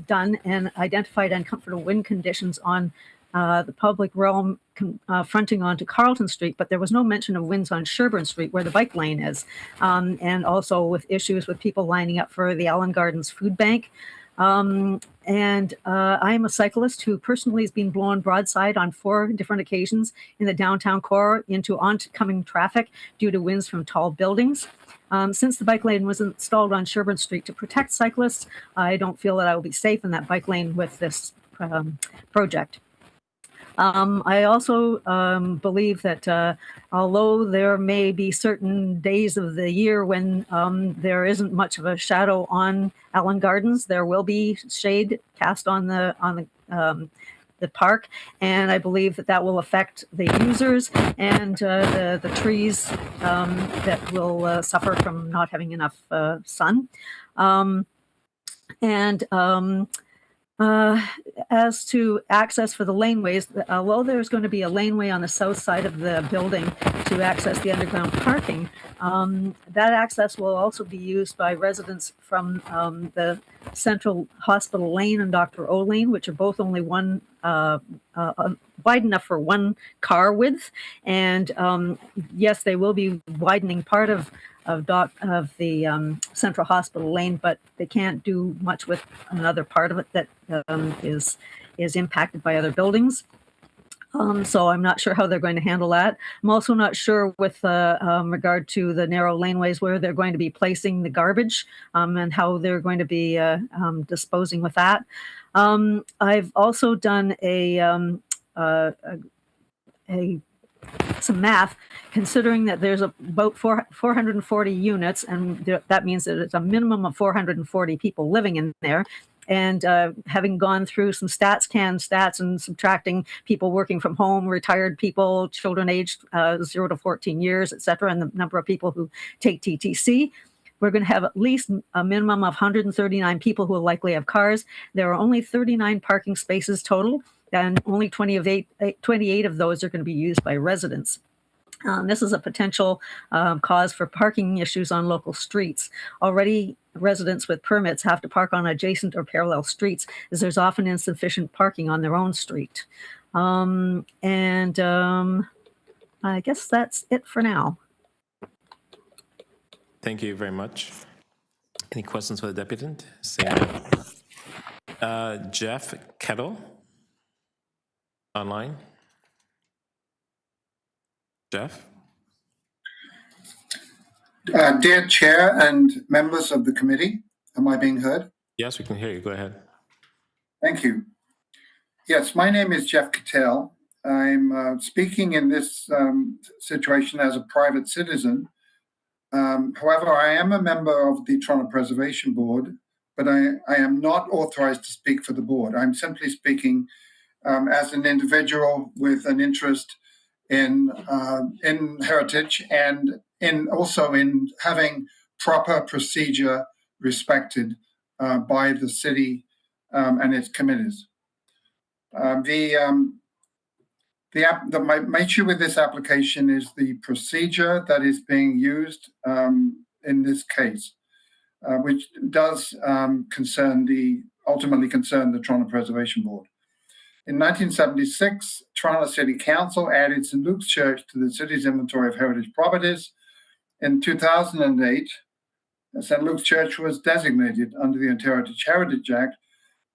done and identified uncomfortable wind conditions on the public realm fronting onto Carleton Street, but there was no mention of winds on Sherbourne Street where the bike lane is, and also with issues with people lining up for the Allen Gardens Food Bank. I'm a cyclist who personally has been blown broadside on 4 different occasions in the downtown core into oncoming traffic due to winds from tall buildings. Since the bike lane was installed on Sherbourne Street to protect cyclists, I don't feel that I will be safe in that bike lane with this project. I also believe that although there may be certain days of the year when there isn't much of a shadow on Allen Gardens, there will be shade cast on the park, and I believe that that will affect the users and the trees that will suffer from not having enough sun. As to access for the laneways, although there's going to be a laneway on the south side of the building to access the underground parking, that access will also be used by residents from the Central Hospital Lane and Dr. O Lane, which are both only one wide enough for one car width. And yes, they will be widening part of the Central Hospital Lane, but they can't do much with another part of it that is impacted by other buildings. So I'm not sure how they're going to handle that. I'm also not sure with regard to the narrow laneways where they're going to be placing the garbage and how they're going to be disposing with that. I've also done some math, considering that there's about 440 units, and that means that it's a minimum of 440 people living in there. And having gone through some stats and subtracting people working from home, retired people, children aged 0 to 14 years, et cetera, and the number of people who take TTC, we're going to have at least a minimum of 139 people who will likely have cars. There are only 39 parking spaces total, and only 28 of those are going to be used by residents. This is a potential cause for parking issues on local streets. Already, residents with permits have to park on adjacent or parallel streets, as there's often insufficient parking on their own street. I guess that's it for now. Thank you very much. Any questions for the deputant? Jeff Kettle, online. Jeff? Dear Chair and members of the committee, am I being heard? Yes, we can hear you. Go ahead. Thank you. Yes, my name is Jeff Cattell. I'm speaking in this situation as a private citizen. However, I am a member of the Toronto Preservation Board, but I am not authorized to speak for the board. I'm simply speaking as an individual with an interest in heritage and also in having proper procedure respected by the city and its committees. My issue with this application is the procedure that is being used in this case, which does ultimately concern the Toronto Preservation Board. In 1976, Toronto City Council added St. Luke's Church to the city's inventory of heritage properties. In 2008, St. Luke's Church was designated under the Ontario Heritage Act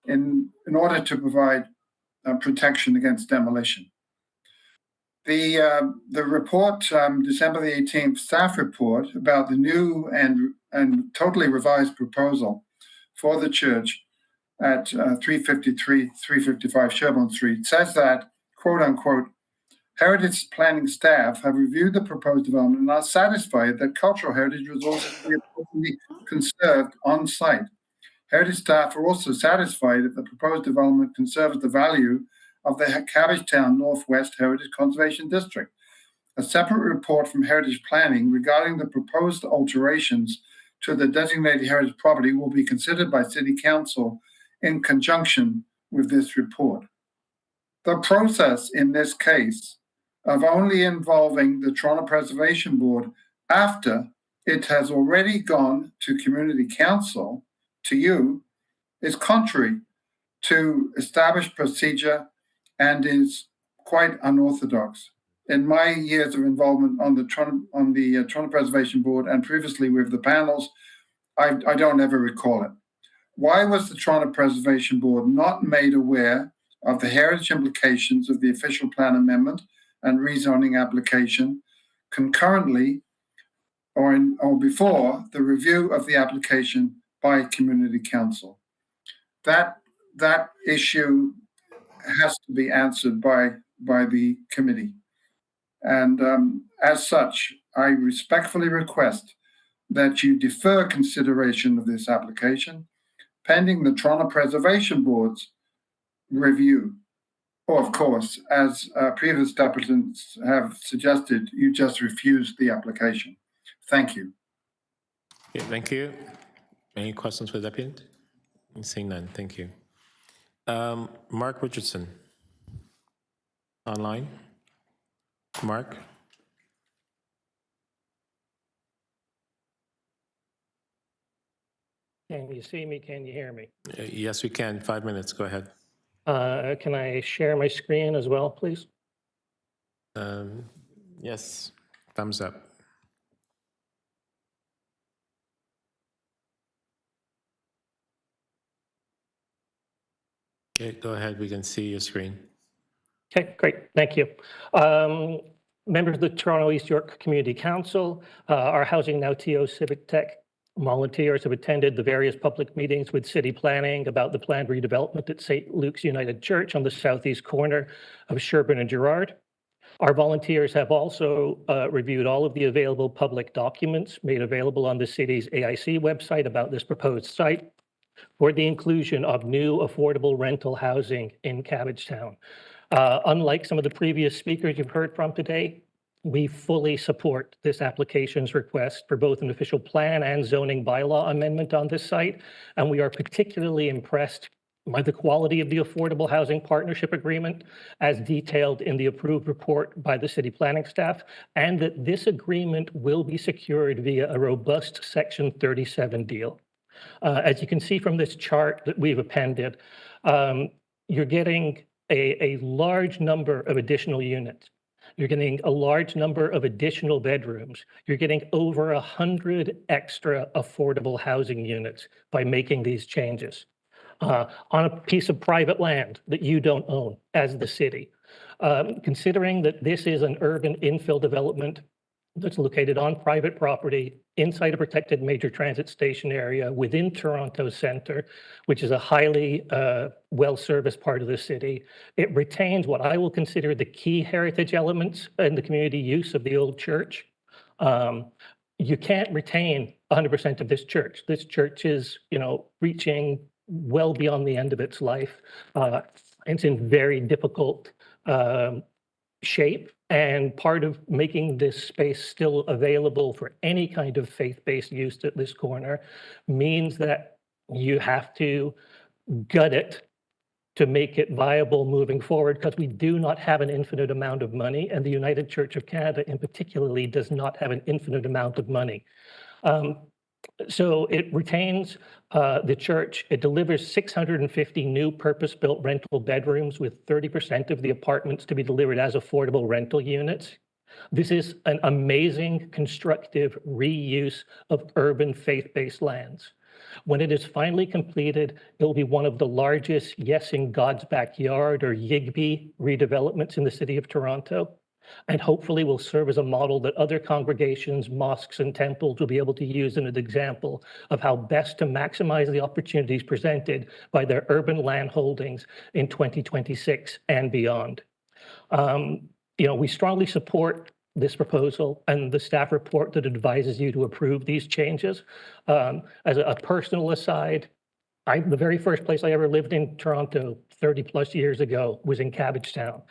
in order to provide protection against demolition. The report, December the 18th staff report about the new and totally revised proposal for the church at 355 Sherbourne Street says that, quote unquote, heritage planning staff have reviewed the proposed development and are satisfied that cultural heritage resources will be appropriately conserved on site. Heritage staff are also satisfied that the proposed development conserves the value of the Cabbagetown Northwest Heritage Conservation District. A separate report from Heritage Planning regarding the proposed alterations to the designated heritage property will be considered by City Council in conjunction with this report. The process in this case of only involving the Toronto Preservation Board after it has already gone to Community Council, to you, is contrary to established procedure and is quite unorthodox. In my years of involvement on the Toronto Preservation Board and previously with the panels, I don't ever recall it. Why was the Toronto Preservation Board not made aware of the heritage implications of the official plan amendment and rezoning application concurrently or before the review of the application by Community Council? That issue has to be answered by the committee. And as such, I respectfully request that you defer consideration of this application pending the Toronto Preservation Board's review. Or, of course, as previous applicants have suggested, you just refuse the application. Thank you. Okay, thank you. Any questions for the applicant? Seeing none, thank you. Mark Richardson, online. Mark? Can you see me? Can you hear me? Yes, we can. 5 minutes. Go ahead. Can I share my screen as well, please? Yes. Thumbs up. Okay, go ahead. We can see your screen. Okay, great. Thank you. Members of the Toronto East York Community Council, our Housing Now TO Civic Tech volunteers have attended the various public meetings with city planning about the planned redevelopment at St. Luke's United Church on the southeast corner of Sherbourne and Gerrard. Our volunteers have also reviewed all of the available public documents made available on the city's AIC website about this proposed site for the inclusion of new affordable rental housing in Cabbagetown. Unlike some of the previous speakers you've heard from today, we fully support this application's request for both an official plan and zoning bylaw amendment on this site, and we are particularly impressed by the quality of the Affordable Housing Partnership Agreement as detailed in the approved report by the city planning staff, and that this agreement will be secured via a robust Section 37 deal. As you can see from this chart that we've appended, you're getting a large number of additional units. You're getting a large number of additional bedrooms. You're getting over 100 extra affordable housing units by making these changes on a piece of private land that you don't own as the city. Considering that this is an urban infill development that's located on private property inside a protected major transit station area within Toronto Centre, which is a highly well-serviced part of the city. It retains what I will consider the key heritage elements in the community use of the old church. You can't retain 100% of this church. This church is, reaching well beyond the end of its life. It's in very difficult shape, and part of making this space still available for any kind of faith-based use at this corner means that you have to gut it to make it viable moving forward, because we do not have an infinite amount of money, and the United Church of Canada in particularly does not have an infinite amount of money. So it retains the church. It delivers 650 new purpose-built rental bedrooms, with 30% of the apartments to be delivered as affordable rental units. This is an amazing constructive reuse of urban faith-based lands. When it is finally completed, it will be one of the largest Yes in God's Backyard, or YIGBY, redevelopments in the city of Toronto, and hopefully will serve as a model that other congregations, mosques, and temples will be able to use as an example of how best to maximize the opportunities presented by their urban land holdings in 2026 and beyond. We strongly support this proposal and the staff report that advises you to approve these changes. As a personal aside, the very first place I ever lived in Toronto 30 plus years ago was in Cabbagetown.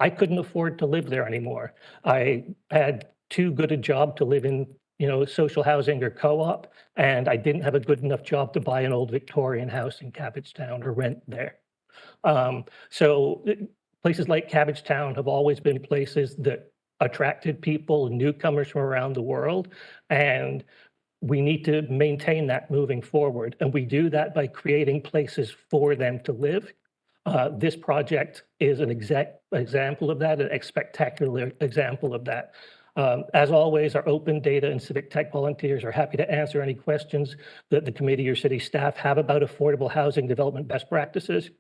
I couldn't afford to live there anymore. I had too good a job to live in, social housing or co-op, and I didn't have a good enough job to buy an old Victorian house in Cabbagetown or rent there. So places like Cabbagetown have always been places that attracted people, newcomers from around the world, and we need to maintain that moving forward. And we do that by creating places for them to live. This project is an example of that, a spectacular example of that. As always, our open data and civic tech volunteers are happy to answer any questions that the committee or city staff have about affordable housing development best practices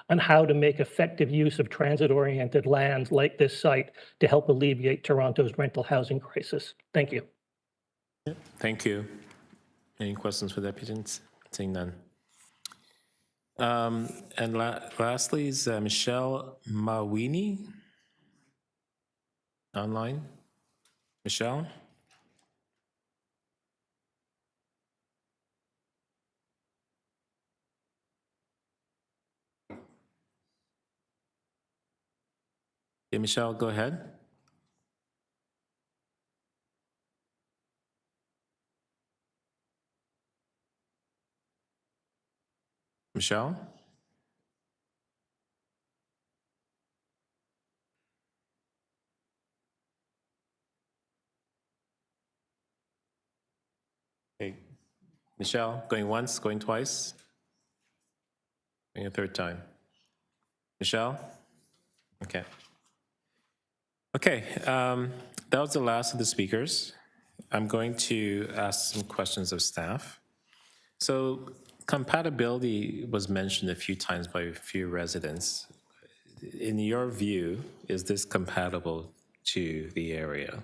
and how to make effective use of transit-oriented lands like this site to help alleviate Toronto's rental housing crisis. Thank you. Thank you. Any questions for the applicants? Seeing none. And lastly is Michelle Mawini online. Michelle? Yeah, Michelle, go ahead. Michelle? Okay. Michelle, going once, going twice? Going a third time. Michelle? Okay. Okay, that was the last of the speakers. I'm going to ask some questions of staff. So compatibility was mentioned a few times by a few residents. In your view, is this compatible to the area?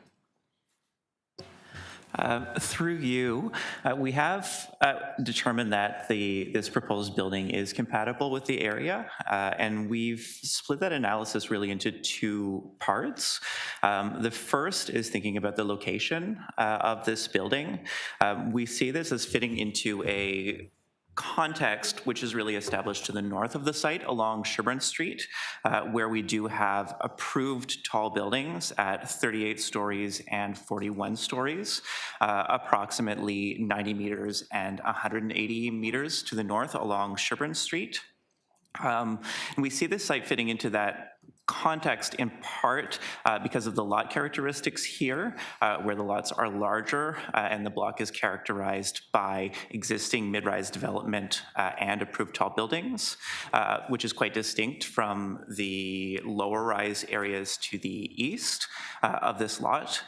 Through you, we have determined that this proposed building is compatible with the area, and we've split that analysis really into two parts. The first is thinking about the location of this building. We see this as fitting into a context which is really established to the north of the site along Sherburne Street, where we do have approved tall buildings at 38 stories and 41 stories, approximately 90 meters and 180 meters to the north along Sherburne Street. And we see this site fitting into that context in part because of the lot characteristics here, where the lots are larger and the block is characterized by existing mid-rise development and approved tall buildings, which is quite distinct from the lower rise areas to the east of this lot.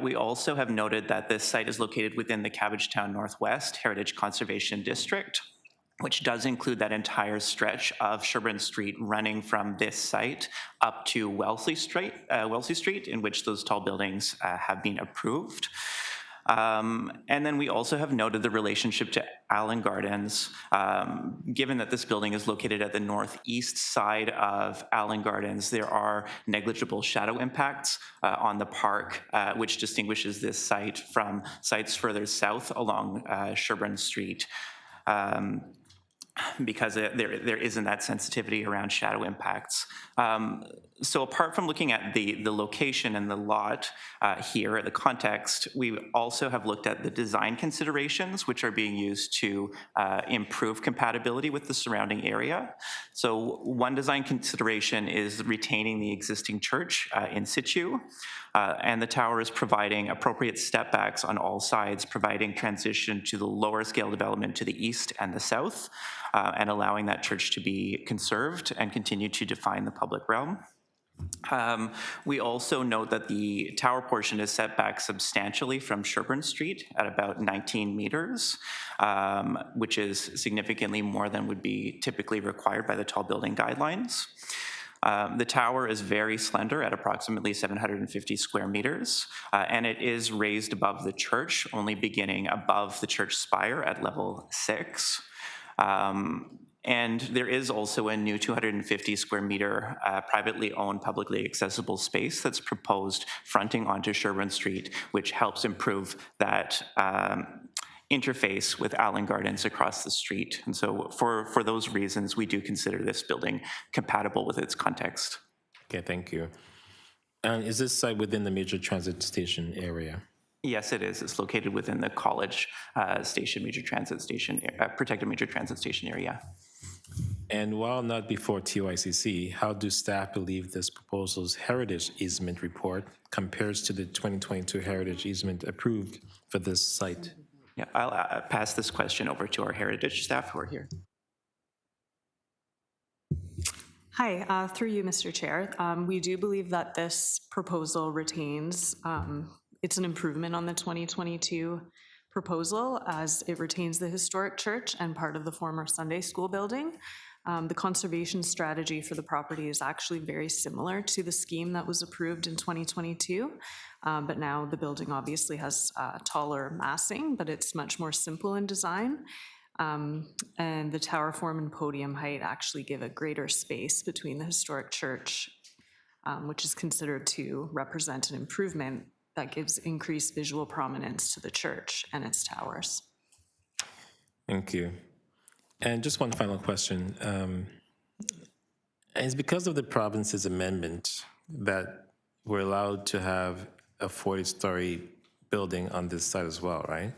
We also have noted that this site is located within the Cabbagetown Northwest Heritage Conservation District, which does include that entire stretch of Sherburne Street running from this site up to Wellesley Street, in which those tall buildings have been approved. And then we also have noted the relationship to Allen Gardens, given that this building is located at the northeast side of Allen Gardens. There are negligible shadow impacts on the park, which distinguishes this site from sites further south along Sherburne Street. Because there isn't that sensitivity around shadow impacts. So apart from looking at the location and the lot here, the context, we also have looked at the design considerations which are being used to improve compatibility with the surrounding area. So one design consideration is retaining the existing church in situ, and the tower is providing appropriate step backs on all sides, providing transition to the lower scale development to the east and the south, and allowing that church to be conserved and continue to define the public realm. We also note that the tower portion is set back substantially from Sherburne Street at about 19 meters, which is significantly more than would be typically required by the tall building guidelines. The tower is very slender at approximately 750 square meters, and it is raised above the church, only beginning above the church spire at level 6. And there is also a new 250 square meter privately owned, publicly accessible space that's proposed fronting onto Sherburne Street, which helps improve that interface with Allen Gardens across the street. And so for those reasons, we do consider this building compatible with its context. Okay, thank you. And is this site within the major transit station area? Yes, it is. It's located within the College Station, protected major transit station area. And while not before TYCC, how do staff believe this proposal's heritage easement report compares to the 2022 heritage easement approved for this site? Yeah, I'll pass this question over to our heritage staff who are here. Hi, through you, Mr. Chair. We do believe that this proposal retains, it's an improvement on the 2022 proposal as it retains the historic church and part of the former Sunday school building. The conservation strategy for the property is actually very similar to the scheme that was approved in 2022, but now the building obviously has taller massing, but it's much more simple in design. And the tower form and podium height actually give a greater space between the historic church, which is considered to represent an improvement that gives increased visual prominence to the church and its towers. Thank you. And just one final question. It's because of the province's amendment that we're allowed to have a 40-story building on this site as well, right?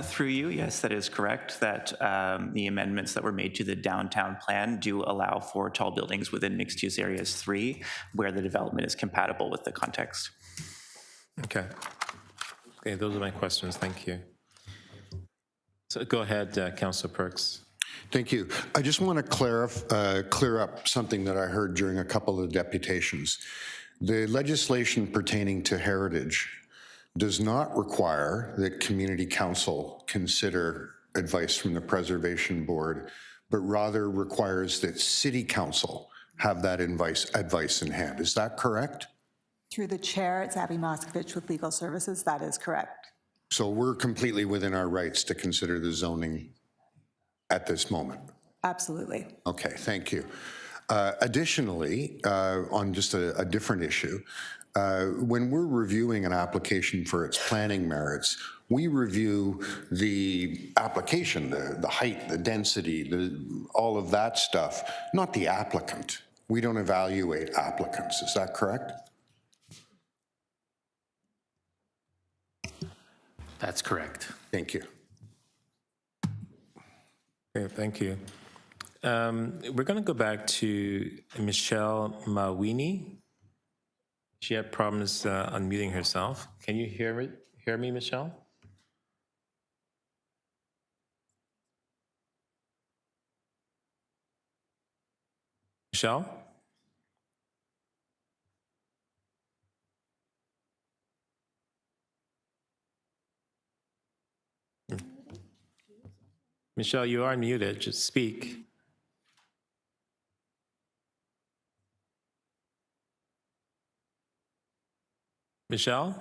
Through you, yes, that is correct, that the amendments that were made to the downtown plan do allow for tall buildings within mixed-use areas 3, where the development is compatible with the context. Okay. Okay, those are my questions. Thank you. So go ahead, Councillor Perks. Thank you. I just want to clear up something that I heard during a couple of deputations. The legislation pertaining to heritage does not require that Community Council consider advice from the Preservation Board, but rather requires that City Council have that advice in hand. Is that correct? Through the chair, it's Abby Moskovich with Legal Services. That is correct. So we're completely within our rights to consider the zoning at this moment? Absolutely. Okay, thank you. Additionally, on just a different issue, when we're reviewing an application for its planning merits, we review the application, the height, the density, all of that stuff, not the applicant. We don't evaluate applicants. Is that correct? That's correct. Thank you. Okay, thank you. We're going to go back to Michelle Mawini. She had problems unmuting herself. Can you hear me, Michelle? Michelle? Michelle, you are muted. Just speak. Michelle?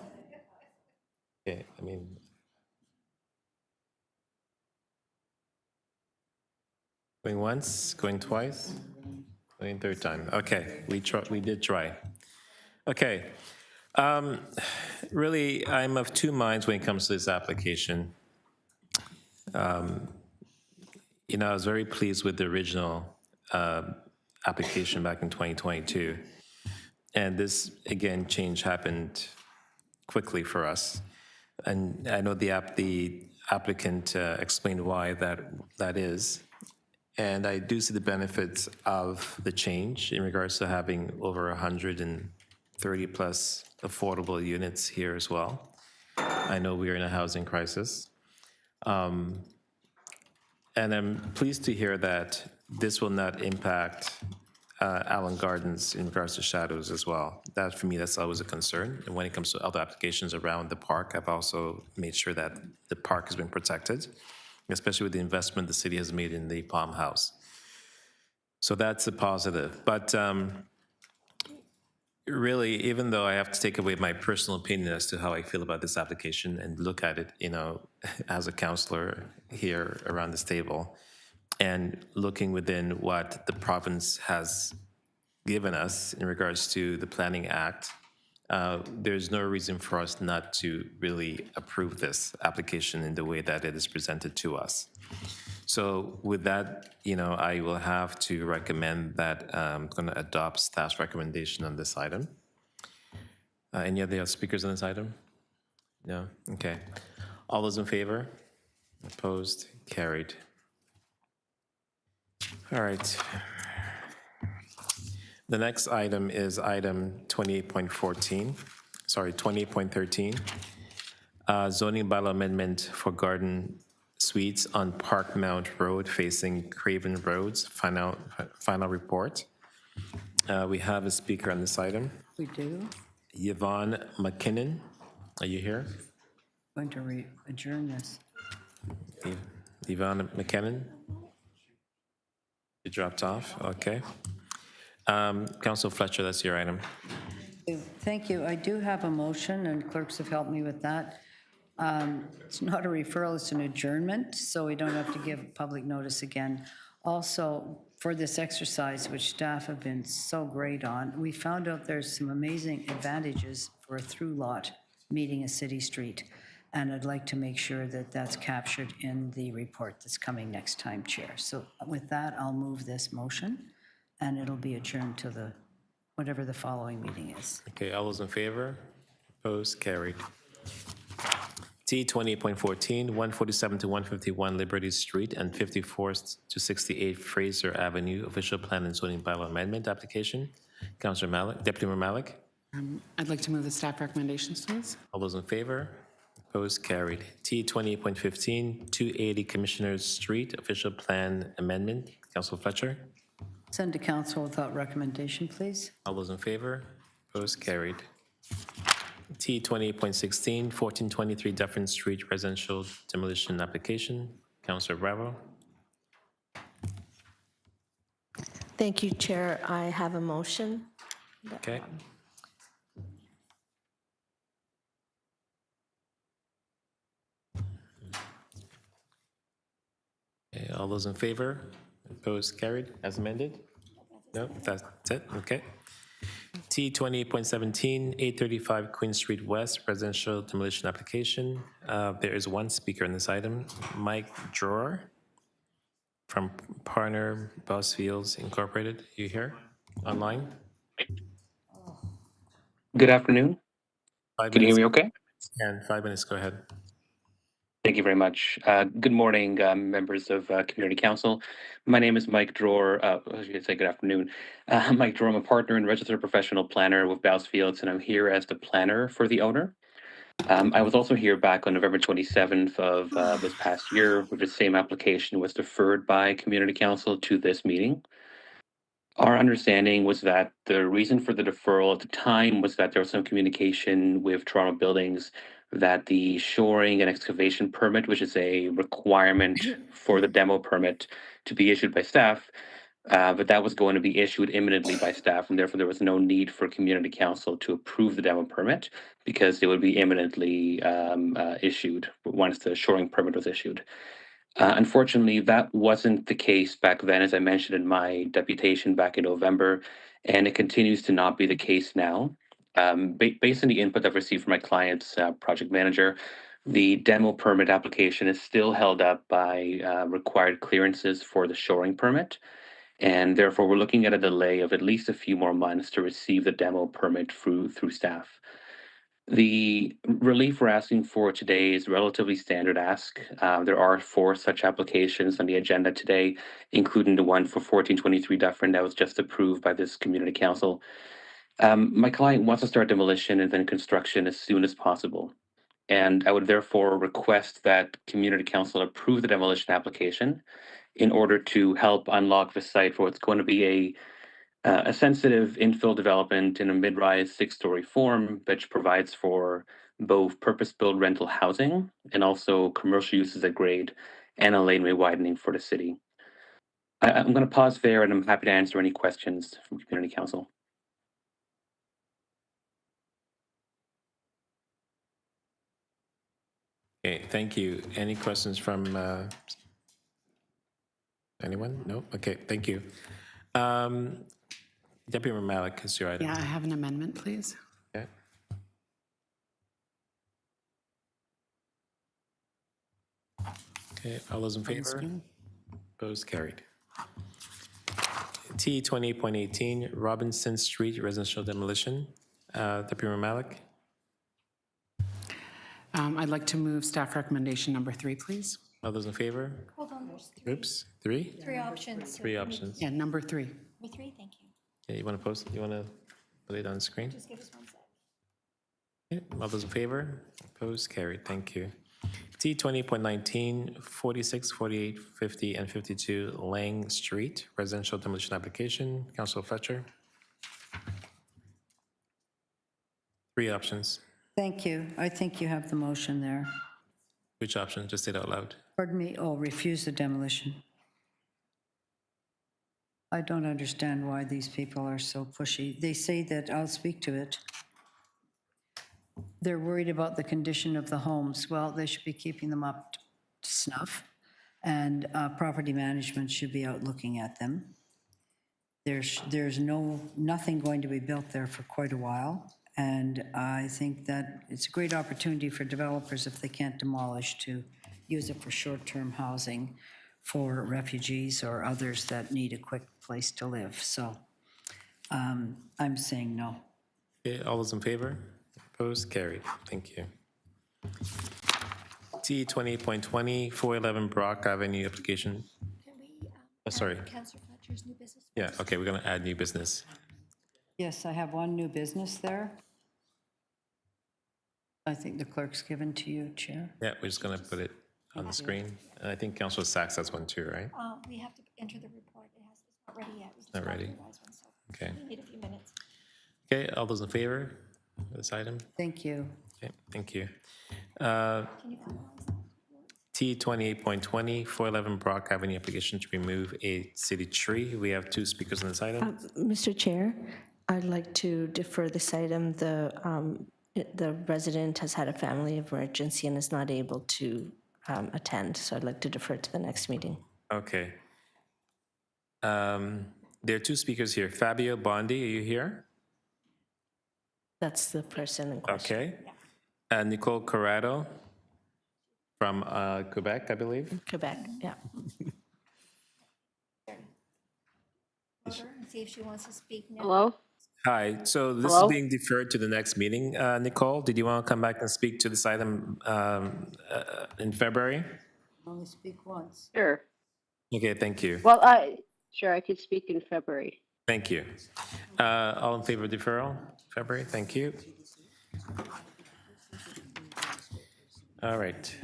Okay, going once, going twice, going third time. Okay, we did try. Okay. Really, I'm of two minds when it comes to this application. I was very pleased with the original application back in 2022. And this, again, change happened quickly for us. And I know the applicant explained why that is. And I do see the benefits of the change in regards to having over 130 plus affordable units here as well. I know we are in a housing crisis. And I'm pleased to hear that this will not impact Allen Gardens in regards to shadows as well. That, for me, that's always a concern. And when it comes to other applications around the park, I've also made sure that the park has been protected, especially with the investment the city has made in the Palm House. So that's a positive. But really, even though I have to take away my personal opinion as to how I feel about this application and look at it, as a counselor here around this table, and looking within what the province has given us in regards to the Planning Act, there's no reason for us not to really approve this application in the way that it is presented to us. So with that, I will have to recommend that I'm going to adopt staff's recommendation on this item. Any other speakers on this item? No? Okay. All those in favor? Opposed? Carried. All right. The next item is item 28.13, zoning bylaw amendment for garden suites on Park Mount Road facing Craven Roads, final report. We have a speaker on this item. We do. Yvonne McKinnon, are you here? Going to adjourn this. Yvonne McKinnon? You dropped off, okay. Councilor Fletcher, that's your item. Thank you. I do have a motion, and clerks have helped me with that. It's not a referral, it's an adjournment, so we don't have to give public notice again. Also, for this exercise, which staff have been so great on, we found out there's some amazing advantages for a through lot meeting a city street. And I'd like to make sure that that's captured in the report that's coming next time, Chair. So with that, I'll move this motion, and it'll be adjourned to whatever the following meeting is. Okay, all those in favor? Opposed? Carried. T 20.14, 147 to 151 Liberty Street and 54 to 68 Fraser Avenue, official plan and zoning bylaw amendment application. Councillor Malik, Deputy Mayor Malik. I'd like to move the staff recommendations, please. All those in favor? Opposed? Carried. T 20.15, 280 Commissioners Street, official plan amendment. Councillor Fletcher. Send to council without recommendation, please. All those in favor? Opposed? Carried. T 20.16, 1423 Dufferin Street residential demolition application. Councillor Bravo. Thank you, Chair. I have a motion. Okay. Okay, all those in favor? Opposed? Carried as amended? No, that's it. Okay. T 20.17, 835 Queen Street West, residential demolition application. There is one speaker on this item, Mike Drawer from Partner Bosfields Incorporated. You here online? Good afternoon. Can you hear me okay? And 5 minutes, go ahead. Thank you very much. Good morning, members of Community Council. My name is Mike Drawer. I should say good afternoon. Mike Drawer, I'm a partner and registered professional planner with Bosfields, and I'm here as the planner for the owner. I was also here back on November 27th of this past year, where the same application was deferred by Community Council to this meeting. Our understanding was that the reason for the deferral at the time was that there was some communication with Toronto Buildings that the shoring and excavation permit, which is a requirement for the demo permit to be issued by staff, but that was going to be issued imminently by staff, and therefore there was no need for community council to approve the demo permit because it would be imminently issued once the shoring permit was issued. Unfortunately, that wasn't the case back then, as I mentioned in my deputation back in November, and it continues to not be the case now. Based on the input I've received from my client's project manager, the demo permit application is still held up by required clearances for the shoring permit. And therefore, we're looking at a delay of at least a few more months to receive the demo permit through staff. The relief we're asking for today is relatively standard ask. There are 4 such applications on the agenda today, including the one for 1423 Dufferin that was just approved by this community council. My client wants to start demolition and then construction as soon as possible. And I would therefore request that community council approve the demolition application in order to help unlock the site for what's going to be a sensitive infill development in a mid-rise 6-story form, which provides for both purpose-built rental housing and also commercial uses at grade and a laneway widening for the city. I'm going to pause there, and I'm happy to answer any questions from community council. Okay, thank you. Any questions from anyone? No? Okay, thank you. Deputy Mayor Malik, is your item. Yeah, I have an amendment, please. Okay. Okay, all those in favor? Opposed, carried. T 20.18, Robinson Street residential demolition. Deputy Mayor Malik? I'd like to move staff recommendation number 3, please. All those in favor? Hold on, there's 3. Oops, 3? 3 options. 3 options. Yeah, number 3. Number 3, thank you. Yeah, you want to post, you want to put it on the screen? Just give us 1 sec. Okay, all those in favor? Opposed, carried, thank you. T 20.19, 46, 48, 50, and 52 Lang Street, residential demolition application. Councilor Fletcher. 3 options. Thank you. I think you have the motion there. Which option? Just say it out loud. Pardon me, oh, refuse the demolition. I don't understand why these people are so pushy. They say that, I'll speak to it. They're worried about the condition of the homes. Well, they should be keeping them up to snuff, and property management should be out looking at them. There's nothing going to be built there for quite a while, and I think that it's a great opportunity for developers, if they can't demolish, to use it for short-term housing for refugees or others that need a quick place to live. So I'm saying no. Okay, all those in favor? Opposed, carried. Thank you. T 20.20, 411 Brock Avenue application. Can we Sorry. Councillor Fletcher's new business? Yeah, okay, we're going to add new business. Yes, I have one new business there. I think the clerk's given to you, Chair. Yeah, we're just going to put it on the screen. And I think Councilor Sachs has one too, right? We have to enter the report. It's not ready yet. We just Not got ready. the revised one, so Okay. we need a few minutes. Okay, all those in favor of this item? Thank you. Okay, thank you. Can you finalize that? T 28.20, 411 Brock Avenue application to remove a city tree. We have 2 speakers on this item. Mr. Chair, I'd like to defer this item. The resident has had a family emergency and is not able to attend, so I'd like to defer to the next meeting. Okay. There are 2 speakers here. Fabio Bondi, are you here? That's the person in question. Okay. Nicole Corrado from Quebec, I believe. Quebec, yeah. And see if she wants to speak now. Hello? Hi, so this Hello? is being deferred to the next meeting. Nicole, did you want to come back and speak to this item in February? Only speak once. Sure. Okay, thank you. Well, sure, I could speak in February. Thank you. All in favor of deferral? February, thank you. All right.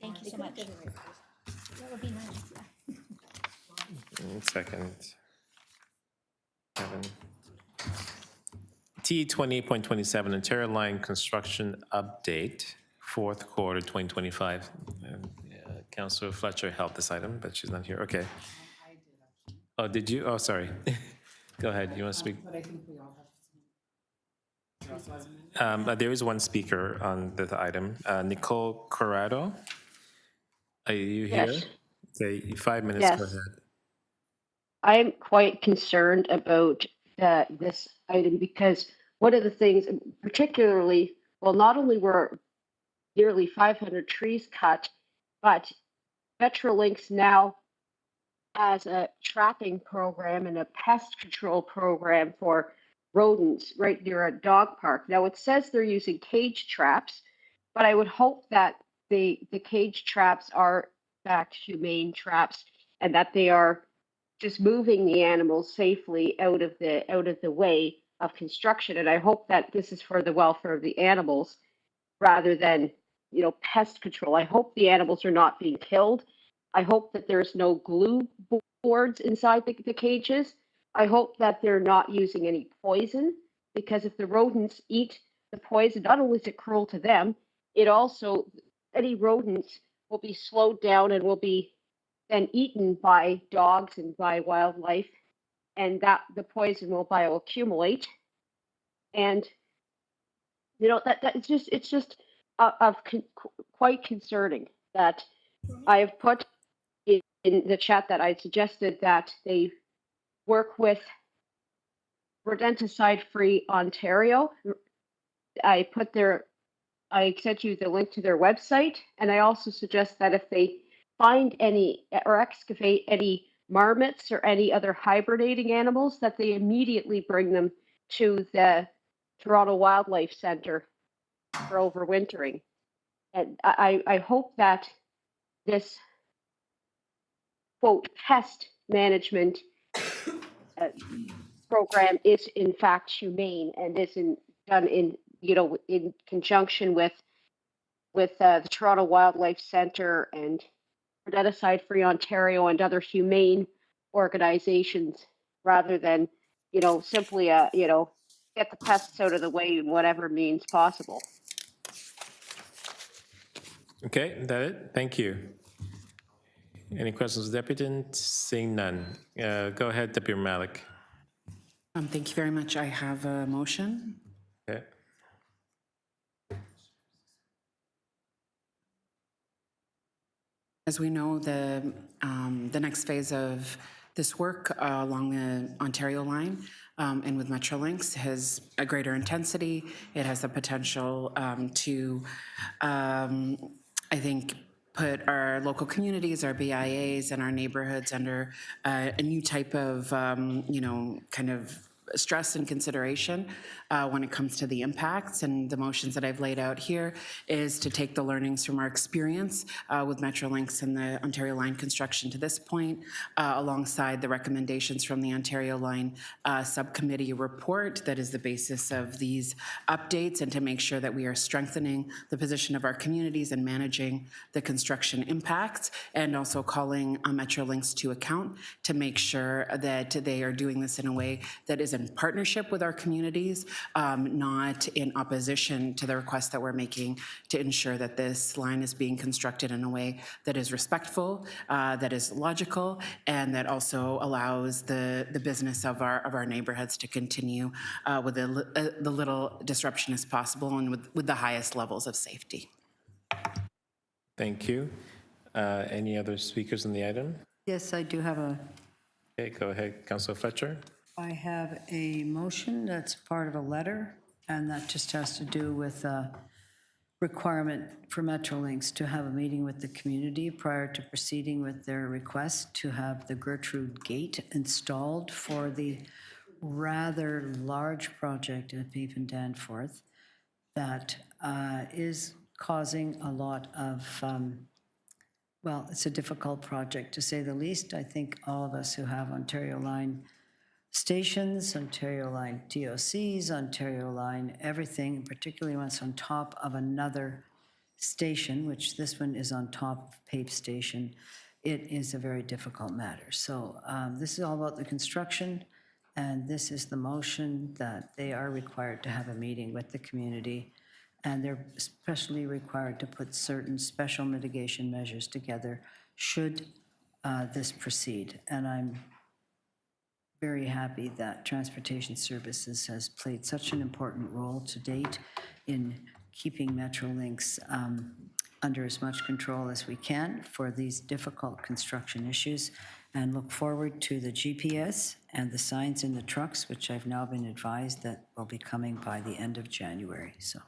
Thank you so much. That would be nice. 1 second. Kevin. T 20.27, Ontario Line construction update, fourth quarter 2025. Councillor Fletcher helped this item, but she's not here. Okay. Oh, did you? Oh, sorry. Go ahead. You want to speak? There is one speaker on the item. Nicole Corrado. Are you here? Yes. Okay, 5 minutes. Yes. Go ahead. I'm quite concerned about this item because one of the things, particularly, well, not only were nearly 500 trees cut, but Metrolinx now has a trapping program and a pest control program for rodents right near a dog park. Now it says they're using cage traps, but I would hope that the cage traps are in fact humane traps and that they are just moving the animals safely out of the way of construction. And I hope that this is for the welfare of the animals rather than, pest control. I hope the animals are not being killed. I hope that there's no glue boards inside the cages. I hope that they're not using any poison, because if the rodents eat the poison, not only is it cruel to them, it also, any rodents will be slowed down and will be then eaten by dogs and by wildlife, and that the poison will bioaccumulate. And that it's just quite concerning that I have put in the chat that I suggested that they work with Rodenticide Free Ontario. I sent you the link to their website, and I also suggest that if they find any or excavate any marmots or any other hibernating animals, that they immediately bring them to the Toronto Wildlife Centre for overwintering. And I hope that this, quote, pest management program is in fact humane and is done in conjunction with the Toronto Wildlife Centre and Rodenticide Free Ontario and other humane organizations, rather than simply get the pests out of the way in whatever means possible. Okay, that it? Thank you. Any questions, Deputy? Seeing none. Go ahead, Deputy Malik. Thank you very much. I have a motion. Okay. As we know, the next phase of this work along the Ontario line and with Metrolinx has a greater intensity. It has the potential to, I think, put our local communities, our BIAs, and our neighborhoods under a new type of, kind of stress and consideration when it comes to the impacts. And the motions that I've laid out here is to take the learnings from our experience with Metrolinx and the Ontario Line construction to this point, alongside the recommendations from the Ontario Line subcommittee report that is the basis of these updates, and to make sure that we are strengthening the position of our communities and managing the construction impacts, and also calling Metrolinx to account to make sure that they are doing this in a way that is in partnership with our communities, not in opposition to the request that we're making to ensure that this line is being constructed in a way that is respectful, that is logical, and that also allows the business of our neighborhoods to continue with the little disruption as possible and with the highest levels of safety. Thank you. Any other speakers on the item? Yes, I do have a. Okay, go ahead, Councillor Fletcher. I have a motion that's part of a letter, and that just has to do with a requirement for Metrolinx to have a meeting with the community prior to proceeding with their request to have the Gertrude Gate installed for the rather large project at Beav and Danforth that is causing a lot of, well, it's a difficult project to say the least. I think all of us who have Ontario Line stations, Ontario Line DOCs, Ontario Line everything, particularly when it's on top of another station, which this one is on top of Pape Station, it is a very difficult matter. So this is all about the construction, and this is the motion that they are required to have a meeting with the community, and they're especially required to put certain special mitigation measures together should this proceed. And I'm very happy that Transportation Services has played such an important role to date in keeping Metrolinx under as much control as we can for these difficult construction issues, and look forward to the GPS and the signs in the trucks, which I've now been advised that will be coming by the end of January. So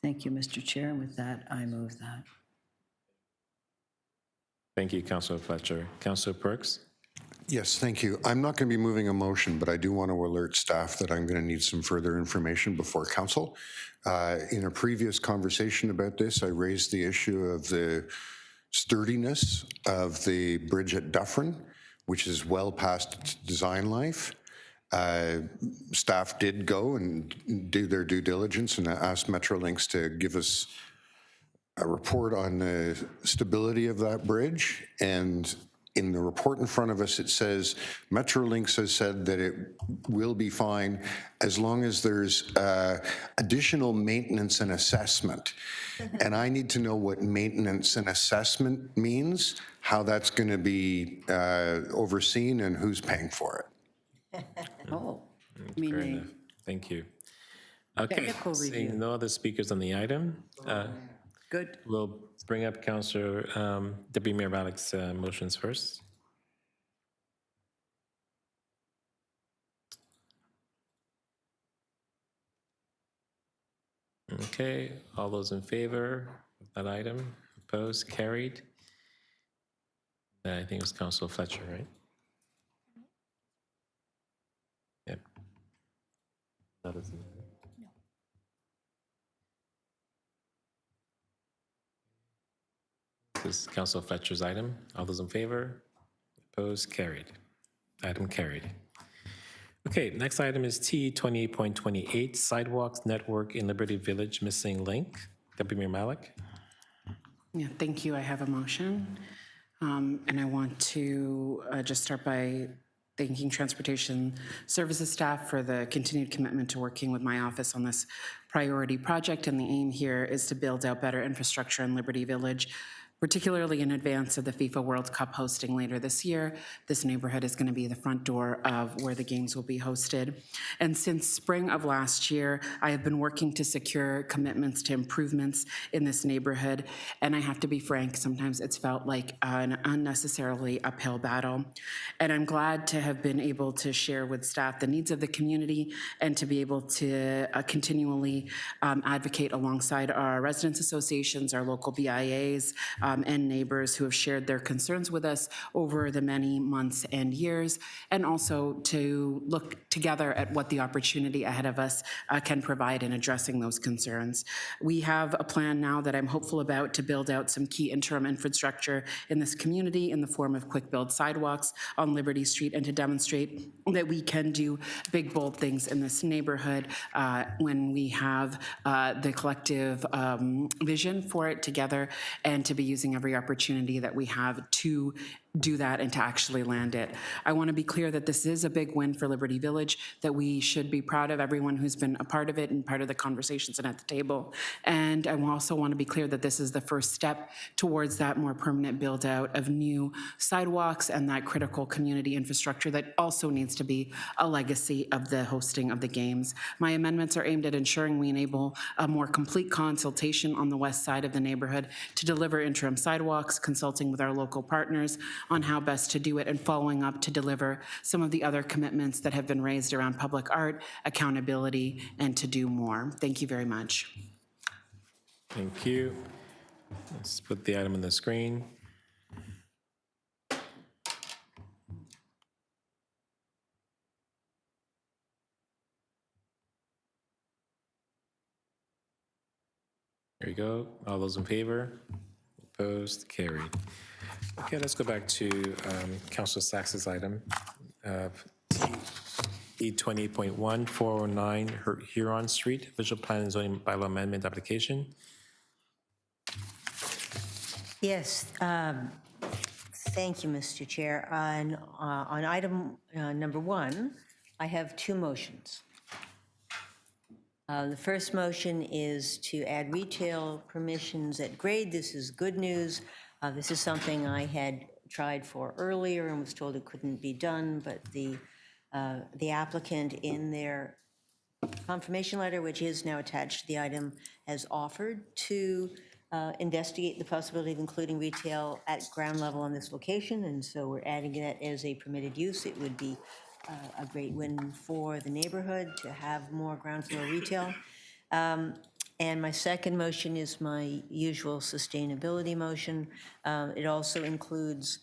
thank you, Mr. Chair, and with that, I move that. Thank you, Councillor Fletcher. Councillor Perks? Yes, thank you. I'm not going to be moving a motion, but I do want to alert staff that I'm going to need some further information before council. In a previous conversation about this, I raised the issue of the sturdiness of the bridge at Dufferin, which is well past its design life. Staff did go and do their due diligence and asked Metrolinx to give us a report on the stability of that bridge, and in the report in front of us, it says Metrolinx has said that it will be fine as long as there's additional maintenance and assessment. And I need to know what maintenance and assessment means, how that's going to be overseen, and who's paying for it. Oh, Fair enough. Thank you. Okay, Technical review. seeing no other speakers on the item, Good. we'll bring up Councillor Deputy Mayor Malik's motions first. Okay, all those in favor of that item? Opposed? Carried? I think it was Councillor Fletcher, right? Yep. That is This is Councillor Fletcher's item. All those in favor? Opposed? Carried. Item carried. Okay, next item is T 28.28, Sidewalks Network in Liberty Village Missing Link. Deputy Mayor Malik? Yeah, thank you. I have a motion. And I want to just start by thanking Transportation Services staff for the continued commitment to working with my office on this priority project. And the aim here is to build out better infrastructure in Liberty Village, particularly in advance of the FIFA World Cup hosting later this year. This neighborhood is going to be the front door of where the games will be hosted. And since spring of last year, I have been working to secure commitments to improvements in this neighborhood. And I have to be frank, sometimes it's felt like an unnecessarily uphill battle. And I'm glad to have been able to share with staff the needs of the community and to be able to continually advocate alongside our residents associations, our local BIAs, and neighbors who have shared their concerns with us over the many months and years, and also to look together at what the opportunity ahead of us can provide in addressing those concerns. We have a plan now that I'm hopeful about to build out some key interim infrastructure in this community in the form of quick build sidewalks on Liberty Street, and to demonstrate that we can do big, bold things in this neighborhood when we have the collective vision for it together, and to be using every opportunity that we have to do that and to actually land it. I want to be clear that this is a big win for Liberty Village, that we should be proud of everyone who's been a part of it and part of the conversations and at the table. And I also want to be clear that this is the first step towards that more permanent build out of new sidewalks and that critical community infrastructure that also needs to be a legacy of the hosting of the games. My amendments are aimed at ensuring we enable a more complete consultation on the west side of the neighborhood to deliver interim sidewalks, consulting with our local partners on how best to do it, and following up to deliver some of the other commitments that have been raised around public art, accountability, and to do more. Thank you very much. Thank you. Let's put the item on the screen. There you go. All those in favor? Opposed? Carried. Okay, let's go back to Councillor Sachs's item. T 20.1, 409 Huron Street, Visual Plan and Zoning Bylaw Amendment Application. Yes, Thank you, Mr. Chair. On item number 1, I have 2 motions. The first motion is to add retail permissions at grade. This is good news. This is something I had tried for earlier and was told it couldn't be done, but the applicant in their confirmation letter, which is now attached to the item, has offered to investigate the possibility of including retail at ground level on this location, and so we're adding that as a permitted use. It would be a great win for the neighborhood to have more ground floor retail. And my second motion is my usual sustainability motion. It also includes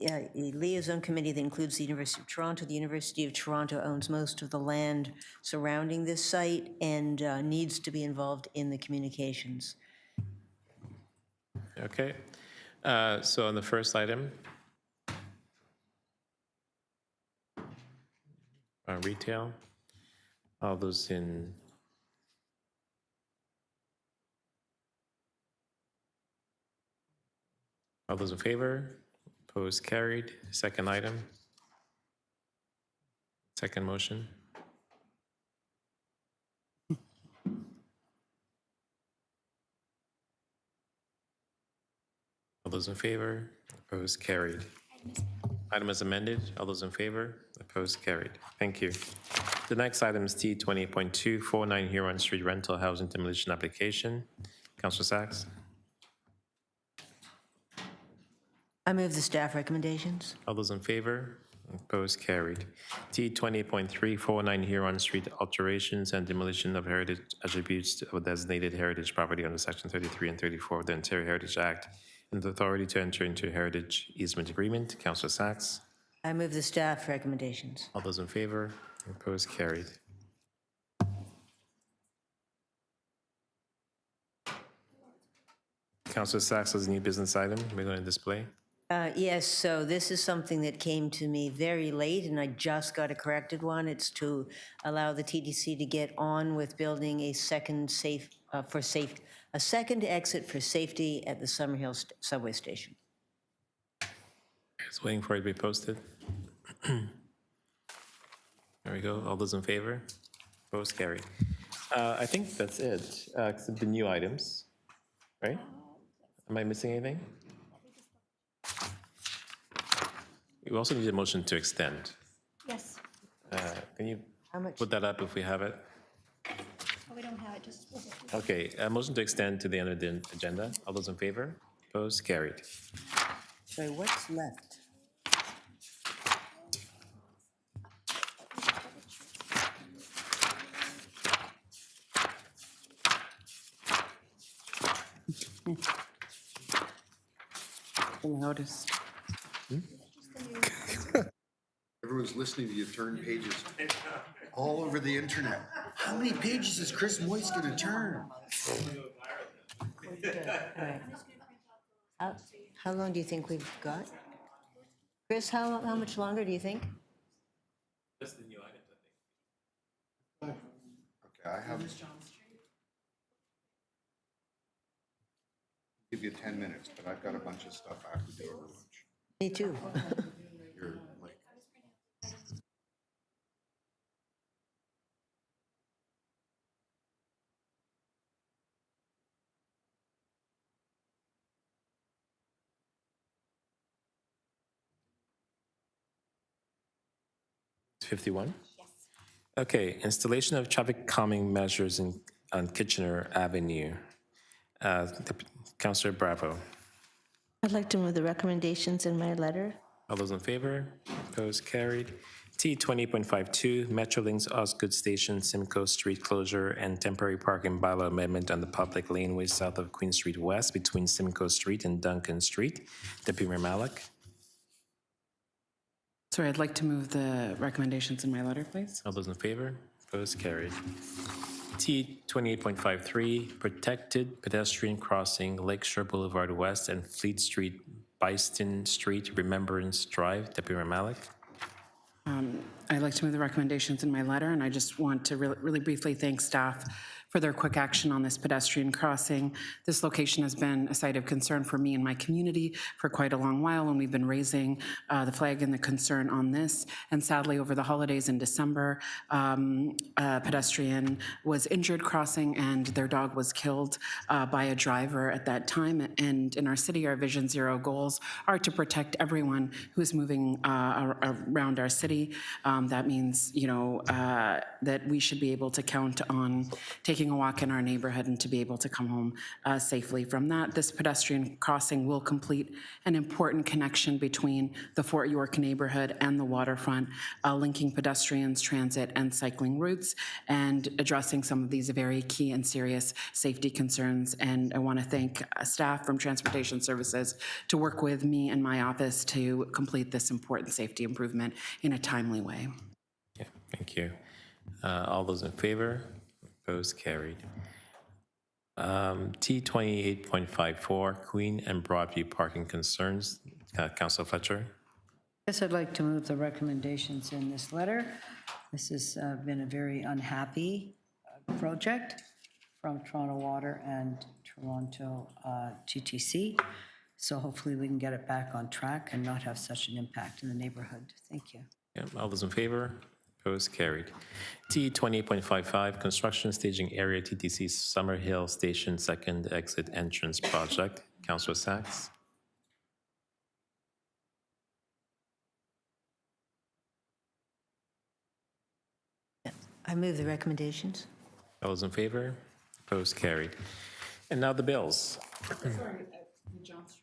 a liaison committee that includes the University of Toronto. The University of Toronto owns most of the land surrounding this site and needs to be involved in the communications. Okay. So on the first item, retail, all those in favor? Opposed, carried. Second item. Second motion. All those in favor? Opposed, carried. Item is amended. All those in favor? Opposed, carried. Thank you. The next item is T 20.2, 49 Huron Street rental housing demolition application. Councillor Sachs. I move the staff recommendations. All those in favor? Opposed, carried. T 20.3, 49 Huron Street alterations and demolition of heritage attributes of designated heritage property under Section 33 and 34 of the Ontario Heritage Act, and the authority to enter into a heritage easement agreement. Councillor Sachs. I move the staff recommendations. All those in favor? Opposed, carried. Councillor Sachs has a new business item we're going to display. Yes, so this is something that came to me very late, and I just got a corrected one. It's to allow the TDC to get on with building a second exit for safety at the Summerhill subway station. Just waiting for it to be posted. There we go. All those in favor? Opposed, carried. I think that's it, except the new items, right? Am I missing anything? We also need a motion to extend. Yes. Can you put that up if we have it? Oh, we don't have it, just. Okay, a motion to extend to the end of the agenda. All those in favor? Opposed? Carried. Sorry, what's left? The loudest. Everyone's listening to you turn pages all over the internet. How many pages is Chris Moyse going to turn? How long do you think we've got? Chris, how much longer do you think? Just the new items, I think. Okay, I have. Give you 10 minutes, but I've got a bunch of stuff I have to do over lunch. Me too. You're like. It's 51? Yes. Okay, installation of traffic calming measures on Kitchener Avenue. Councillor Bravo. I'd like to move the recommendations in my letter. All those in favor? Opposed? Carried. T 20.52, Metrolinx Osgood Station, Simcoe Street closure and temporary parking bylaw amendment on the public laneway south of Queen Street West between Simcoe Street and Duncan Street. Deputy Mayor Malik. Sorry, I'd like to move the recommendations in my letter, please. All those in favor? Opposed? Carried. T 28.53, protected pedestrian crossing Lakeshore Boulevard West and Fleet Street, Byston Street, Remembrance Drive. Deputy Mayor Malik. I'd like to move the recommendations in my letter, and I just want to really briefly thank staff for their quick action on this pedestrian crossing. This location has been a site of concern for me and my community for quite a long while, and we've been raising the flag and the concern on this. And sadly, over the holidays in December, a pedestrian was injured crossing and their dog was killed by a driver at that time. And in our city, our Vision Zero goals are to protect everyone who is moving around our city. That means, that we should be able to count on taking a walk in our neighborhood and to be able to come home safely from that. This pedestrian crossing will complete an important connection between the Fort York neighborhood and the waterfront, linking pedestrians, transit, and cycling routes, and addressing some of these very key and serious safety concerns. And I want to thank staff from Transportation Services to work with me and my office to complete this important safety improvement in a timely way. Yeah, thank you. All those in favor? Opposed? Carried. T28.54, Queen and Broadview parking concerns. Councilor Fletcher. Yes, I'd like to move the recommendations in this letter. This has been a very unhappy project from Toronto Water and Toronto TTC. So hopefully we can get it back on track and not have such an impact in the neighborhood. Thank you. Yeah, all those in favor? Opposed? Carried. T28.55, Construction Staging Area TTC Summer Hill Station Second Exit Entrance Project. Councilor Sachs. I move the recommendations. All those in favor? Opposed? Carried. And now the bills. Sorry, John Street.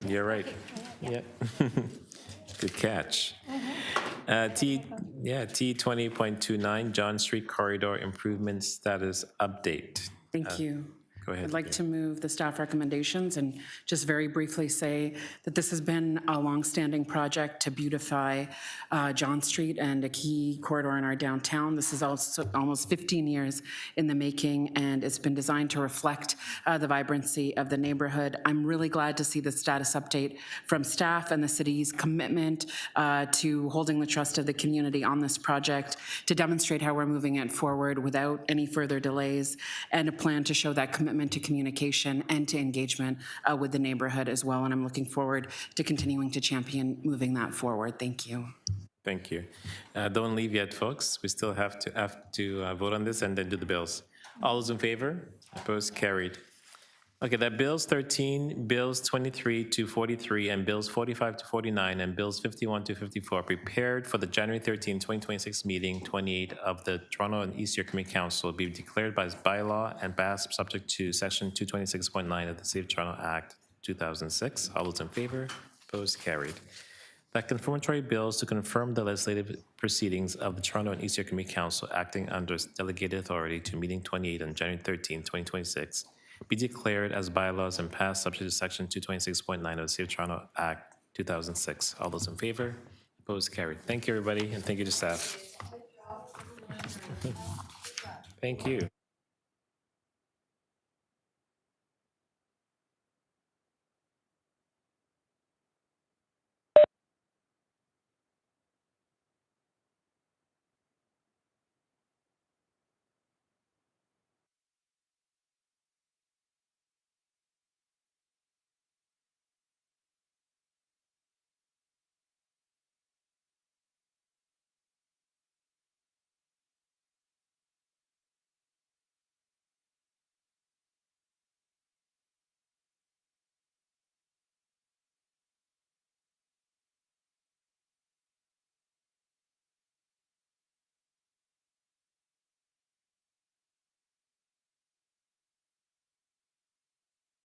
You're right. Yeah. Good catch. T20.29, John Street Corridor Improvement Status Update. Thank you. Go ahead. I'd like to move the staff recommendations and just very briefly say that this has been a longstanding project to beautify John Street and a key corridor in our downtown. This is also almost 15 years in the making, and it's been designed to reflect the vibrancy of the neighborhood. I'm really glad to see the status update from staff and the city's commitment to holding the trust of the community on this project, to demonstrate how we're moving it forward without any further delays, and a plan to show that commitment to communication and to engagement with the neighborhood as well. And I'm looking forward to continuing to champion moving that forward. Thank you. Thank you. Don't leave yet, folks. We still have to vote on this and then do the bills. All those in favor? Opposed? Carried. Okay, that bills 13, bills 23 to 43, and bills 45 to 49, and bills 51 to 54 prepared for the January 13, 2026 meeting 28 of the Toronto and East York Community Council be declared by bylaw and passed subject to section 226.9 of the City of Toronto Act 2006. All those in favor? Opposed? Carried. That confirmatory bills to confirm the legislative proceedings of the Toronto and East York Community Council acting under delegated authority to meeting 28 on January 13, 2026 be declared as bylaws and passed subject to section 226.9 of the City of Toronto Act 2006. All those in favor? Opposed? Carried. Thank you, everybody, and thank you to staff. Thank you.